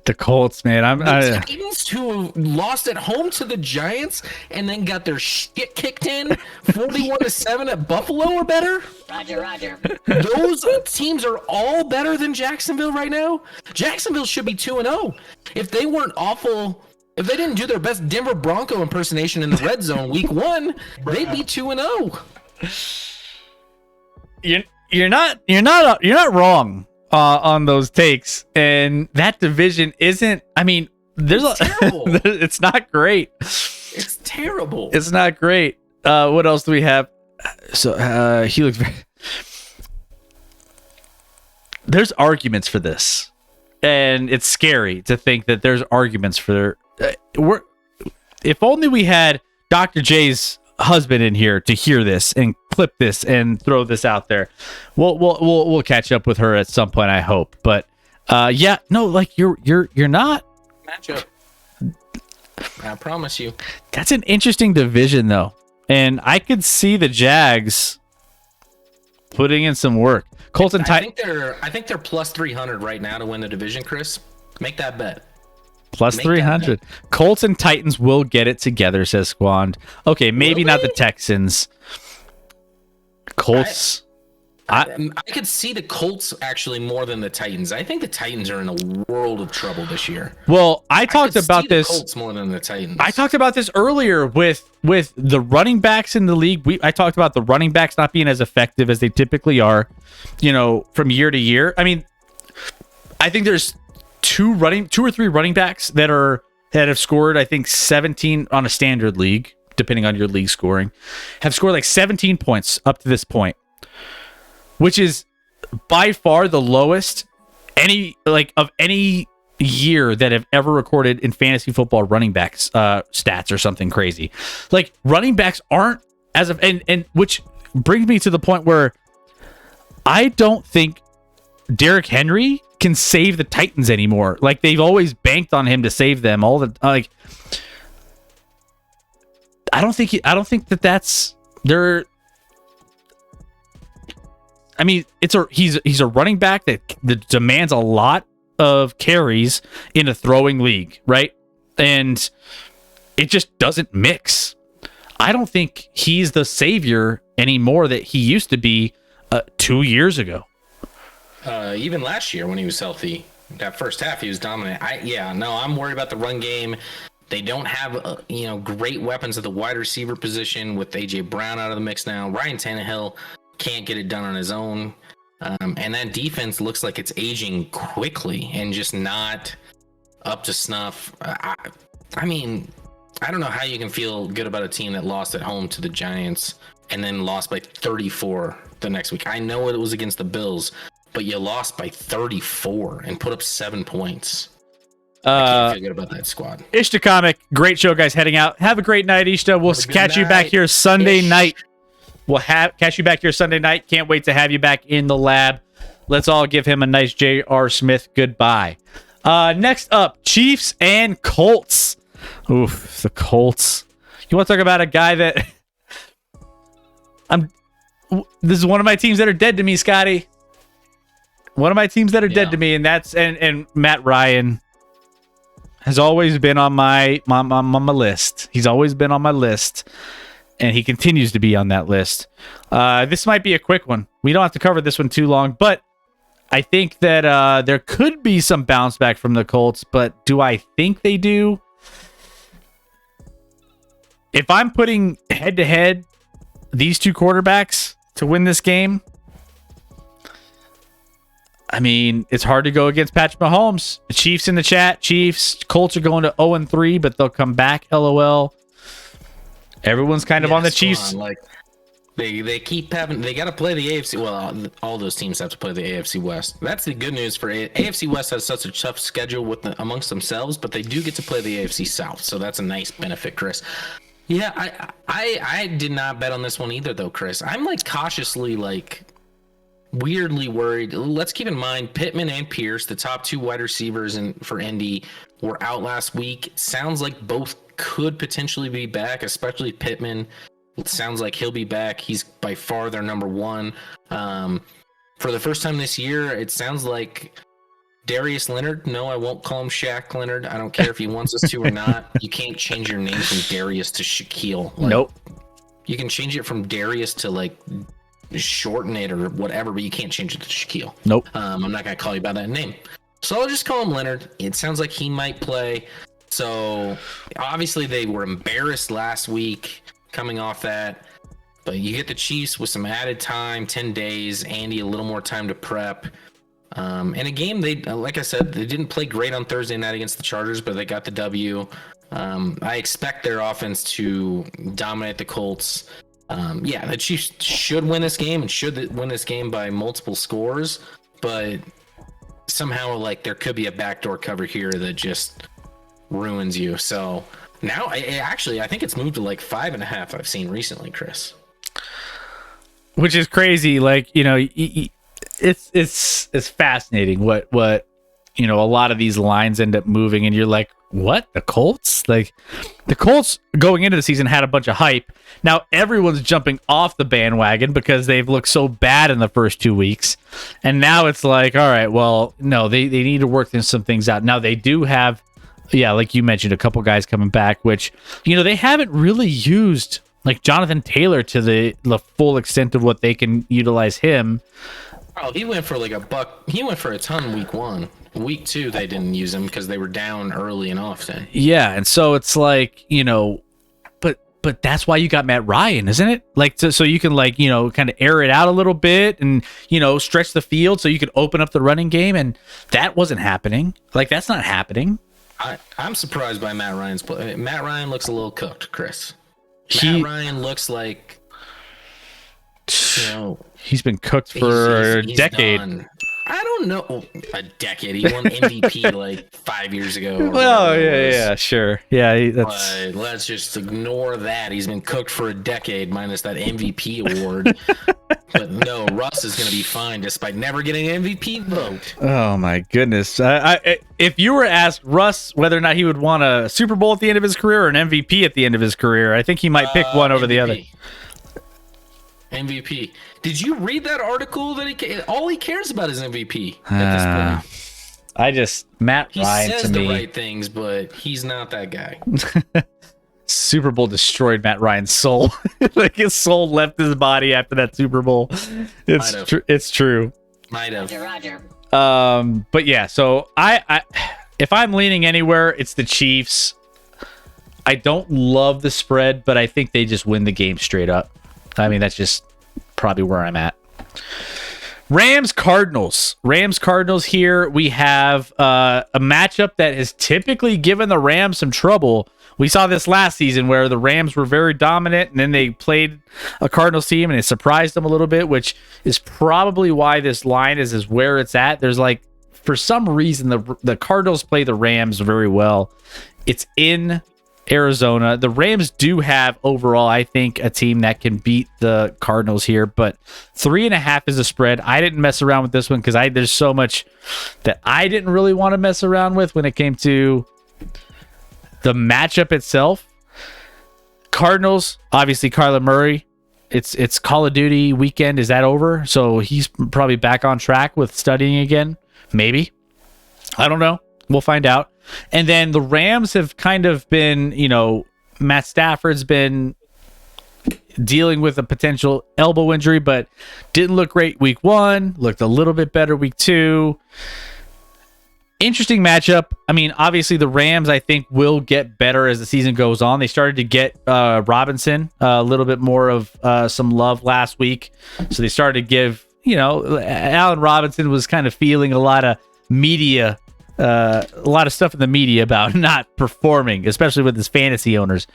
The Colts, man. The Titans, who lost at home to the Giants and then got their shit kicked in 41-7 at Buffalo, are better? Roger. Those teams are all better than Jacksonville right now. Jacksonville should be 2-0. If they weren't awful, if they didn't do their best Denver Bronco impersonation in the red zone week 1, they'd be 2-0. You're not wrong on those takes, and that division isn't. I mean, It's terrible. It's not great. It's terrible. It's not great. What else do we have? So he looks very. There's arguments for this, and it's scary to think that there's arguments for. If only we had Dr. J's husband in here to hear this and clip this and throw this out there. We'll catch up with her at some point, I hope. But yeah, no, like you're not. Matchup. I promise you. That's an interesting division though, and I could see the Jags putting in some work. Colts and Titans. I think they're plus 300 right now to win the division, Chris. Make that bet. Plus 300. Colts and Titans will get it together, says Squand. Okay, maybe not the Texans. Colts. I could see the Colts actually more than the Titans. I think the Titans are in a world of trouble this year. Well, I talked could about see the this. Colts more than the Titans. I talked about this earlier with the running backs in the league. I talked about the running backs not being as effective as they typically are, from year to year. I mean, I think there's two or three running backs that have scored, I think 17 on a standard league, depending on your league scoring, have scored like 17 points up to this point, which is by far the lowest of any year that have ever recorded in fantasy football running backs stats or something crazy. Like running backs aren't as of and which brings me to the point where I don't think Derrick Henry can save the Titans anymore. Like they've always banked on him to save them all the like. I don't think that's their. I mean, he's a running back that demands a lot of carries in a throwing league, right? And it just doesn't mix. I don't think he's the savior anymore that he used to be 2 years ago. Even last year when he was healthy, that first half he was dominant. I'm worried about the run game. They don't have great weapons at the wide receiver position with AJ Brown out of the mix now. Ryan Tannehill can't get it done on his own, and that defense looks like it's aging quickly and just not up to snuff. I mean, I don't know how you can feel good about a team that lost at home to the Giants and then lost by 34 the next week. I know it was against the Bills, but you lost by 34 and put up 7 points. I can't feel good about that squad. Ishta Comic, great show, guys. Heading out. Have a great night, Ishta. We'll catch you back here Sunday night. We'll catch you back here Sunday night. Can't wait to have you back in the lab. Let's all give him a nice J.R. Smith goodbye. Next up, Chiefs and Colts. Oof, the Colts. You want to talk about a guy that this is one of my teams that are dead to me, Scotty. One of my teams that are dead to me, and that's and Matt Ryan has always been on my list. He's always been on my list, and he continues to be on that list. This might be a quick one. We don't have to cover this one too long, but I think that there could be some bounce back from the Colts, but do I think they do? If I'm putting head-to-head these two quarterbacks to win this game, I mean, it's hard to go against Patrick Mahomes. The Chiefs in the chat. Chiefs. Colts are going to 0-3, but they'll come back. LOL. Everyone's kind of on the Chiefs. They keep having. They got to play the AFC. Well, all those teams have to play the AFC West. That's the good news for AFC West has such a tough schedule amongst themselves, but they do get to play the AFC South, so that's a nice benefit, Chris. Yeah, I did not bet on this one either, though, Chris. I'm like cautiously weirdly worried. Let's keep in mind Pittman and Pierce, the top 2 wide receivers for Indy, were out last week. It sounds like both could potentially be back, especially Pittman. It sounds like he'll be back. He's by far their number 1. For the first time this year, it sounds like Darius Leonard. No, I won't call him Shaq Leonard. I don't care if he wants us to or not. You can't change your name from Darius to Shaquille. Nope. You can change it from Darius to shorten it or whatever, but you can't change it to Shaquille. Nope. I'm not going to call you by that name. So I'll just call him Leonard. It sounds like he might play. So obviously they were embarrassed last week coming off that. But you get the Chiefs with some added time, 10 days, Andy a little more time to prep. In a game, they, like I said, they didn't play great on Thursday night against the Chargers, but they got the W. I expect their offense to dominate the Colts. The Chiefs should win this game and should win this game by multiple scores, but somehow there could be a backdoor cover here that just ruins you. So now, I think it's moved to 5.5. I've seen recently, Chris. Which is crazy. It's fascinating what a lot of these lines end up moving, and you're like, what? The Colts? The Colts going into the season had a bunch of hype. Now everyone's jumping off the bandwagon because they've looked so bad in the first 2 weeks, and now it's like, all right, well, no, they need to work some things out. Now they do have, like you mentioned, a couple guys coming back, which they haven't really used Jonathan Taylor to the full extent of what they can utilize him. Oh, he went for $1. He went for a ton week 1. Week 2, they didn't use him because they were down early and often. Yeah, and so it's but that's why you got Matt Ryan, isn't it? So you can kind of air it out a little bit and stretch the field so you can open up the running game, and that wasn't happening. That's not happening. I'm surprised by Matt Ryan's play. Matt Ryan looks a little cooked, Chris. Matt Ryan looks like he's been cooked for a decade. Done. I don't know. A decade. He won MVP 5 years ago. Well, yeah, sure. Yeah, but let's just ignore that. He's been cooked for a decade, minus that MVP award. But no, Russ is going to be fine despite never getting an MVP vote. Oh my goodness! If you were asked Russ whether or not he would want a Super Bowl at the end of his career or an MVP at the end of his career, I think he might pick one over the other. MVP. Did you read that article that all he cares about is MVP at this point? Matt Ryan says to me. The right things, but he's not that guy. Super Bowl destroyed Matt Ryan's soul. His soul left his body after that Super Bowl. It's true. Might have. Roger. But yeah, so I if I'm leaning anywhere, it's the Chiefs. I don't love the spread, but I think they just win the game straight up. I mean, that's just probably where I'm at. Rams Cardinals here. We have a matchup that has typically given the Rams some trouble. We saw this last season where the Rams were very dominant, and then they played a Cardinals team and it surprised them a little bit, which is probably why this line is where it's at. There's for some reason the Cardinals play the Rams very well. It's in Arizona. The Rams do have overall, I think, a team that can beat the Cardinals here, but 3.5 is a spread. I didn't mess around with this one because there's so much that I didn't really want to mess around with when it came to the matchup itself. Cardinals, obviously Kyler Murray. It's Call of Duty weekend. Is that over? So he's probably back on track with studying again. Maybe. I don't know. We'll find out. And then the Rams have kind of been, Matt Stafford's been dealing with a potential elbow injury, but didn't look great week 1, looked a little bit better week 2. Interesting matchup. I mean, obviously the Rams, I think, will get better as the season goes on. They started to get Robinson a little bit more of some love last week. So they started to give, Allen Robinson was kind of feeling a lot of media, a lot of stuff in the media about not performing, especially with his fantasy owners.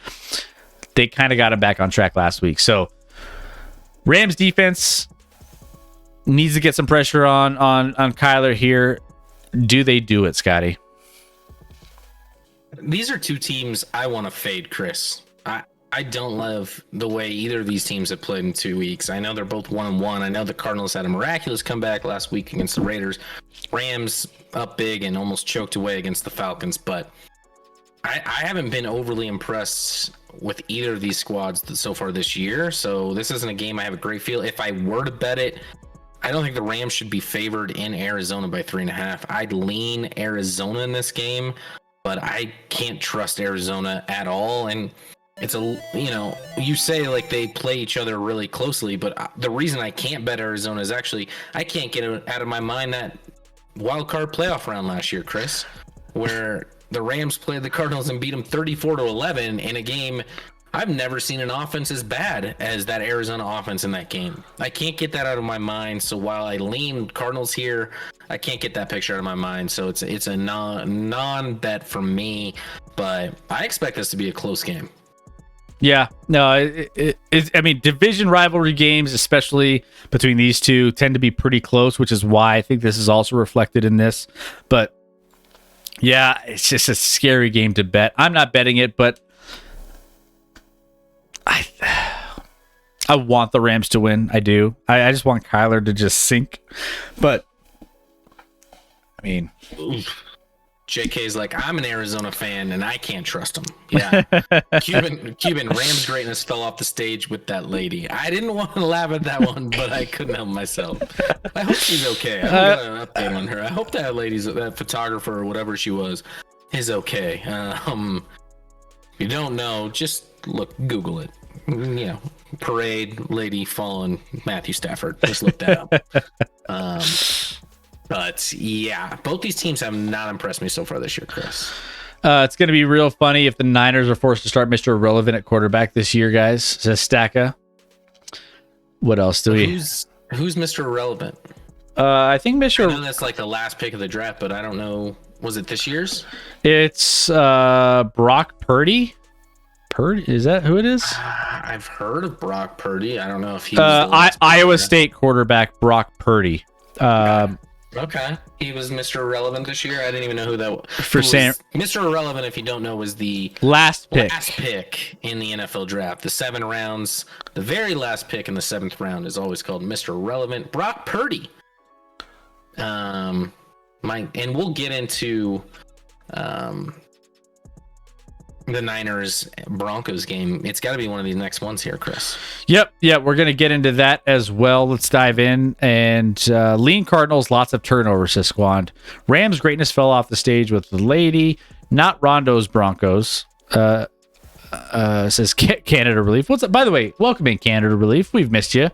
They kind of got him back on track last week. So Rams defense needs to get some pressure on Kyler here. Do they do it, Scotty? These are two teams I want to fade, Chris. I don't love the way either of these teams have played in 2 weeks. I know they're both 1-1. I know the Cardinals had a miraculous comeback last week against the Raiders. Rams up big and almost choked away against the Falcons, but I haven't been overly impressed with either of these squads so far this year. So this isn't a game I have a great feel. If I were to bet it, I don't think the Rams should be favored in Arizona by 3.5. I'd lean Arizona in this game, but I can't trust Arizona at all. And it's you say like they play each other really closely, but the reason I can't bet Arizona is actually I can't get it out of my mind that wild card playoff round last year, Chris, where the Rams played the Cardinals and beat them 34-11 in a game. I've never seen an offense as bad as that Arizona offense in that game. I can't get that out of my mind. So while I lean Cardinals here, I can't get that picture out of my mind. So it's a non-bet for me, but I expect this to be a close game. Yeah, no, I mean, division rivalry games, especially between these two, tend to be pretty close, which is why I think this is also reflected in this. But yeah, it's just a scary game to bet. I'm not betting it, but I want the Rams to win. I do. I just want Kyler to just sink. But I mean, JK's like, I'm an Arizona fan and I can't trust him. Yeah. Cuban Rams greatness fell off the stage with that lady. I didn't want to laugh at that one, but I couldn't help myself. I hope she's okay. I got an update on her. I hope that that photographer or whatever she was is okay. If you don't know, just Google it. Parade lady fallen Matthew Stafford. Just look that up. But yeah, both these teams have not impressed me so far this year, Chris. It's going to be real funny if the Niners are forced to start Mr. Irrelevant at quarterback this year, guys. Says Stacka. What else do we? Who's Mr. Irrelevant? I think Mr. I know that's like the last pick of the draft, but I don't know. Was it this year's? It's Brock Purdy. Is that who it is? I've heard of Brock Purdy. I don't know if he was Iowa State quarterback Brock Purdy. Okay. He was Mr. Irrelevant this year. I didn't even know who that was. Mr. Irrelevant, if you don't know, was the last pick in the NFL draft. The 7 rounds, the very last pick in the 7th round is always called Mr. Irrelevant. Brock Purdy. And we'll get into the Niners Broncos game. It's got to be one of these next ones here, Chris. Yep, we're gonna get into that as well. Let's dive in. And lean Cardinals, lots of turnovers, says Squand. Rams greatness fell off the stage with the lady, not Rondo's Broncos. Says Canada Relief. What's up? By the way, welcome in, Canada Relief. We've missed you.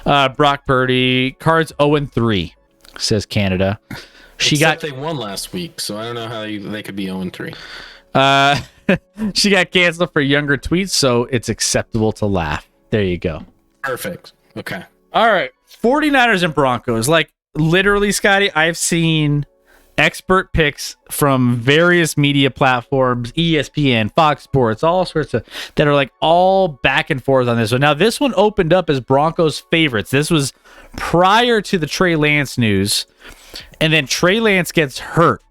Brock Purdy, Cards 0-3, says Canada. They won last week, so I don't know how they could be 0-3. She got canceled for younger tweets, so it's acceptable to laugh. There you go. Perfect. Okay. All right. 49ers and Broncos. Like, literally, Scotty, I've seen expert picks from various media platforms, ESPN, Fox Sports, all sorts of, that are like all back and forth on this one. Now, this one opened up as Broncos favorites. This was prior to the Trey Lance news. And then Trey Lance gets hurt.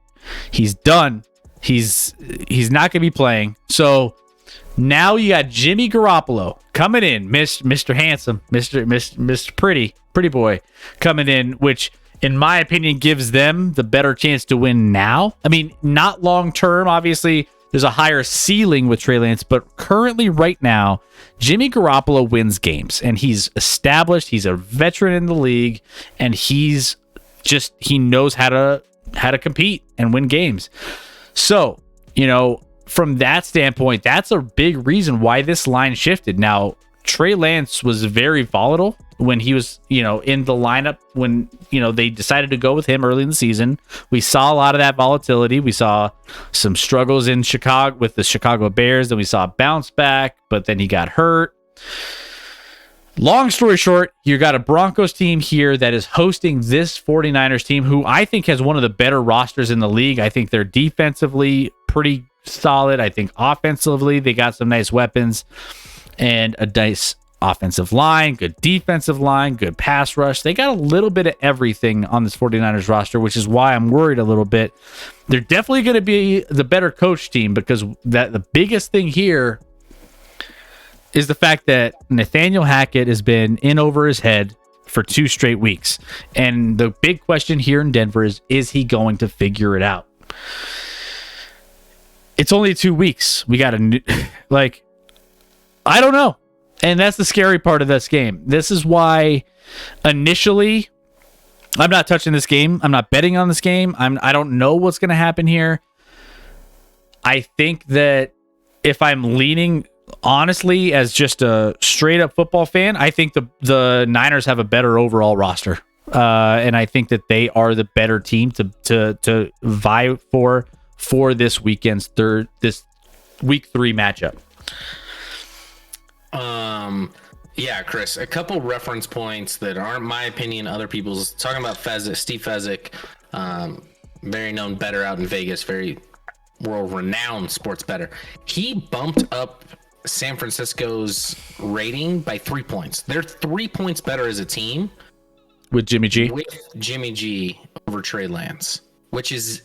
He's done. He's not going to be playing. So now you got Jimmy Garoppolo coming in, Mr. Handsome, Mr. Pretty boy coming in, which in my opinion gives them the better chance to win now. I mean, not long term, obviously. There's a higher ceiling with Trey Lance, but currently right now, Jimmy Garoppolo wins games, and he's established. He's a veteran in the league, and he knows how to compete and win games. So, from that standpoint, that's a big reason why this line shifted. Now, Trey Lance was very volatile when he was, in the lineup when, they decided to go with him early in the season. We saw a lot of that volatility. We saw some struggles in Chicago with the Chicago Bears. Then we saw a bounce back, but then he got hurt. Long story short, you got a Broncos team here that is hosting this 49ers team, who I think has one of the better rosters in the league. I think they're defensively pretty solid. I think offensively, they got some nice weapons and a nice offensive line, good defensive line, good pass rush. They got a little bit of everything on this 49ers roster, which is why I'm worried a little bit. They're definitely going to be the better coach team, because the biggest thing here is the fact that Nathaniel Hackett has been in over his head for 2 straight weeks. And the big question here in Denver is he going to figure it out? It's only 2 weeks. We got I don't know. And that's the scary part of this game. This is why initially I'm not touching this game. I'm not betting on this game. I don't know what's going to happen here. I think that if I'm leaning honestly as just a straight up football fan, I think the Niners have a better overall roster. And I think that they are the better team to vie for this weekend's this week 3 matchup. Yeah, Chris, a couple reference points that aren't my opinion, other people's. Talking about Steve Fezzik, very known bettor out in Vegas, very world-renowned sports bettor. He bumped up San Francisco's rating by 3 points. They're 3 points better as a team With Jimmy G? with Jimmy G over Trey Lance, which is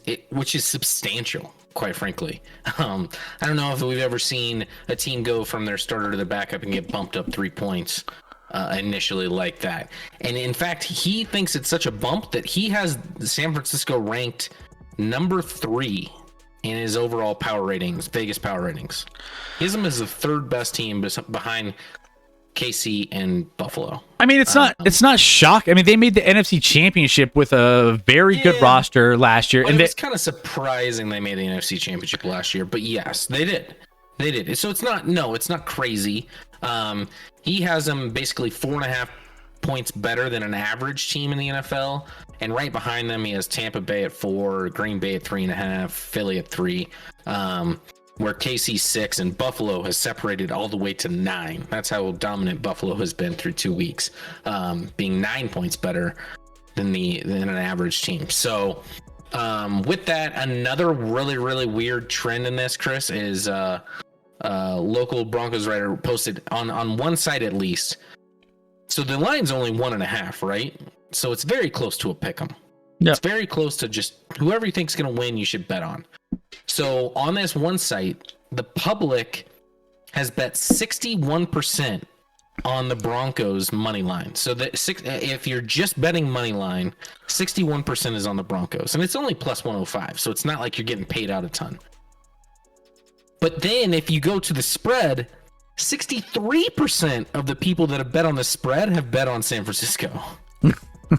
substantial, quite frankly. I don't know if we've ever seen a team go from their starter to their backup and get bumped up 3 points initially like that. And in fact, he thinks it's such a bump that he has San Francisco ranked number 3 in his overall power ratings, Vegas power ratings. He has them as the 3rd best team behind KC and Buffalo. I mean, it's not shocking. I mean, they made the NFC Championship with a very good roster last year, But and it was kind of surprising they made the NFC Championship last year. But yes, they did. So it's not crazy. He has them basically 4.5 points better than an average team in the NFL, and right behind them he has Tampa Bay at 4, Green Bay at 3.5, Philly at 3. Where KC's 6 and Buffalo has separated all the way to 9. That's how dominant Buffalo has been through 2 weeks, being 9 points better than an average team. So with that, another really, really weird trend in this, Chris, is local Broncos writer posted on one site at least. So the line's only 1.5, right? So it's very close to a pick 'em. Yeah. It's very close to just whoever you think's going to win, you should bet on. So on this one site, the public has bet 61% on the Broncos money line. So if you're just betting money line, 61% is on the Broncos, and it's only plus 105. So it's not like you're getting paid out a ton. But then if you go to the spread, 63% of the people that have bet on the spread have bet on San Francisco.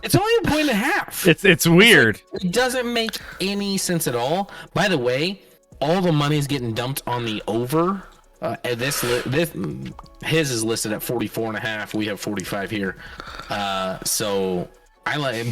It's only 1.5. It's weird. It doesn't make any sense at all. By the way, all the money is getting dumped on the over. His is listed at 44.5. We have 45 here. So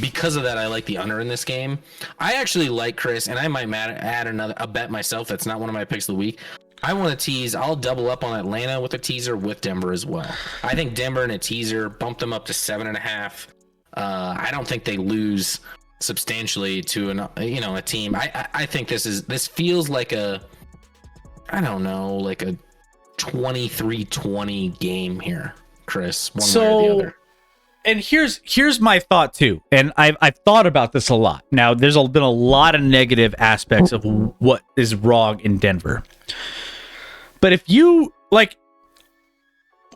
because of that, I like the under in this game. I actually like Chris, and I might add a bet myself. That's not one of my picks of the week. I want to tease. I'll double up on Atlanta with a teaser with Denver as well. I think Denver in a teaser, bump them up to 7.5. I don't think they lose substantially to a team. I think this feels like a 23-20 game here, Chris, one way or the other. And here's my thought too, and I've thought about this a lot. Now, there's been a lot of negative aspects of what is wrong in Denver, but if you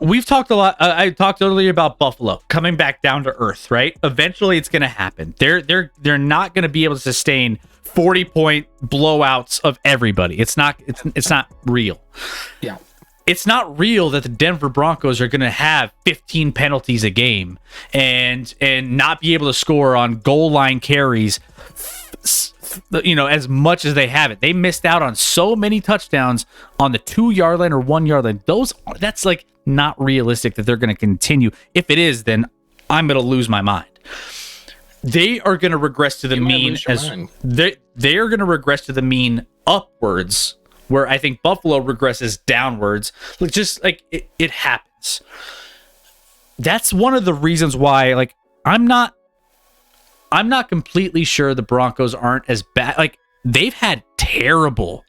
we've talked a lot. I talked earlier about Buffalo coming back down to earth, right? Eventually, it's going to happen. They're not going to be able to sustain 40-point blowouts of everybody. It's not real. Yeah. It's not real that the Denver Broncos are going to have 15 penalties a game and not be able to score on goal line carries, as much as they have it. They missed out on so many touchdowns on the 2-yard line or 1-yard line. That's not realistic that they're going to continue. If it is, then I'm going to lose my mind. They are going to regress to the mean they are going to regress to the mean upwards, where I think Buffalo regresses downwards. It happens. That's one of the reasons why I'm not completely sure the Broncos aren't as bad. They've had terrible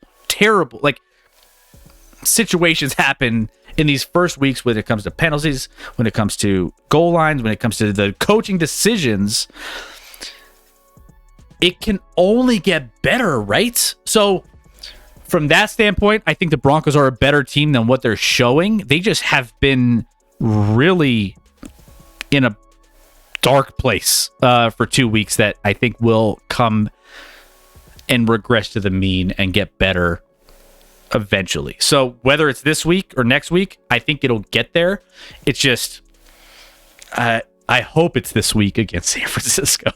situations happen in these first weeks when it comes to penalties, when it comes to goal lines, when it comes to the coaching decisions, it can only get better, right? So from that standpoint, I think the Broncos are a better team than what they're showing. They just have been really in a dark place for 2 weeks that I think will come and regress to the mean and get better eventually. So whether it's this week or next week, I think it'll get there. It's just, I hope it's this week against San Francisco.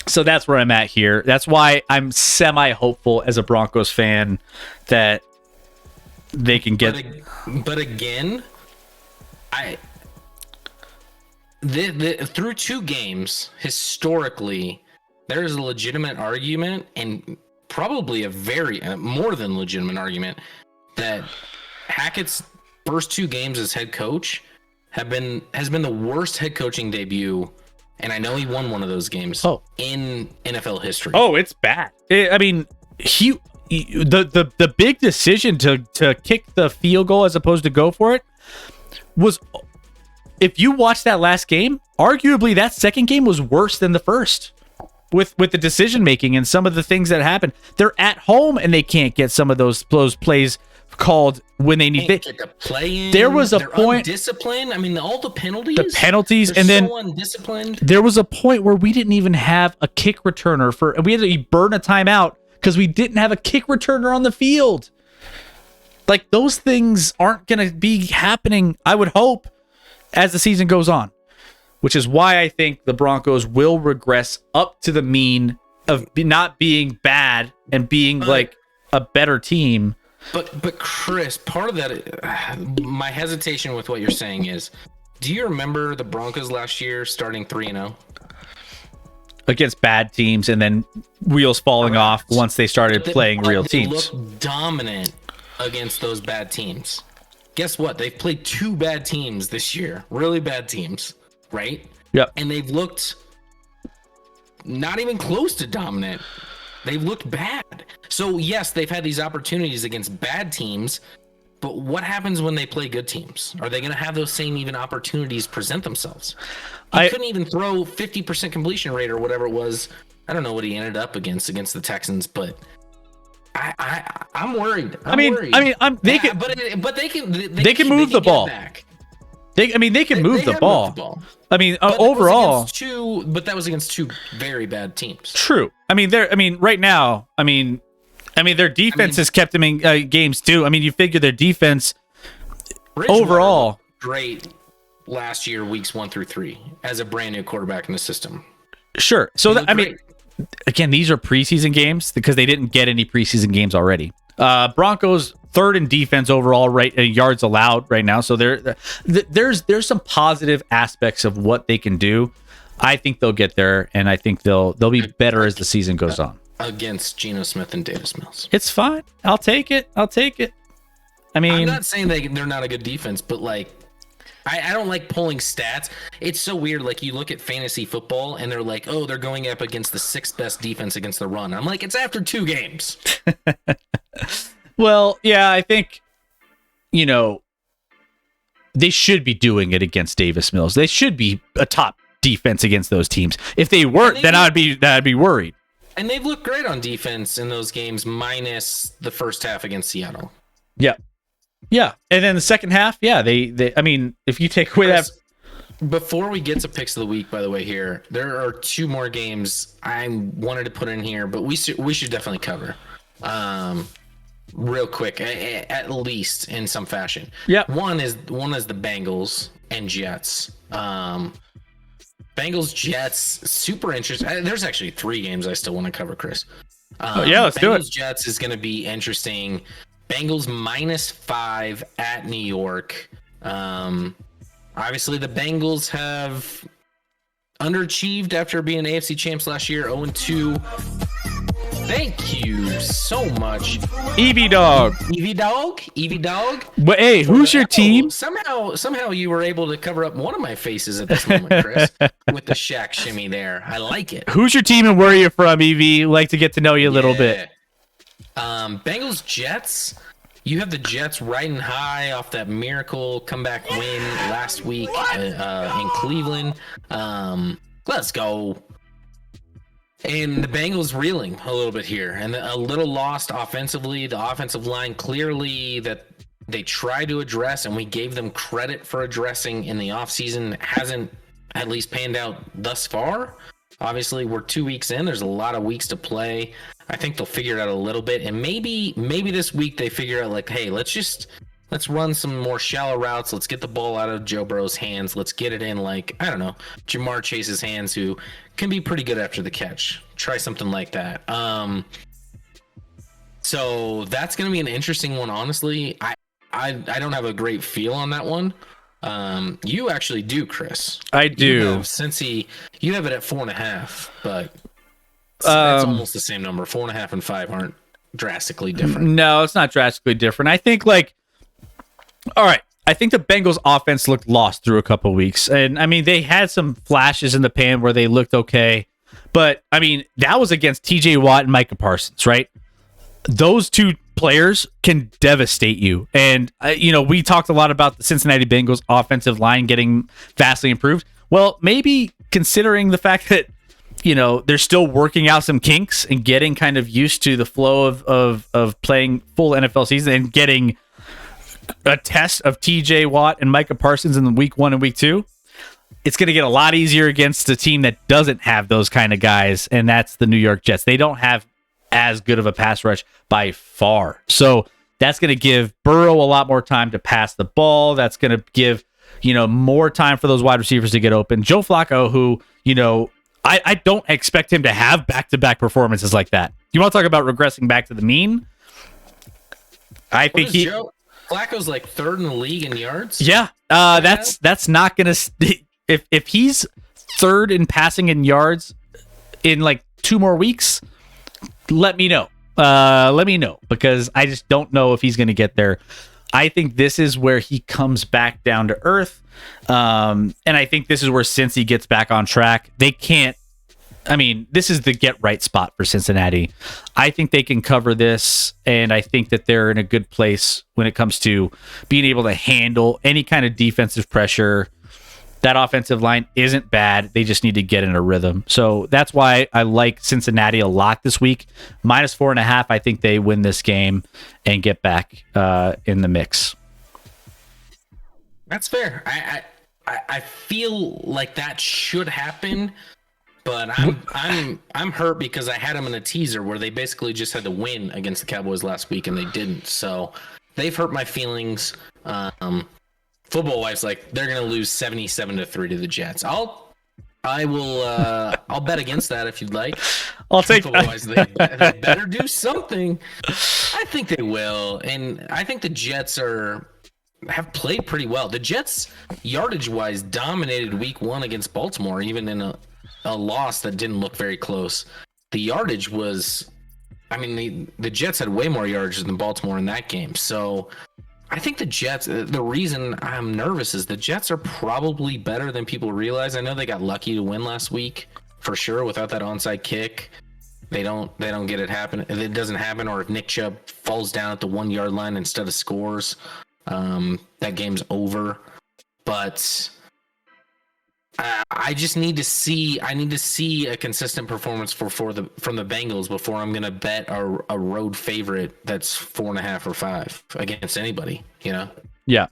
So that's where I'm at here. That's why I'm semi-hopeful as a Broncos fan that they can get. But again, through 2 games, historically, there's a legitimate argument, and probably a very more than legitimate argument, that Hackett's first 2 games as head coach has been the worst head coaching debut. And I know he won one of those games in NFL history. Oh, it's bad. I mean, the big decision to kick the field goal as opposed to go for it was, if you watch that last game, arguably that second game was worse than the first with the decision making and some of the things that happened. They're at home and they can't get some of those plays called when they need. Get the play in. There was a They're point. Undisciplined. I mean, all the penalties. And then so undisciplined. There was a point where we didn't even have a kick returner we had to burn a timeout because we didn't have a kick returner on the field. Like, those things aren't going to be happening, I would hope, as the season goes on, which is why I think the Broncos will regress up to the mean of not being bad and being like a better team. But Chris, part of that, my hesitation with what you're saying is, do you remember the Broncos last year starting 3-0 against bad teams, and then wheels falling off once they started playing real teams? They looked dominant against those bad teams. Guess what? They've played 2 bad teams this year, really bad teams, right? Yep. And they've looked not even close to dominant. They've looked bad. So yes, they've had these opportunities against bad teams, but what happens when they play good teams? Are they going to have those same even opportunities present themselves? He couldn't even throw 50% completion rate or whatever it was. I don't know what he ended up against the Texans, but I'm worried. I'm worried. They can move the ball. They can move the ball. I mean, overall, but that was against 2 very bad teams. True. I mean, right now, their defense has kept them in games too. I mean, you figure their defense overall great last year, weeks 1 through 3, as a brand new quarterback in the system. Sure. So again, these are preseason games because they didn't get any preseason games already. Broncos 3rd in defense overall, right? Yards allowed right now. So there's some positive aspects of what they can do. I think they'll get there, and I think they'll be better as the season goes on. Against Geno Smith and Davis Mills, it's fine. I'll take it. I mean, I'm not saying they're not a good defense, but like, I don't like pulling stats. It's so weird. Like, you look at fantasy football and they're like, oh, they're going up against the 6th best defense against the run. I'm like, it's after 2 games. Well, yeah, I think, they should be doing it against Davis Mills. They should be a top defense against those teans. If they weren't, then I'd be worried. And they've looked great on defense in those games, minus the first half against Seattle. Yeah. Yeah. And then the second half, yeah, they I mean, if you take away that. Before we get to picks of the week, by the way, here, there are 2 more games I wanted to put in here, but we should definitely cover. Real quick, at least in some fashion. Yeah. One is the Bengals and Jets. Bengals Jets, super interesting. There's actually 3 games I still want to cover, Chris. Let's do it. Bengals Jets is going to be interesting. Bengals -5 at New York. Obviously, the Bengals have underachieved after being AFC champs last year, 0-2. Thank you so much, Evie Dog. But hey, who's your team? Somehow you were able to cover up one of my faces at this moment, Chris, with the Shaq shimmy there. I like it. Who's your team and where are you from, Evie? Like to get to know you a little bit. Bengals Jets. You have the Jets riding high off that miracle comeback win last week in Cleveland. Let's go. And the Bengals reeling a little bit here and a little lost offensively. The offensive line clearly that they tried to address, and we gave them credit for addressing in the offseason, hasn't at least panned out thus far. Obviously, we're 2 weeks in. There's a lot of weeks to play. I think they'll figure it out a little bit. And maybe this week they figure out, like, hey, let's run some more shallow routes. Let's get the ball out of Joe Burrow's hands. Let's get it in, like, I don't know, Jamar Chase's hands, who can be pretty good after the catch. Try something like that. So that's going to be an interesting one, honestly. I don't have a great feel on that one. You actually do, Chris. I do. You have it at 4.5, but that's almost the same number. 4.5 and 5 aren't drastically different. No, it's not drastically different. I think, like, all right, I think the Bengals offense looked lost through a couple of weeks. And I mean, they had some flashes in the pan where they looked okay. But I mean, that was against TJ Watt and Micah Parsons, right? Those two players can devastate you. And, we talked a lot about the Cincinnati Bengals offensive line getting vastly improved. Well, maybe considering the fact that, they're still working out some kinks and getting kind of used to the flow of playing full NFL season and getting a test of TJ Watt and Micah Parsons in week 1 and week 2, it's going to get a lot easier against a team that doesn't have those kind of guys, and that's the New York Jets. They don't have as good of a pass rush by far. So that's going to give Burrow a lot more time to pass the ball. That's going to give, more time for those wide receivers to get open. Joe Flacco, who, I don't expect him to have back-to-back performances like that. You want to talk about regressing back to the mean? I think Flacco's like 3rd in the league in yards. Yeah, that's not gonna. If he's 3rd in passing in yards in like 2 more weeks, let me know. Because I just don't know if he's gonna get there. I think this is where he comes back down to earth, and I think this is where Cincy gets back on track. They can't. I mean, this is the get right spot for Cincinnati. I think they can cover this, and I think that they're in a good place when it comes to being able to handle any kind of defensive pressure. That offensive line isn't bad. They just need to get in a rhythm. So that's why I like Cincinnati a lot this week. -4.5. I think they win this game and get back in the mix. That's fair. I feel like that should happen, but I'm hurt because I had them in a teaser where they basically just had to win against the Cowboys last week and they didn't. So they've hurt my feelings. Football wise, like, they're gonna lose 77-3 to the Jets. I'll bet against that if you'd like. I'll take football wise, they better do something. I think they will, and I think the Jets have played pretty well. The Jets, yardage wise, dominated week 1 against Baltimore, even in a loss that didn't look very close. The yardage was, I mean, the Jets had way more yardage than Baltimore in that game. So I think the Jets, the reason I'm nervous is the Jets are probably better than people realize. I know they got lucky to win last week for sure. Without that onside kick, they don't get it happen. If it doesn't happen, or if Nick Chubb falls down at the 1 yard line instead of scores, that game's over. But I just need to see. I need to see a consistent performance from the Bengals before I'm going to bet a road favorite that's 4.5 or 5 against anybody. Yeah.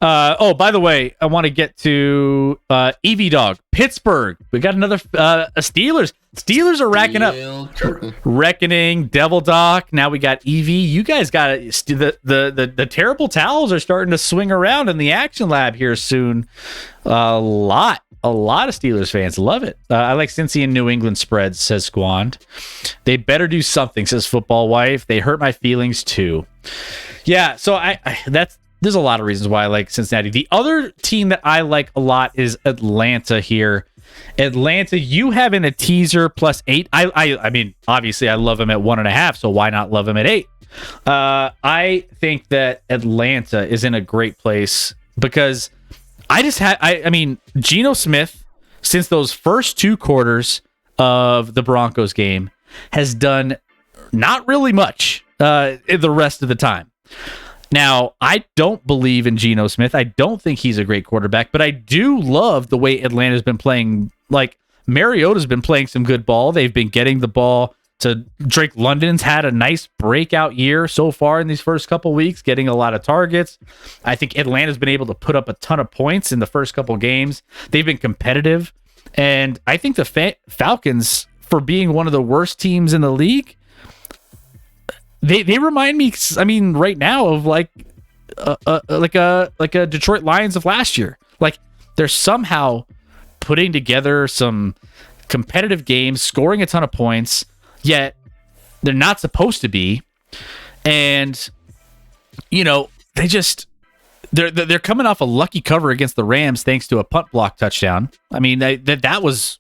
By the way, I want to get to Evie Dog Pittsburgh. We got another Steelers. Steelers are racking up. Reckoning, Devil Doc. Now we got Evie. You guys got the terrible towels are starting to swing around in the Action Lab here soon. A lot of Steelers fans love it. I like Cincy and New England spreads, says Squand. They better do something, says Football Wife. They hurt my feelings too. Yeah, so there's a lot of reasons why I like Cincinnati. The other team that I like a lot is Atlanta here. Atlanta, you have in a teaser +8. I mean, obviously I love them at 1.5, so why not love them at 8? I think that Atlanta is in a great place because I mean, Geno Smith, since those first 2 quarters of the Broncos game, has done not really much the rest of the time. Now, I don't believe in Geno Smith. I don't think he's a great quarterback, but I do love the way Atlanta's been playing. Like, Mariota's been playing some good ball. They've been getting the ball to Drake London's had a nice breakout year so far in these first couple weeks, getting a lot of targets. I think Atlanta's been able to put up a ton of points in the first couple games. They've been competitive. And I think the Falcons, for being one of the worst teams in the league, they remind me, I mean, right now of like a Detroit Lions of last year. Like, they're somehow putting together some competitive games, scoring a ton of points, yet they're not supposed to be. And you know, they're coming off a lucky cover against the Rams thanks to a punt block touchdown. I mean, that was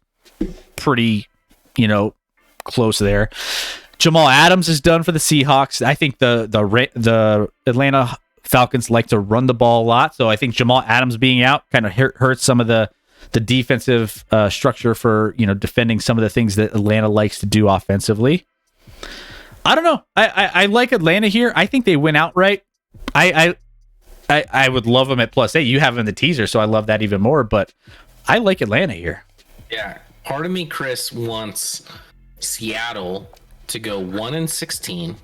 pretty, close there. Jamal Adams is done for the Seahawks. I think the Atlanta Falcons like to run the ball a lot, so I think Jamal Adams being out kind of hurts some of the defensive structure for defending some of the things that Atlanta likes to do offensively. I don't know. I like Atlanta here. I think they win outright. I would love them at +8. You have them in the teaser, so I love that even more. But I like Atlanta here. Yeah, part of me, Chris, wants Seattle to go 1-16,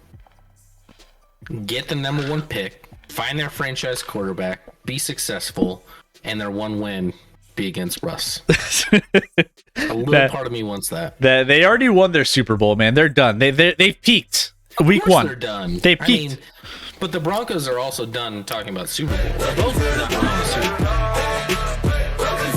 get the number 1 pick, find their franchise quarterback, be successful, and their one win be against Russ. A little part of me wants that. They already won their Super Bowl, man. They're done. They've peaked. Week 1. They're done. They peaked. But the Broncos are also done talking about Super Bowl. They're both not winning the Super Bowl.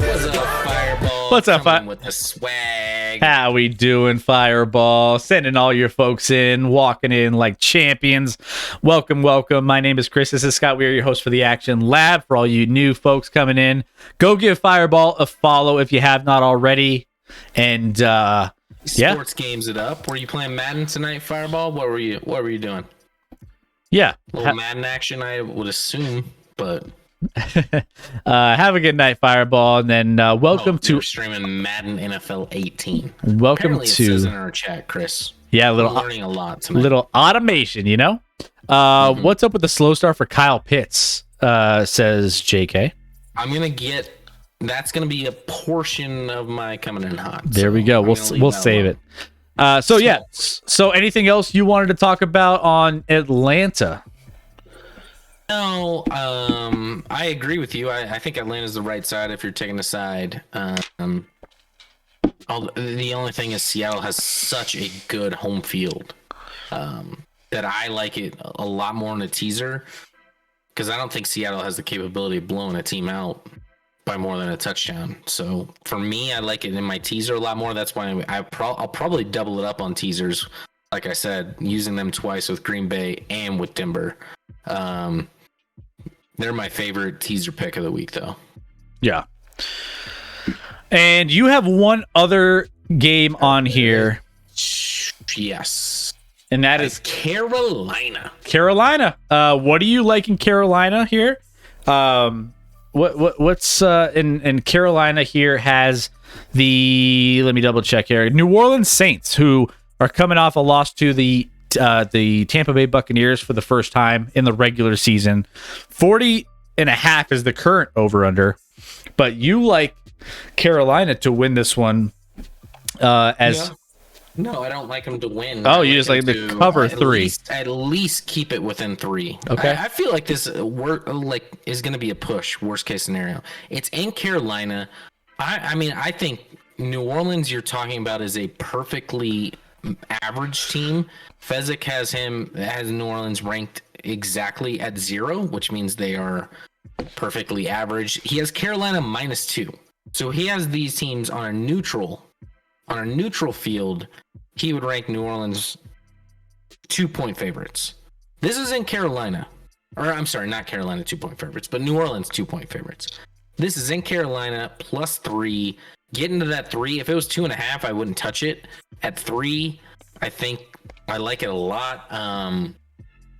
What's up, Fireball? What's up, Coming with the swag? How we doing, Fireball? Sending all your folks in, walking in like champions. Welcome. My name is Chris. This is Scott. We are your host for the Action Lab. For all you new folks coming in, go give Fireball a follow if you have not already. And Sports games it up. Were you playing Madden tonight, Fireball? What were you doing? Yeah. A little Madden action, I would assume, but have a good night, Fireball, and then welcome to streaming Madden NFL 18. Welcome Apparently to it says in our chat, Chris. Yeah, I'm learning a lot tonight. Little automation, What's up with the slow start for Kyle Pitts? Says JK. That's gonna be a portion of my coming in hot. There we go. We'll save it. So anything else you wanted to talk about on Atlanta? No, I agree with you. I think Atlanta's the right side if you're taking a side. The only thing is Seattle has such a good home field that I like it a lot more in a teaser because I don't think Seattle has the capability of blowing a team out by more than a touchdown. So for me, I like it in my teaser a lot more. That's why I'll probably double it up on teasers. Like I said, using them twice with Green Bay and with Denver. They're my favorite teaser pick of the week, though. Yeah. And you have one other game on here. Yes. And that is Carolina. What do you like in Carolina here? What's in Carolina here has let me double check here. New Orleans Saints, who are coming off a loss to the Tampa Bay Buccaneers for the first time in the regular season. 40.5 is the current over under, but you like Carolina to win this one No, I don't like them to win. Oh, you just like to cover 3. At least keep it within 3. Okay. I feel like this is going to be a push. Worst case scenario. It's in Carolina. I think New Orleans. You're talking about is a perfectly average team. Fezzik has New Orleans ranked exactly at 0, which means they are perfectly average. He has Carolina -2, so he has these teams on a neutral field. He would rank New Orleans 2-point favorites. This is in Carolina, or I'm sorry, not Carolina 2-point favorites, but New Orleans 2-point favorites. This is in Carolina +3. Get into that 3. If it was 2.5, I wouldn't touch it. At 3, I think I like it a lot.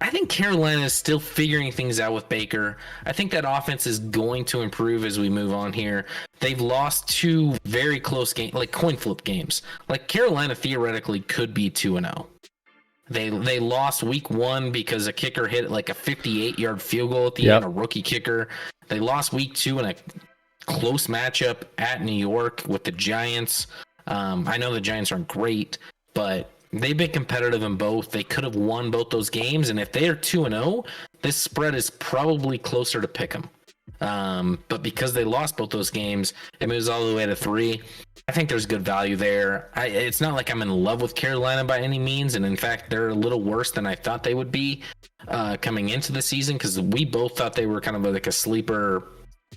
I think Carolina is still figuring things out with Baker. I think that offense is going to improve as we move on here. They've lost 2 very close games, like coin flip games. Like Carolina theoretically could be 2-0. They lost week 1 because a kicker hit like a 58-yard field goal at the end, a rookie kicker. They lost week 2 in a close matchup at New York with the Giants. I know the Giants aren't great, but they've been competitive in both. They could have won both those games, and if they are 2-0, this spread is probably closer to pick 'em. But because they lost both those games, it moves all the way to 3. I think there's good value there. It's not like I'm in love with Carolina by any means, and in fact, they're a little worse than I thought they would be coming into the season, because we both thought they were kind of like a sleeper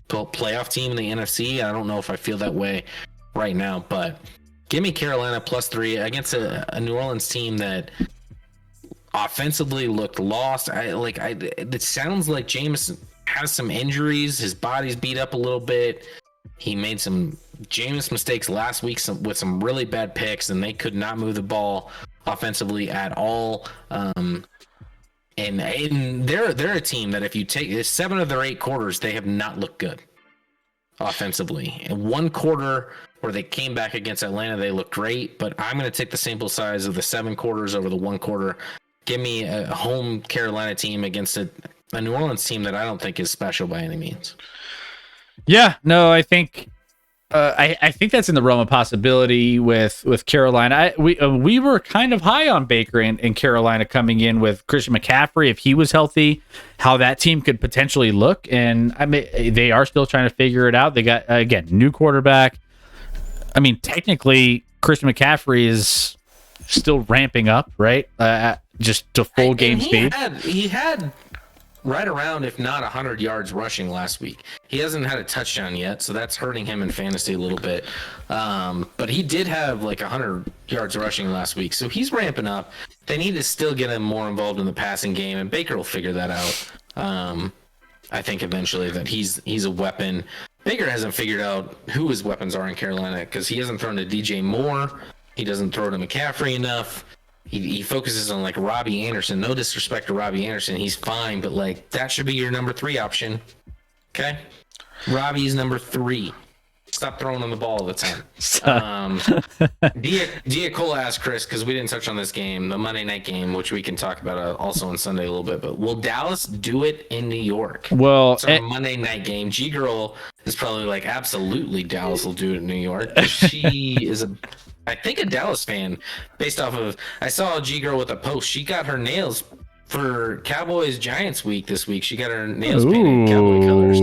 playoff team in the NFC. I don't know if I feel that way right now, but give me Carolina +3 against a New Orleans team that offensively looked lost. It sounds like Jameis has some injuries. His body's beat up a little bit. He made some Jameis mistakes last week with some really bad picks, and they could not move the ball offensively at all. And they're a team that if you take 7 of their 8 quarters, they have not looked good offensively. And one quarter where they came back against Atlanta, they looked great. But I'm going to take the sample size of the 7 quarters over the 1 quarter. Give me a home Carolina team against a New Orleans team that I don't think is special by any means. Yeah, no, I think I think that's in the realm of possibility with Carolina. We were kind of high on Baker in Carolina coming in with Christian McCaffrey. If he was healthy, how that team could potentially look. And I mean, they are still trying to figure it out. They got, again, new quarterback. I mean, technically, Christian McCaffrey is still ramping up, right? Just to full game speed. He had right around, if not 100 yards rushing last week. He hasn't had a touchdown yet, so that's hurting him in fantasy a little bit. But he did have like 100 yards rushing last week, so he's ramping up. They need to still get him more involved in the passing game, and Baker will figure that out. I think eventually that he's a weapon. Baker hasn't figured out who his weapons are in Carolina, because he hasn't thrown to DJ Moore. He doesn't throw to McCaffrey enough. He focuses on like Robbie Anderson. No disrespect to Robbie Anderson, he's fine, but like that should be your number 3 option. Okay, Robbie's number 3. Stop throwing on the ball all the time. Diacola asked Chris, because we didn't touch on this game, the Monday night game, which we can talk about also on Sunday a little bit. But will Dallas do it in New York? Well, it's our Monday night game. G Girl is probably like, absolutely, Dallas will do it in New York. She is I think a Dallas fan, based off of, I saw a G Girl with a post. She got her nails for Cowboys Giants week this week. She got her nails painted Cowboy colors.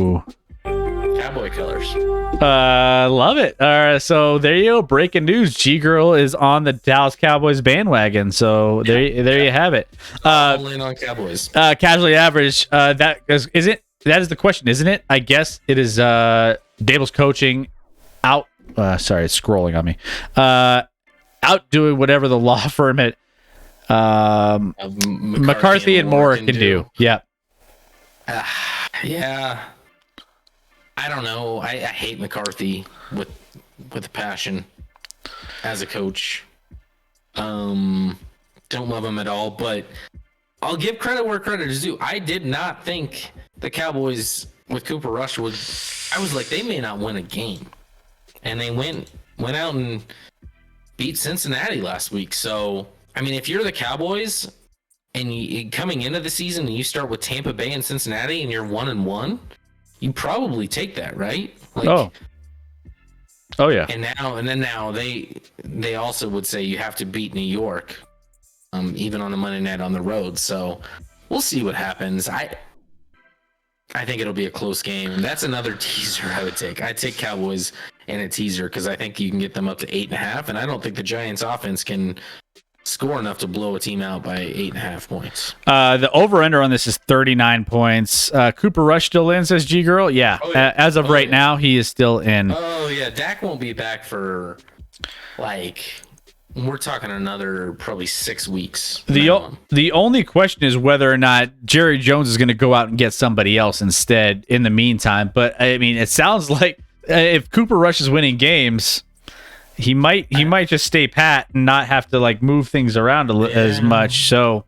Cowboy colors. Love it. So there you go. Breaking news: G Girl is on the Dallas Cowboys bandwagon. So there you have it. All in on Cowboys. Casually average. That is the question, isn't it? I guess it is. Dable's coaching out. Sorry, it's scrolling on me. Out doing whatever the law firm at McCarthy and Moore can do. Yeah. Yeah. I don't know. I hate McCarthy with a passion as a coach. Don't love him at all, but I'll give credit where credit is due. I did not think the Cowboys with Cooper Rush I was like, they may not win a game. And they went out and beat Cincinnati last week. So, I mean, if you're the Cowboys and you coming into the season and you start with Tampa Bay and Cincinnati and you're 1-1, you probably take that, right? Like, oh yeah. And now they also would say you have to beat New York, even on a Monday night on the road. So we'll see what happens. I think it'll be a close game. That's another teaser I would take. I'd take Cowboys in a teaser because I think you can get them up to 8.5, and I don't think the Giants offense can score enough to blow a team out by 8.5 points. The over-under on this is 39 points. Cooper Rush still in, says G Girl. Yeah. As of right now, he is still in. Oh yeah, Dak won't be back for we're talking another probably 6 weeks. The only question is whether or not Jerry Jones is going to go out and get somebody else instead in the meantime. But I mean, it sounds like if Cooper Rush is winning games, he might just stay pat and not have to like move things around as much. So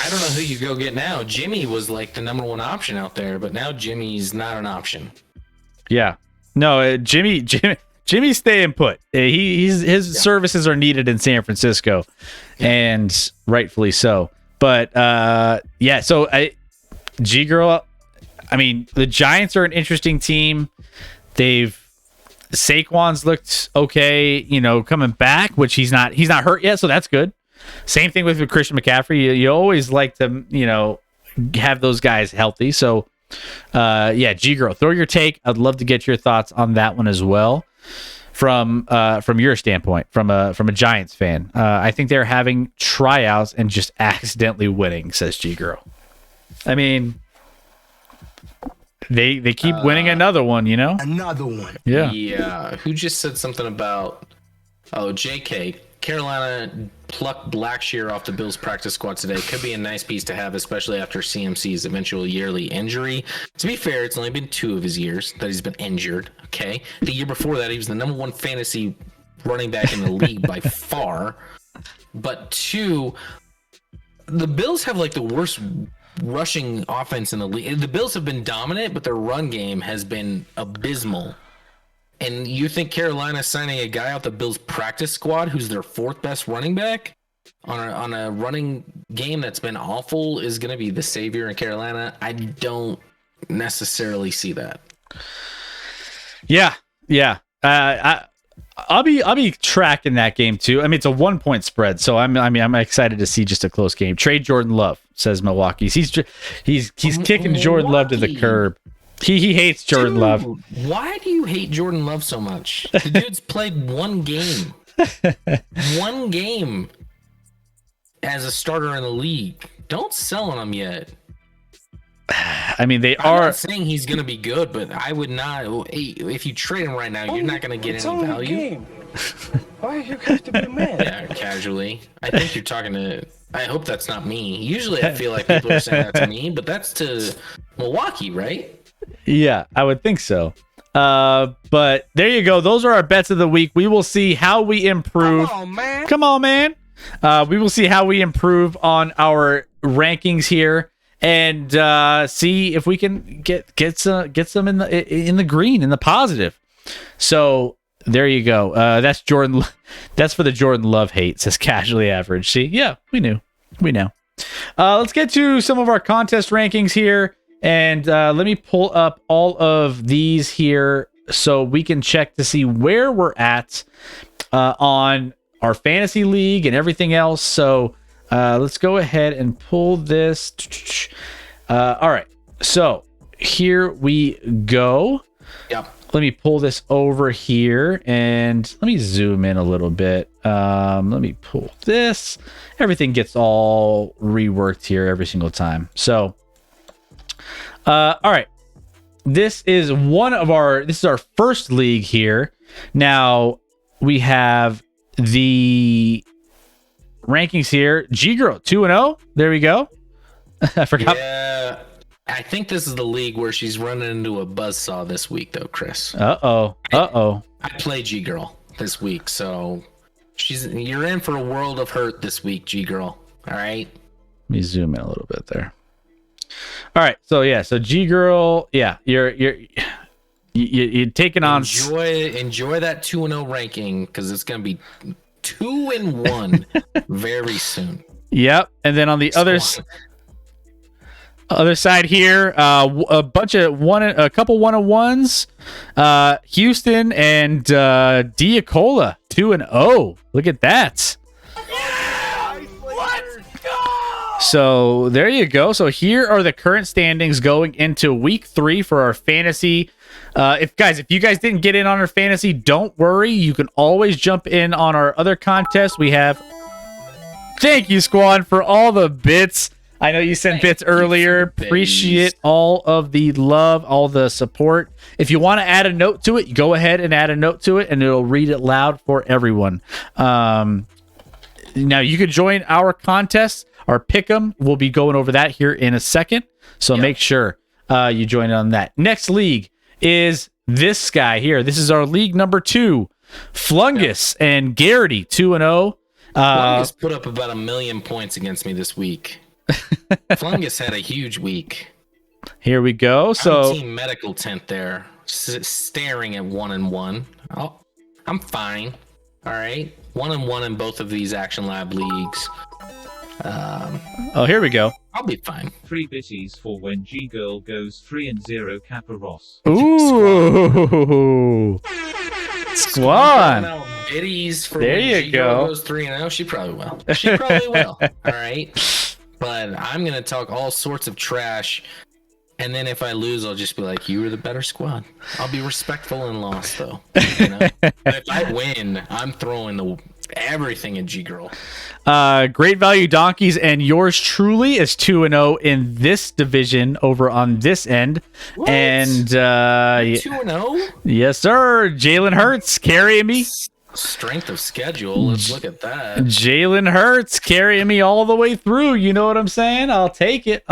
I don't know who you go get now. Jimmy was like the number 1 option out there, but now Jimmy's not an option. Yeah, no, Jimmy Jimmy's staying put. His services are needed in San Francisco, and rightfully so. But yeah, so G Girl. I mean, the Giants are an interesting team. Saquon's looked okay, coming back, which he's not hurt yet, so that's good. Same thing with Christian McCaffrey. You always like to, have those guys healthy. So, yeah, G Girl, throw your take. I'd love to get your thoughts on that one as well. From your standpoint, from a Giants fan, I think they're having tryouts and just accidentally winning, says G Girl. I mean, they keep winning another one, Another one. Yeah. Yeah. Who just said something about? Oh, JK. Carolina plucked Blackshear off the Bills practice squad today. Could be a nice piece to have, especially after CMC's eventual yearly injury. To be fair, it's only been 2 of his years that he's been injured. Okay. The year before that, he was the number 1 fantasy running back in the league by far. But 2, the Bills have like the worst rushing offense in the league. The Bills have been dominant, but their run game has been abysmal. And you think Carolina signing a guy out the Bills practice squad who's their 4th best running back on a running game that's been awful is going to be the savior in Carolina? I don't necessarily see that. Yeah. I'll be tracking that game too. I mean, it's a 1-point spread, so I'm excited to see just a close game. Trade Jordan Love, says Milwaukee. He's kicking Jordan Love to the curb. He hates Jordan Love. Why do you hate Jordan Love so much? The dude's played 1 game. 1 game as a starter in the league. Don't sell on him yet. I mean, I'm not saying he's going to be good, but I would not. If you trade him right now, you're not going to get any value. Game. Why you have to be mad? Yeah, casually. I think you're talking to. I hope that's not me. Usually, I feel like people are saying that to me, but that's to Milwaukee, right? Yeah, I would think so. But there you go. Those are our bets of the week. We will see how we improve. Come on, man. We will see how we improve on our rankings here, and see if we can get some in the green, in the positive. So there you go. That's Jordan. That's for the Jordan Love hate, says Casually Average. See, yeah, we know. Let's get to some of our contest rankings here. And let me pull up all of these here so we can check to see where we're at on our fantasy league and everything else. So let's go ahead and pull this. All right. So here we go. Yep. Let me pull this over here and let me zoom in a little bit. Let me pull this. Everything gets all reworked here every single time. So all right. This is our first league here. Now we have the rankings here. G Girl 2-0. There we go. I forgot. Yeah. I think this is the league where she's running into a buzzsaw this week though, Chris. Uh-oh. I play G Girl this week, so you're in for a world of hurt this week, G Girl. All right. Let me zoom in a little bit there. All right, so G Girl, yeah, you're taking on. Enjoy that 2-0 ranking because it's gonna be 2-1 very soon. Yep, and then on the other side here, a couple 1-on-1s, Houston and Diacola 2-0. Look at that. So there you go. So here are the current standings going into week 3 for our fantasy. If you guys didn't get in on our fantasy, don't worry. You can always jump in on our other contests. We have. Thank you, squad, for all the bits. I know you sent bits earlier. Appreciate all of the love, all the support. If you want to add a note to it, go ahead and add a note to it, and it'll read it loud for everyone. Now you can join our contest. Our pick'em, we'll be going over that here in a second. So make sure you join on that. Next league is this guy here. This is our league number 2. Flungus and Garrity 2-0. Flungus put up about 1 million points against me this week. Flungus had a huge week. Here we go. So I'm team medical tent there, staring at 1-1. I'm fine. All right, 1-1 in both of these Action Lab leagues. Oh, here we go. I'll be fine. 3 bitties for when G-Girl goes 3-0 Kappa Ross. Ooh. Squad. No biddies for There when you G-Girl go. goes 3-0. She probably will. She probably will. All right. But I'm gonna talk all sorts of trash, and then if I lose, I'll just be like, "You were the better squad." I'll be respectful and lost, though. You know? But if I win, I'm throwing everything at G-Girl. Great value donkeys, and yours truly is 2-0 in this division over on this end. What? And 2-0. yes, sir. Jalen Hurts carrying me. Strength of schedule. Let's look at that. Jalen Hurts carrying me all the way through. You know what I'm saying? I'll take it.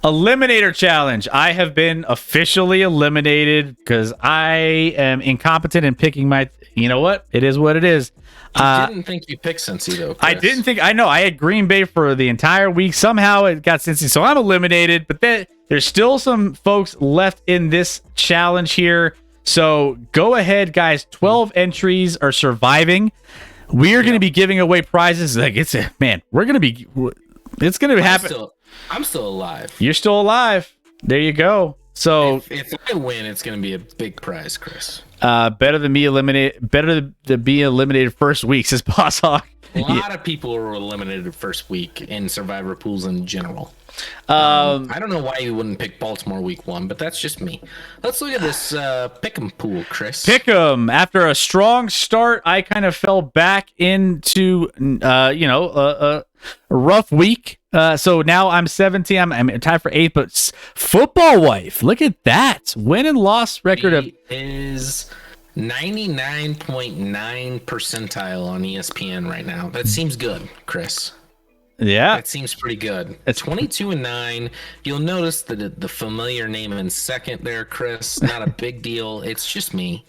Eliminator challenge. I have been officially eliminated because I am incompetent in picking my. You know what? It is what it is. I didn't think you picked Cincy though, Chris. I didn't think. I know. I had Green Bay for the entire week. Somehow it got Cincy, so I'm eliminated. But then there's still some folks left in this challenge here. So go ahead, guys. 12 entries are surviving. We are going to be giving away prizes. Like it's a man. We're going to be. It's going to happen. I'm still alive. You're still alive. There you go. So If I win, it's going to be a big prize, Chris. better than me eliminated. Better to be eliminated first week, says Boss Hawk. A lot of people were eliminated first week in survivor pools in general. Um, I don't know why you wouldn't pick Baltimore week 1, but that's just me. Let's look at this pick'em pool, Chris. Pick'em. After a strong start, I kind of fell back into a rough week. So now I'm 17. I'm tied for 8th, but football wife. Look at that win and loss record of He is 99.9 percentile on ESPN right now. That seems good, Chris. yeah. That seems pretty good. It's 22-9. You'll notice that the familiar name in second there, Chris. Not a big deal. It's just me.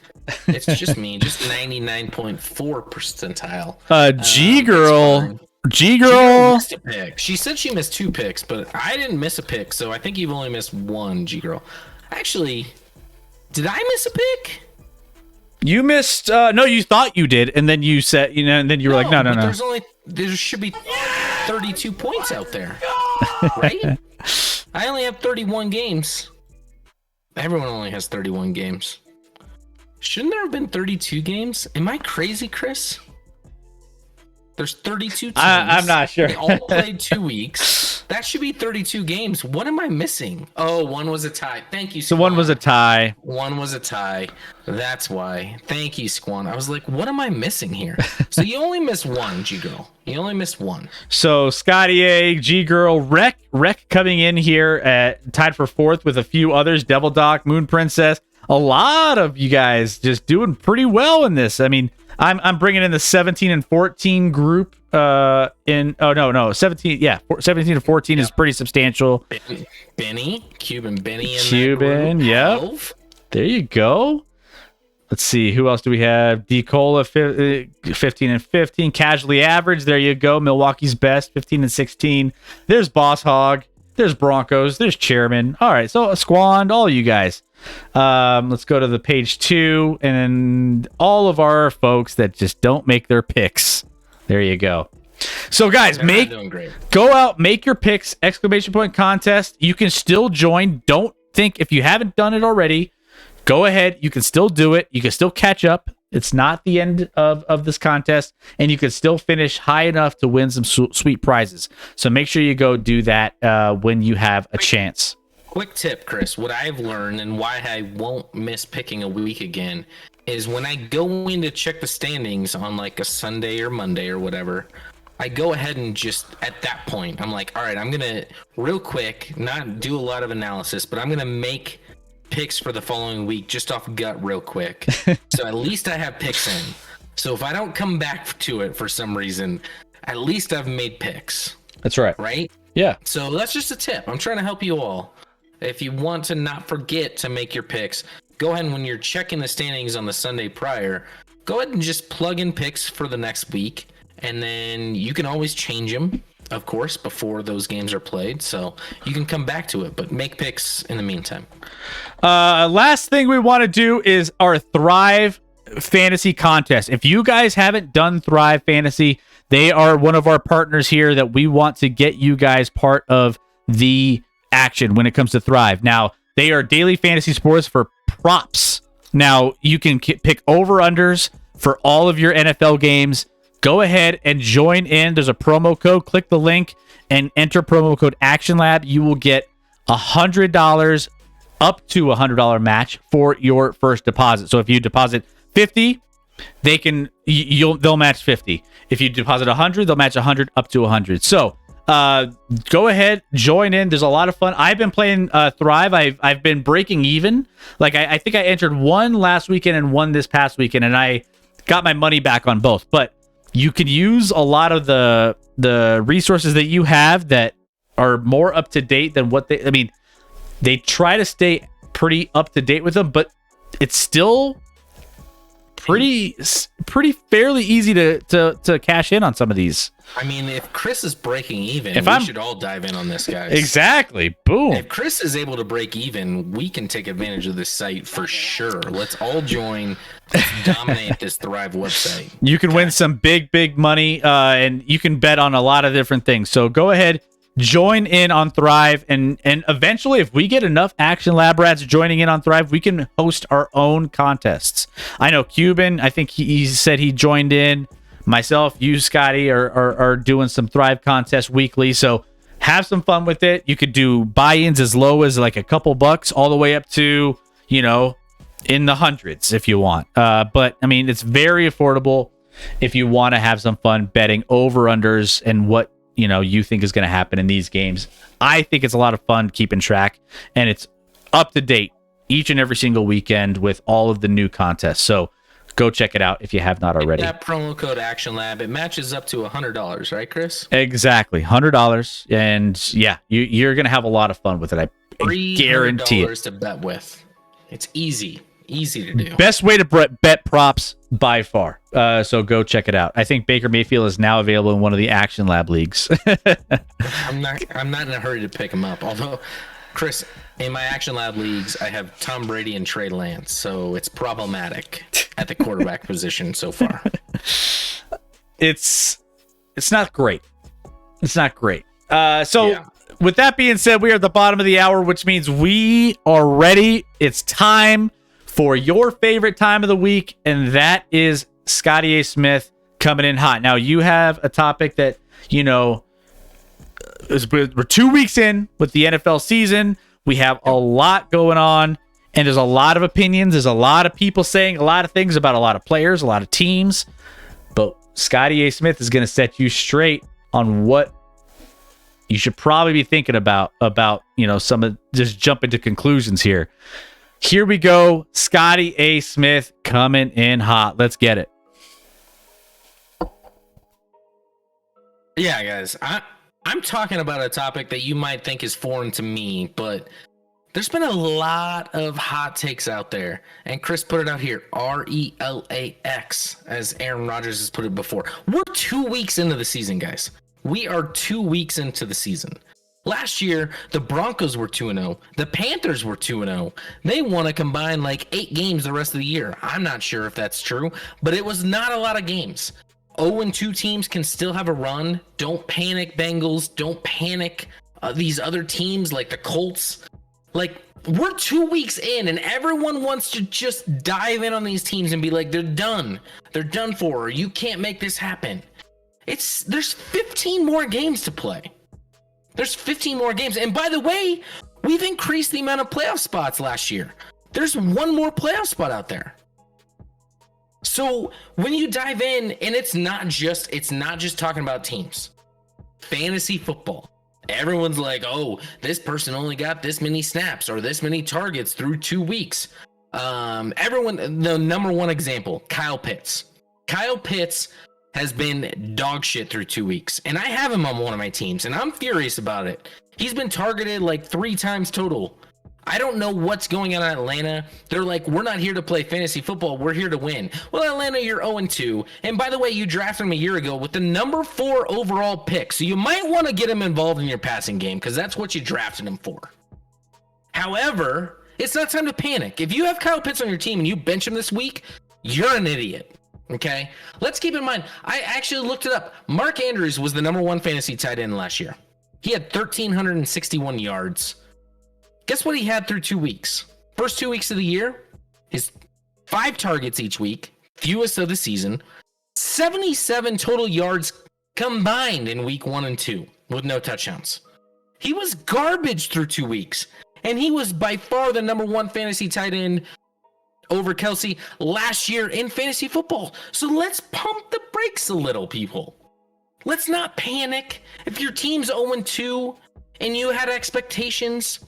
It's just me. Just 99.4 percentile. G girl. G She girl. missed a pick. She said she missed 2 picks, but I didn't miss a pick, so I think you've only missed 1, G girl. Actually, did I miss a pick? You missed. No, you thought you did, and then you said, and then you were like, no. But there should be 32 points out there, right? I only have 31 games. Everyone only has 31 games. Shouldn't there have been 32 games? Am I crazy, Chris? There's 32 teams. I'm not sure. They all played 2 weeks. That should be 32 games. What am I missing? Oh, one was a tie. Thank you, So one was a tie. One was a tie. That's why. Thank you, Squan. I was like, what am I missing here? So you only missed 1, G-Girl. You only missed 1. So Scotty A, G Girl, Rec coming in here tied for 4th with a few others. Devil Doc, Moon Princess. A lot of you guys just doing pretty well in this. I mean, I'm bringing in the 17 and 14 group. 17 to 14 is pretty substantial. Cuban Benny, Cuban, yep. 12. There you go. Let's see, who else do we have? Decola, 15 and 15. Casually average, there you go. Milwaukee's best, 15 and 16. There's Boss Hog. There's Broncos. There's Chairman. All right, so Squand, all you guys. Let's go to the page 2, and all of our folks that just don't make their picks. There you go. So guys, They're not doing great. go out, make your picks, ! Contest. You can still join. Don't think, if you haven't done it already, go ahead. You can still do it. You can still catch up. It's not the end of this contest, and you can still finish high enough to win some sweet prizes. So make sure you go do that when you have a chance. Quick tip, Chris. What I've learned and why I won't miss picking a week again is when I go in to check the standings on like a Sunday or Monday or whatever, I go ahead and just at that point, I'm like, all right, I'm going to real quick, not do a lot of analysis, but I'm going to make picks for the following week just off gut real quick. So at least I have picks in. So if I don't come back to it for some reason, at least I've made picks. That's right. Right? Yeah. So that's just a tip. I'm trying to help you all. If you want to not forget to make your picks, go ahead and when you're checking the standings on the Sunday prior, go ahead and just plug in picks for the next week, and then you can always change them of course, before those games are played, so you can come back to it, but make picks in the meantime. Last thing we want to do is our Thrive Fantasy contest. If you guys haven't done Thrive Fantasy, they are one of our partners here that we want to get you guys part of the action when it comes to Thrive. Now, they are daily fantasy sports for props. Now, you can pick over-unders for all of your NFL games. Go ahead and join in. There's a promo code. Click the link and enter promo code ActionLab. You will get $100 up to $100 match for your first deposit. So if you deposit 50, they'll match 50. If you deposit 100, they'll match 100 up to 100. So go ahead, join in. There's a lot of fun. I've been playing Thrive. I've been breaking even. Like I think I entered one last weekend and one this past weekend, and I got my money back on both. But you can use a lot of the resources that you have that are more up to date than what they try to stay pretty up to date with them, but it's still pretty fairly easy to cash in on some of these. I mean, if Chris is breaking even, we should all dive in on this, guys. Exactly. Boom. If Chris is able to break even, we can take advantage of this site for sure. Let's all join. Let's dominate this Thrive website. You can win some big money, and you can bet on a lot of different things. So go ahead, join in on Thrive, and eventually, if we get enough Action Lab rats joining in on Thrive, we can host our own contests. I know Cuban, I think he said he joined in. Myself, you, Scotty, are doing some Thrive contests weekly, so have some fun with it. You could do buy-ins as low as like a couple bucks all the way up to, in the hundreds if you want. But, I mean, it's very affordable if you want to have some fun betting over-unders and what you think is going to happen in these games. I think it's a lot of fun keeping track, and it's up to date each and every single weekend with all of the new contests. So go check it out if you have not already. That promo code ActionLab, it matches up to $100, right, Chris? Exactly, $100, and yeah, you're going to have a lot of fun with it. I guarantee it. $300 to bet with. It's easy to do. Best way to bet props by far. So go check it out. I think Baker Mayfield is now available in one of the Action Lab leagues. I'm not in a hurry to pick him up. Although, Chris, in my Action Lab leagues, I have Tom Brady and Trey Lance, so it's problematic at the quarterback position so far. It's not great. It's not great. With that being said, we are at the bottom of the hour, which means we are ready. It's time for your favorite time of the week, and that is Scotty A. Smith coming in hot. Now, you have a topic that, we're 2 weeks in with the NFL season. We have a lot going on, and there's a lot of opinions. There's a lot of people saying a lot of things about a lot of players, a lot of teams. But Scotty A. Smith is going to set you straight on what you should probably be thinking about, some of just jumping to conclusions here. Here we go. Scotty A. Smith coming in hot. Let's get it. Yeah, guys. I'm talking about a topic that you might think is foreign to me, but there's been a lot of hot takes out there. And Chris put it out here, RELAX, as Aaron Rodgers has put it before. We're 2 weeks into the season, guys. We are 2 weeks into the season. Last year, the Broncos were 2-0. The Panthers were 2-0. They won a combined 8 games the rest of the year. I'm not sure if that's true, but it was not a lot of games. 0-2 teams can still have a run. Don't panic, Bengals. Don't panic these other teams like the Colts. We're 2 weeks in, and everyone wants to just dive in on these teams and be like, they're done. They're done for. You can't make this happen. There's 15 more games to play. There's 15 more games. And by the way, we've increased the amount of playoff spots last year. There's one more playoff spot out there. So when you dive in, and it's not just talking about teams. Fantasy football. Everyone's like, oh, this person only got this many snaps or this many targets through 2 weeks. The number one example, Kyle Pitts. Kyle Pitts has been dog shit through 2 weeks. And I have him on one of my teams, and I'm furious about it. He's been targeted 3 times total. I don't know what's going on in Atlanta. They're like, we're not here to play fantasy football. We're here to win. Well, Atlanta, you're 0-2. And by the way, you drafted him a year ago with the number 4 overall pick. So you might want to get him involved in your passing game because that's what you drafted him for. However, it's not time to panic. If you have Kyle Pitts on your team and you bench him this week, you're an idiot. Okay? Let's keep in mind, I actually looked it up. Mark Andrews was the number 1 fantasy tight end last year. He had 1,361 yards. Guess what he had through 2 weeks? First 2 weeks of the year, his 5 targets each week, fewest of the season, 77 total yards combined in week 1 and 2 with no touchdowns. He was garbage through 2 weeks, and he was by far the number 1 fantasy tight end over Kelsey last year in fantasy football. So let's pump the brakes a little, people. Let's not panic. If your team's 0-2 and you had expectations,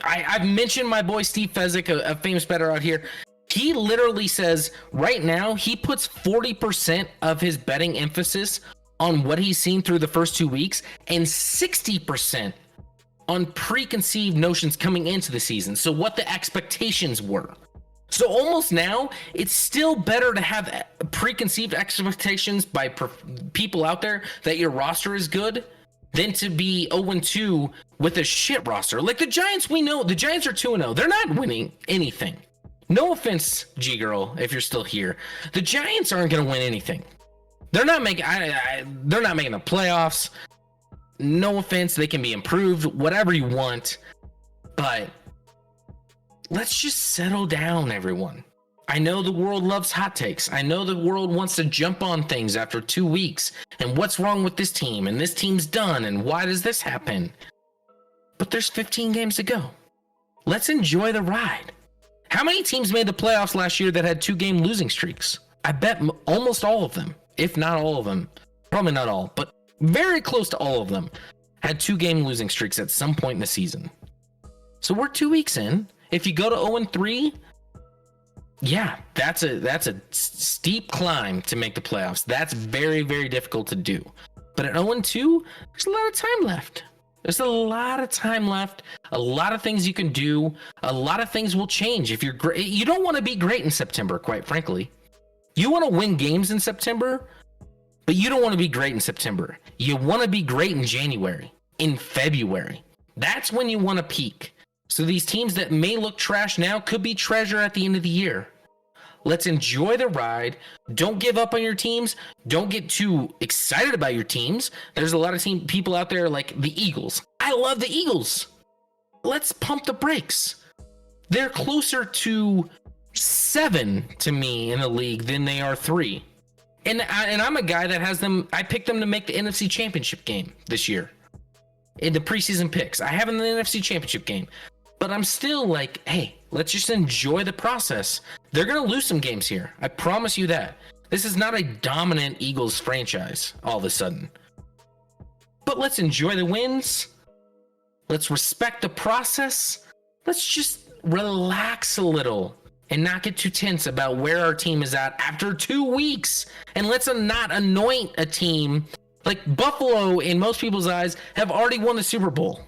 I've mentioned my boy Steve Fezzik, a famous bettor out here. He literally says right now he puts 40% of his betting emphasis on what he's seen through the first 2 weeks and 60% on preconceived notions coming into the season. So what the expectations were. So almost now, it's still better to have preconceived expectations by people out there that your roster is good than to be 0-2 with a shit roster. Like the Giants, we know the Giants are 2-0. They're not winning anything. No offense, G-Girl, if you're still here. The Giants aren't going to win anything. They're not making they're not making the playoffs. No offense, they can be improved, whatever you want. But let's just settle down, everyone. I know the world loves hot takes. I know the world wants to jump on things after 2 weeks. And what's wrong with this team? And this team's done. And why does this happen? But there's 15 games to go. Let's enjoy the ride. How many teams made the playoffs last year that had 2-game losing streaks? I bet almost all of them, if not all of them. Probably not all, but very close to all of them had 2-game losing streaks at some point in the season. So we're 2 weeks in. If you go to 0-3, yeah, that's a steep climb to make the playoffs. That's very, very difficult to do. But at 0-2, there's a lot of time left. There's a lot of time left. A lot of things you can do. A lot of things will change. If you're great, you don't want to be great in September, quite frankly. You want to win games in September, but you don't want to be great in September. You want to be great in January, in February. That's when you want to peak. So these teams that may look trash now could be treasure at the end of the year. Let's enjoy the ride. Don't give up on your teams. Don't get too excited about your teams. There's a lot of people out there like the Eagles. I love the Eagles. Let's pump the brakes. They're closer to 7 to me in the league than they are 3. And I'm a guy that has them. I picked them to make the NFC Championship game this year in the preseason picks. I have them in the NFC Championship game. But I'm still like, hey, let's just enjoy the process. They're going to lose some games here. I promise you that. This is not a dominant Eagles franchise all of a sudden. But let's enjoy the wins. Let's respect the process. Let's just relax a little and not get too tense about where our team is at after 2 weeks. And let's not anoint a team like Buffalo, in most people's eyes, have already won the Super Bowl.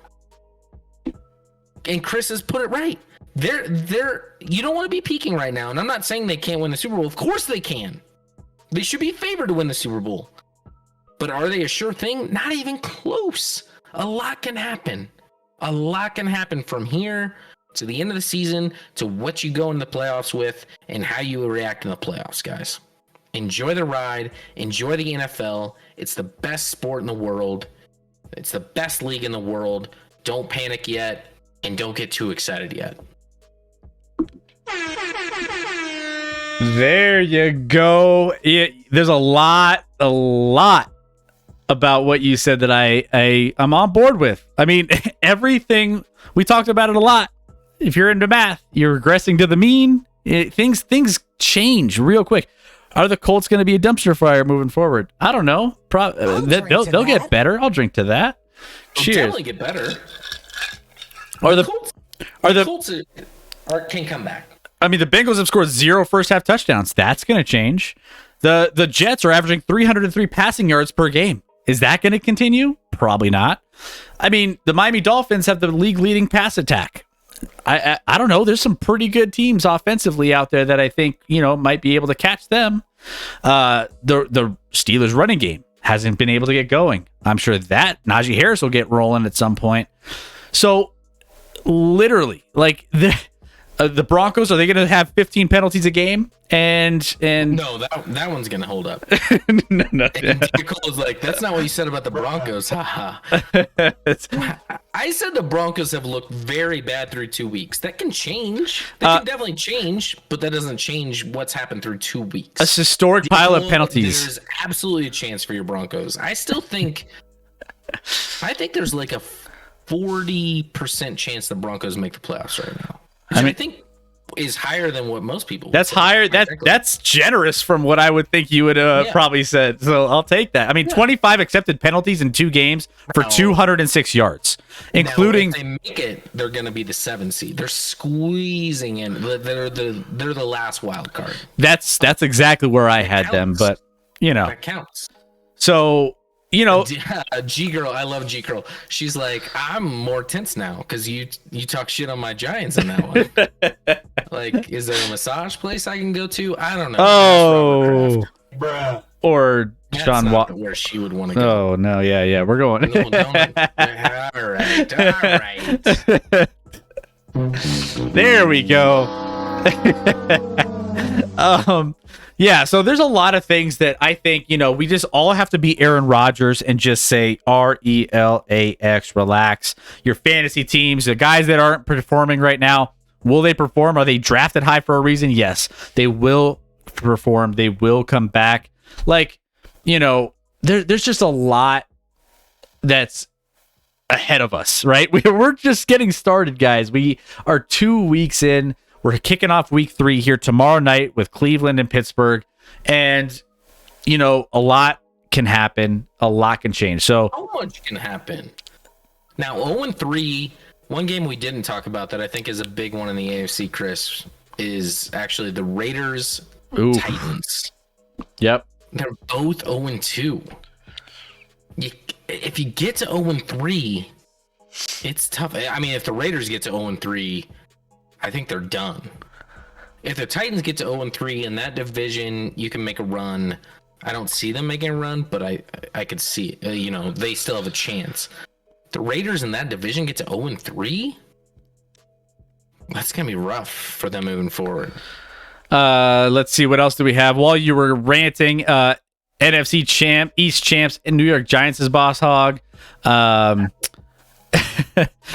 And Chris has put it right. You don't want to be peaking right now. And I'm not saying they can't win the Super Bowl. Of course they can. They should be favored to win the Super Bowl. But are they a sure thing? Not even close. A lot can happen. A lot can happen from here to the end of the season to what you go in the playoffs with and how you react in the playoffs, guys. Enjoy the ride. Enjoy the NFL. It's the best sport in the world. It's the best league in the world. Don't panic yet. And don't get too excited yet. There you go. There's a lot about what you said that I'm on board with. I mean, everything, we talked about it a lot. If you're into math, you're regressing to the mean. Things change real quick. Are the Colts going to be a dumpster fire moving forward? I don't know. They'll get better. I'll drink to that. Cheers. They'll definitely get better. The Colts can come back. I mean, the Bengals have scored 0 first half touchdowns. That's going to change. The Jets are averaging 303 passing yards per game. Is that going to continue? Probably not. I mean, the Miami Dolphins have the league leading pass attack. I don't know. There's some pretty good teams offensively out there that I think, might be able to catch them. The Steelers running game hasn't been able to get going. I'm sure that Najee Harris will get rolling at some point. So literally, like the Broncos, are they going to have 15 penalties a game? And no, that one's going to hold up. no. And Cole was like, that's not what you said about the Broncos. Haha. I said the Broncos have looked very bad through 2 weeks. That can change. That can definitely change, but that doesn't change what's happened through 2 weeks. A historic pile of penalties. There's absolutely a chance for your Broncos. I think there's like a 40% chance the Broncos make the playoffs right now. I think is higher than what most people. That's higher. That's generous from what I would think you would probably said. So I'll take that. I mean, 25 accepted penalties in 2 games for 206 yards, including. Now, if they make it, they're going to be the 7 seed. They're squeezing in. They're the last wild card. That's exactly where I had them, but that counts. So. G girl, I love G girl. She's like, I'm more tense now because you talk shit on my Giants in that one. Like, is there a massage place I can go to? I don't know. Oh, Bruh. Or That's Sean not where she would want to go. Oh no, yeah, we're going. No, don't. All right. There we go. Yeah, so there's a lot of things that I think, we just all have to be Aaron Rodgers and just say RELAX, relax. Your fantasy teams, the guys that aren't performing right now, will they perform? Are they drafted high for a reason? Yes, they will perform. They will come back. Like, there's just a lot that's ahead of us, right? We're just getting started, guys. We are 2 weeks in. We're kicking off week 3 here tomorrow night with Cleveland and Pittsburgh. And, a lot can happen. A lot can change. So how much can happen? Now, 0-3, one game we didn't talk about that I think is a big one in the AFC, Chris, is actually the Raiders Titans. Yep. They're both 0-2. If you get to 0-3, it's tough. I mean, if the Raiders get to 0-3, I think they're done. If the Titans get to 0-3 in that division, you can make a run. I don't see them making a run, but I could see it. They still have a chance. The Raiders in that division get to 0-3? That's going to be rough for them moving forward. Let's see. What else do we have? While you were ranting, NFC East champs, and New York Giants is Boss Hog. I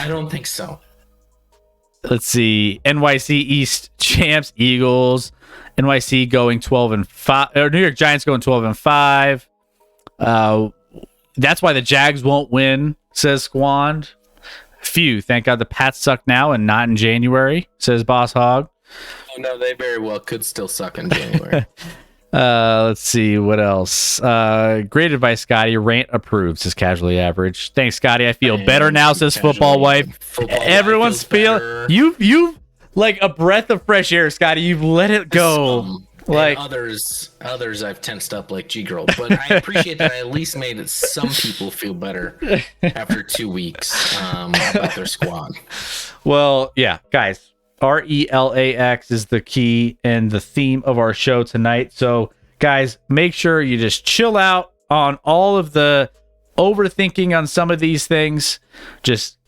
don't think so. Let's see. NYC East champs, Eagles. NYC going 12-5, or New York Giants going 12-5. That's why the Jags won't win, says Squand. Phew, thank God the Pats suck now and not in January, says Boss Hog. Oh, no, they very well could still suck in January. Let's see what else. Great advice, Scotty. Rant approved, says Casually Average. Thanks, Scotty. I feel better now, says Football Wife. Everyone's feeling you like a breath of fresh air, Scotty. You've let it go. Like others I've tensed up like G Girl, but I appreciate that I at least made it some people feel better after 2 weeks about their squad. Well, yeah, guys. RELAX is the key and the theme of our show tonight. So, guys, make sure you just chill out on all of the overthinking on some of these things. Just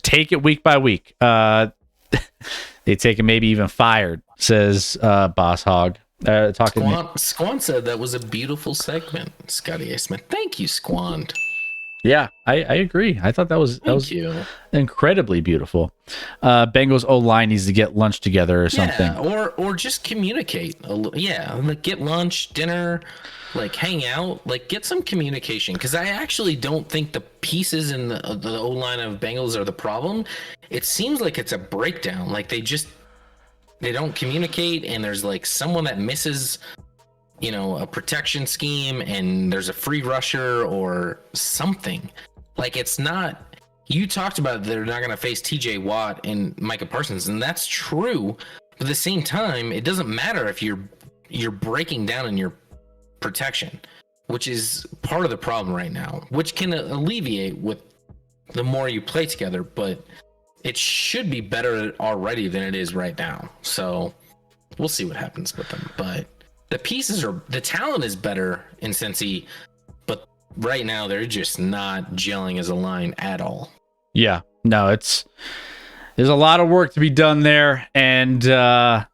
take it week by week. They take it maybe even fired, says Boss Hog. Squand said that was a beautiful segment, Scotty A. Smith. Thank you, Squand. Yeah, I agree. I thought that was incredibly beautiful. Bengals O-line needs to get lunch together or something. Yeah, or just communicate. Like get lunch, dinner, like hang out, like get some communication. Because I actually don't think the pieces in the O-line of Bengals are the problem. It seems like it's a breakdown. Like they don't communicate, and there's like someone that misses a protection scheme, and there's a free rusher or something. Like it's not. You talked about they're not going to face TJ Watt and Micah Parsons, and that's true. But at the same time, it doesn't matter if you're breaking down in your protection, which is part of the problem right now, which can alleviate with the more you play together. But it should be better already than it is right now. So we'll see what happens with them. But the talent is better in Cincy, but right now they're just not gelling as a line at all. Yeah, no, there's a lot of work to be done there, and I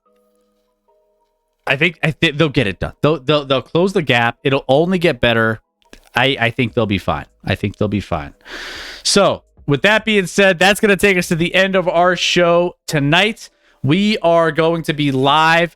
think they'll get it done. They'll close the gap. It'll only get better. I think they'll be fine. So, with that being said, that's going to take us to the end of our show tonight. We are going to be live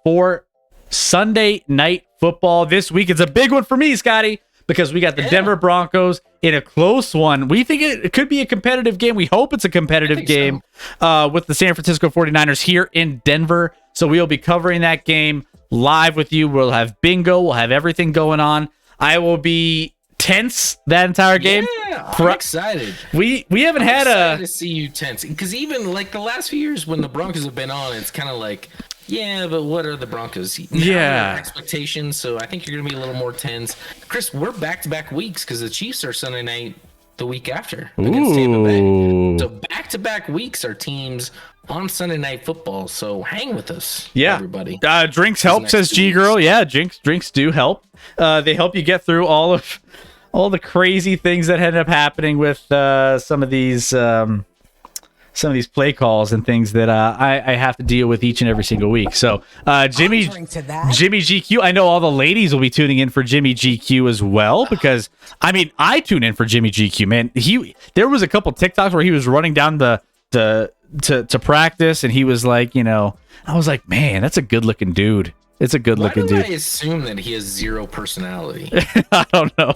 for Sunday Night Football this week. It's a big one for me, Scotty, because we got the Denver Broncos in a close one. We think it could be a competitive game. We hope it's a competitive game with the San Francisco 49ers here in Denver. So we'll be covering that game live with you. We'll have bingo. We'll have everything going on. I will be tense that entire game. Yeah, I'm excited. We haven't had excited to see you tense, because even like the last few years when the Broncos have been on, it's kind of like, yeah, but what are the Broncos? Now expectations. So I think you're gonna be a little more tense. Chris, we're back-to-back weeks because the Chiefs are Sunday night the week after against Tampa Bay. So back-to-back weeks are teams on Sunday Night Football. So hang with us, everybody. Drinks help, says G Girl. Yeah, drinks do help. They help you get through all the crazy things that end up happening with some of these play calls and things that I have to deal with each and every single week. So Jimmy GQ, I know all the ladies will be tuning in for Jimmy GQ as well, because I tune in for Jimmy GQ, man. There was a couple TikToks where he was running down to practice, and he was like, I was like, man, that's a good looking dude. It's a good looking dude. Why do I assume that he has zero personality? I don't know.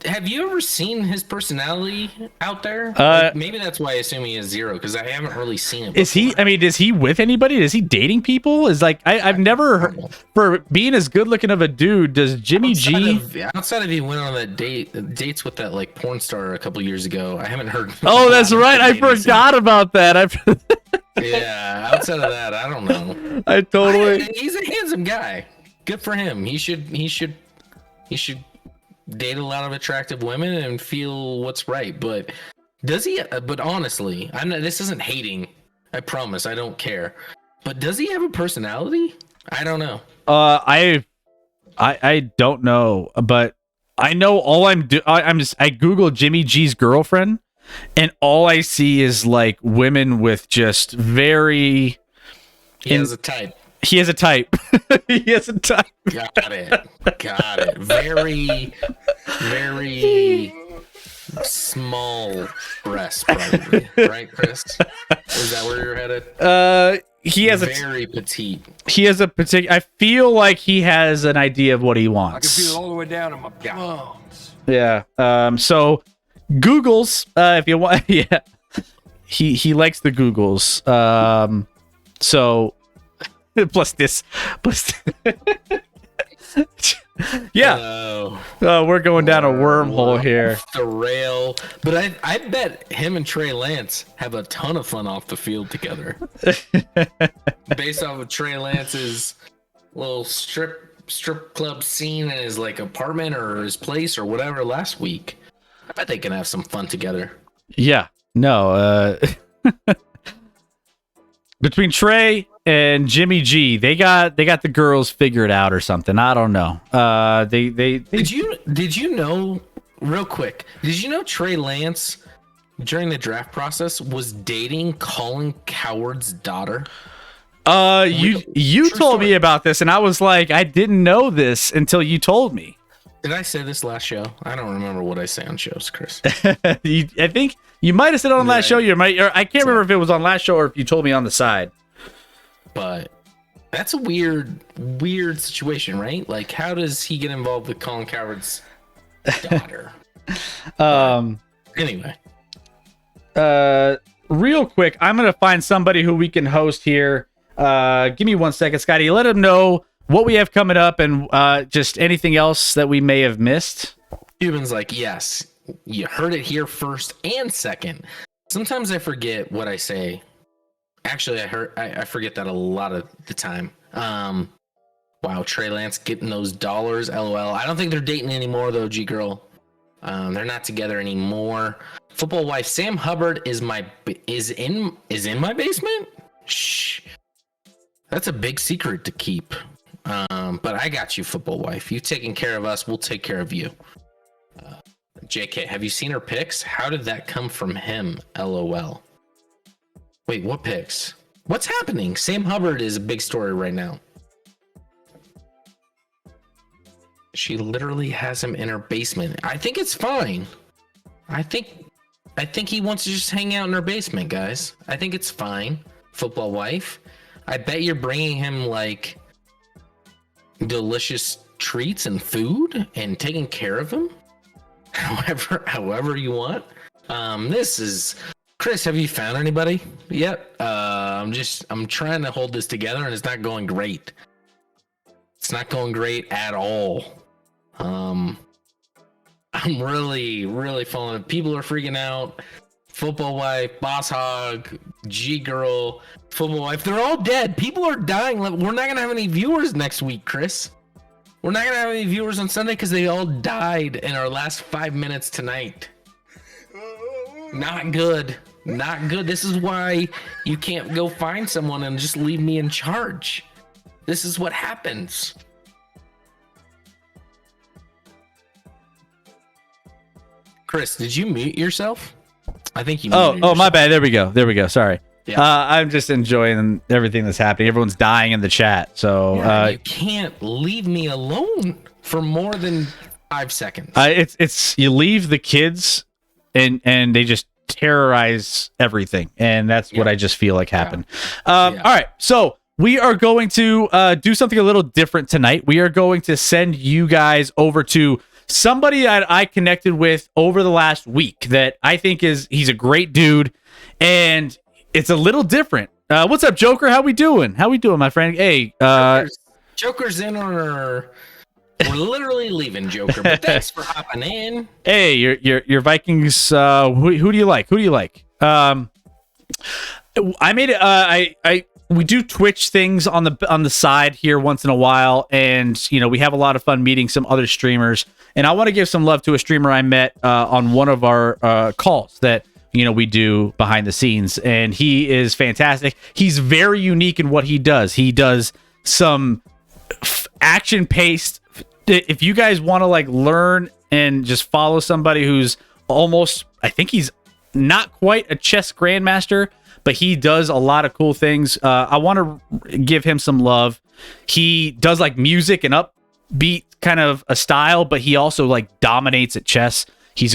Have you ever seen his personality out there? Maybe that's why I assume he has zero, because I haven't really seen it before. Is he with anybody? Is he dating people? I've never heard, for being as good looking of a dude, does Jimmy outside of he went on that dates with that like porn star a couple years ago, I haven't heard. Oh, that's right. I forgot about that. Yeah, outside of that, I don't know. He's a handsome guy. Good for him. He should date a lot of attractive women and feel what's right. But does he? But honestly, this isn't hating. I promise. I don't care. But does he have a personality? I don't know. I don't know, but I know all I Google Jimmy G's girlfriend, and all I see is like women with just very. He has a type. He has a type. Got it. Very, very small breasts, probably. Right, Chris? Is that where you're headed? He has very petite. He has a particular. I feel like he has an idea of what he wants. I can feel it all the way down in my bones. Yeah. So Googles, if you want. Yeah. He likes the Googles. So. Plus this. Yeah. We're going down a wormhole here. Off the rail. But I bet him and Trey Lance have a ton of fun off the field together. Based off of Trey Lance's little strip club scene in his like apartment or his place or whatever last week. I bet they can have some fun together. Yeah. No. Between Trey and Jimmy G, they got the girls figured out or something. I don't know. Did you know, real quick? Did you know Trey Lance during the draft process was dating Colin Cowherd's daughter? You told me about this, and I was like, I didn't know this until you told me. Did I say this last show? I don't remember what I say on shows, Chris. I think you might have said it on last show. I can't remember if it was on last show or if you told me on the side. But that's a weird situation, right? Like, how does he get involved with Colin Cowherd's daughter? Anyway. Real quick, I'm gonna find somebody who we can host here. Give me 1 second, Scotty. Let him know what we have coming up and just anything else that we may have missed. Cuban's like, yes, you heard it here first and second. Sometimes I forget what I say. Actually, I forget that a lot of the time. Wow, Trey Lance getting those dollars, LOL. I don't think they're dating anymore though, G Girl. They're not together anymore. Football wife Sam Hubbard is in my basement. Shh, that's a big secret to keep. But I got you, football wife. You taking care of us, we'll take care of you. JK, have you seen her pics? How did that come from him? LOL. Wait, what pics? What's happening? Sam Hubbard is a big story right now. She literally has him in her basement. I think it's fine. I think he wants to just hang out in her basement, guys. I think it's fine. Football wife. I bet you're bringing him like delicious treats and food and taking care of him. However you want. This is Chris. Have you found anybody yet? I'm trying to hold this together, and it's not going great. It's not going great at all. I'm really falling. People are freaking out. Football wife, boss hog, G girl, football wife. They're all dead. People are dying. We're not gonna have any viewers next week, Chris. We're not gonna have any viewers on Sunday because they all died in our last 5 minutes tonight. Not good. Not good. This is why you can't go find someone and just leave me in charge. This is what happens. Chris, did you mute yourself? I think you muted yourself. My bad. There we go. Sorry. Yeah. I'm just enjoying everything that's happening. Everyone's dying in the chat. So you can't leave me alone for more than 5 seconds. It's you leave the kids and they just terrorize everything. And that's what I just feel like happened. All right. So we are going to do something a little different tonight. We are going to send you guys over to somebody that I connected with over the last week that I think he's a great dude, and it's a little different. What's up, Joker? How we doing, my friend? Hey, Joker's in on our. We're literally leaving, Joker. But thanks for hopping in. Hey, your Vikings. Who do you like? I made it. We do Twitch things on the side here once in a while, and we have a lot of fun meeting some other streamers. And I want to give some love to a streamer I met on one of our calls that we do behind the scenes, and he is fantastic. He's very unique in what he does. He does some action paced. If you guys want to learn and just follow somebody who's almost, I think he's not quite a chess grandmaster, but he does a lot of cool things. I want to give him some love. He does music and upbeat kind of a style, but he also dominates at chess. He's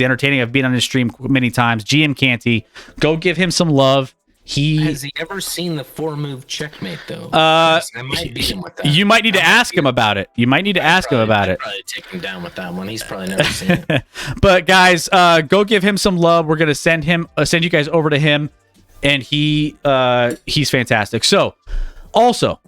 entertaining. I've been on his stream many times. GM Canty, go give him some love. Has he ever seen the 4-move checkmate though? I might beat him with that. You might need to ask him about it. I'd probably take him down with that one. He's probably never seen it. But guys, go give him some love. We're gonna send you guys over to him, and he's fantastic. So, also,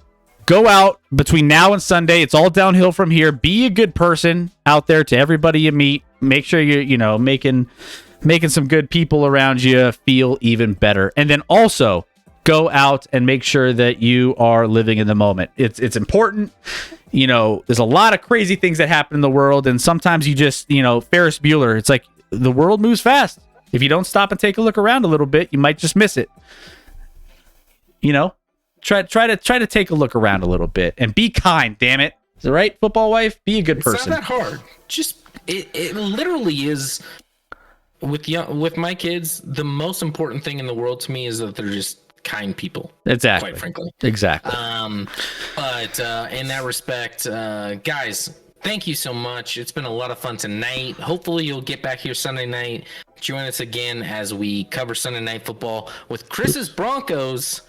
go out between now and Sunday. It's all downhill from here. Be a good person out there to everybody you meet. Make sure you're making some good people around you feel even better. And then also go out and make sure that you are living in the moment. It's important. There's a lot of crazy things that happen in the world, and sometimes you just, Ferris Bueller, it's like the world moves fast. If you don't stop and take a look around a little bit, you might just miss it. Try to take a look around a little bit and be kind, damn it. Is it right, football wife? Be a good person. It's not that hard. Just it literally is. With my kids, the most important thing in the world to me is that they're just kind people. Exactly. Quite frankly. Exactly. But in that respect, guys, thank you so much. It's been a lot of fun tonight. Hopefully you'll get back here Sunday night. Join us again as we cover Sunday Night Football with Chris's Broncos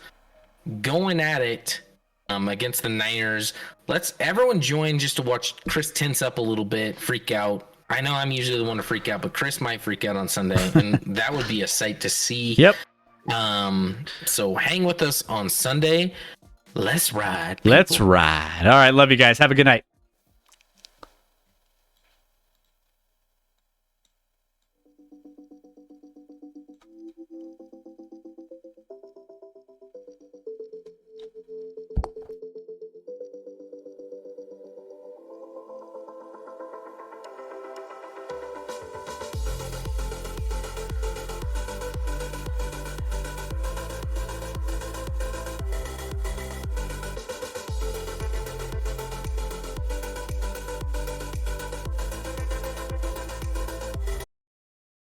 going at it against the Niners. Let's everyone join just to watch Chris tense up a little bit, freak out. I know I'm usually the one to freak out, but Chris might freak out on Sunday, and that would be a sight to see. Yep. So hang with us on Sunday. Let's ride. Let's ride. All right. Love you guys. Have a good night.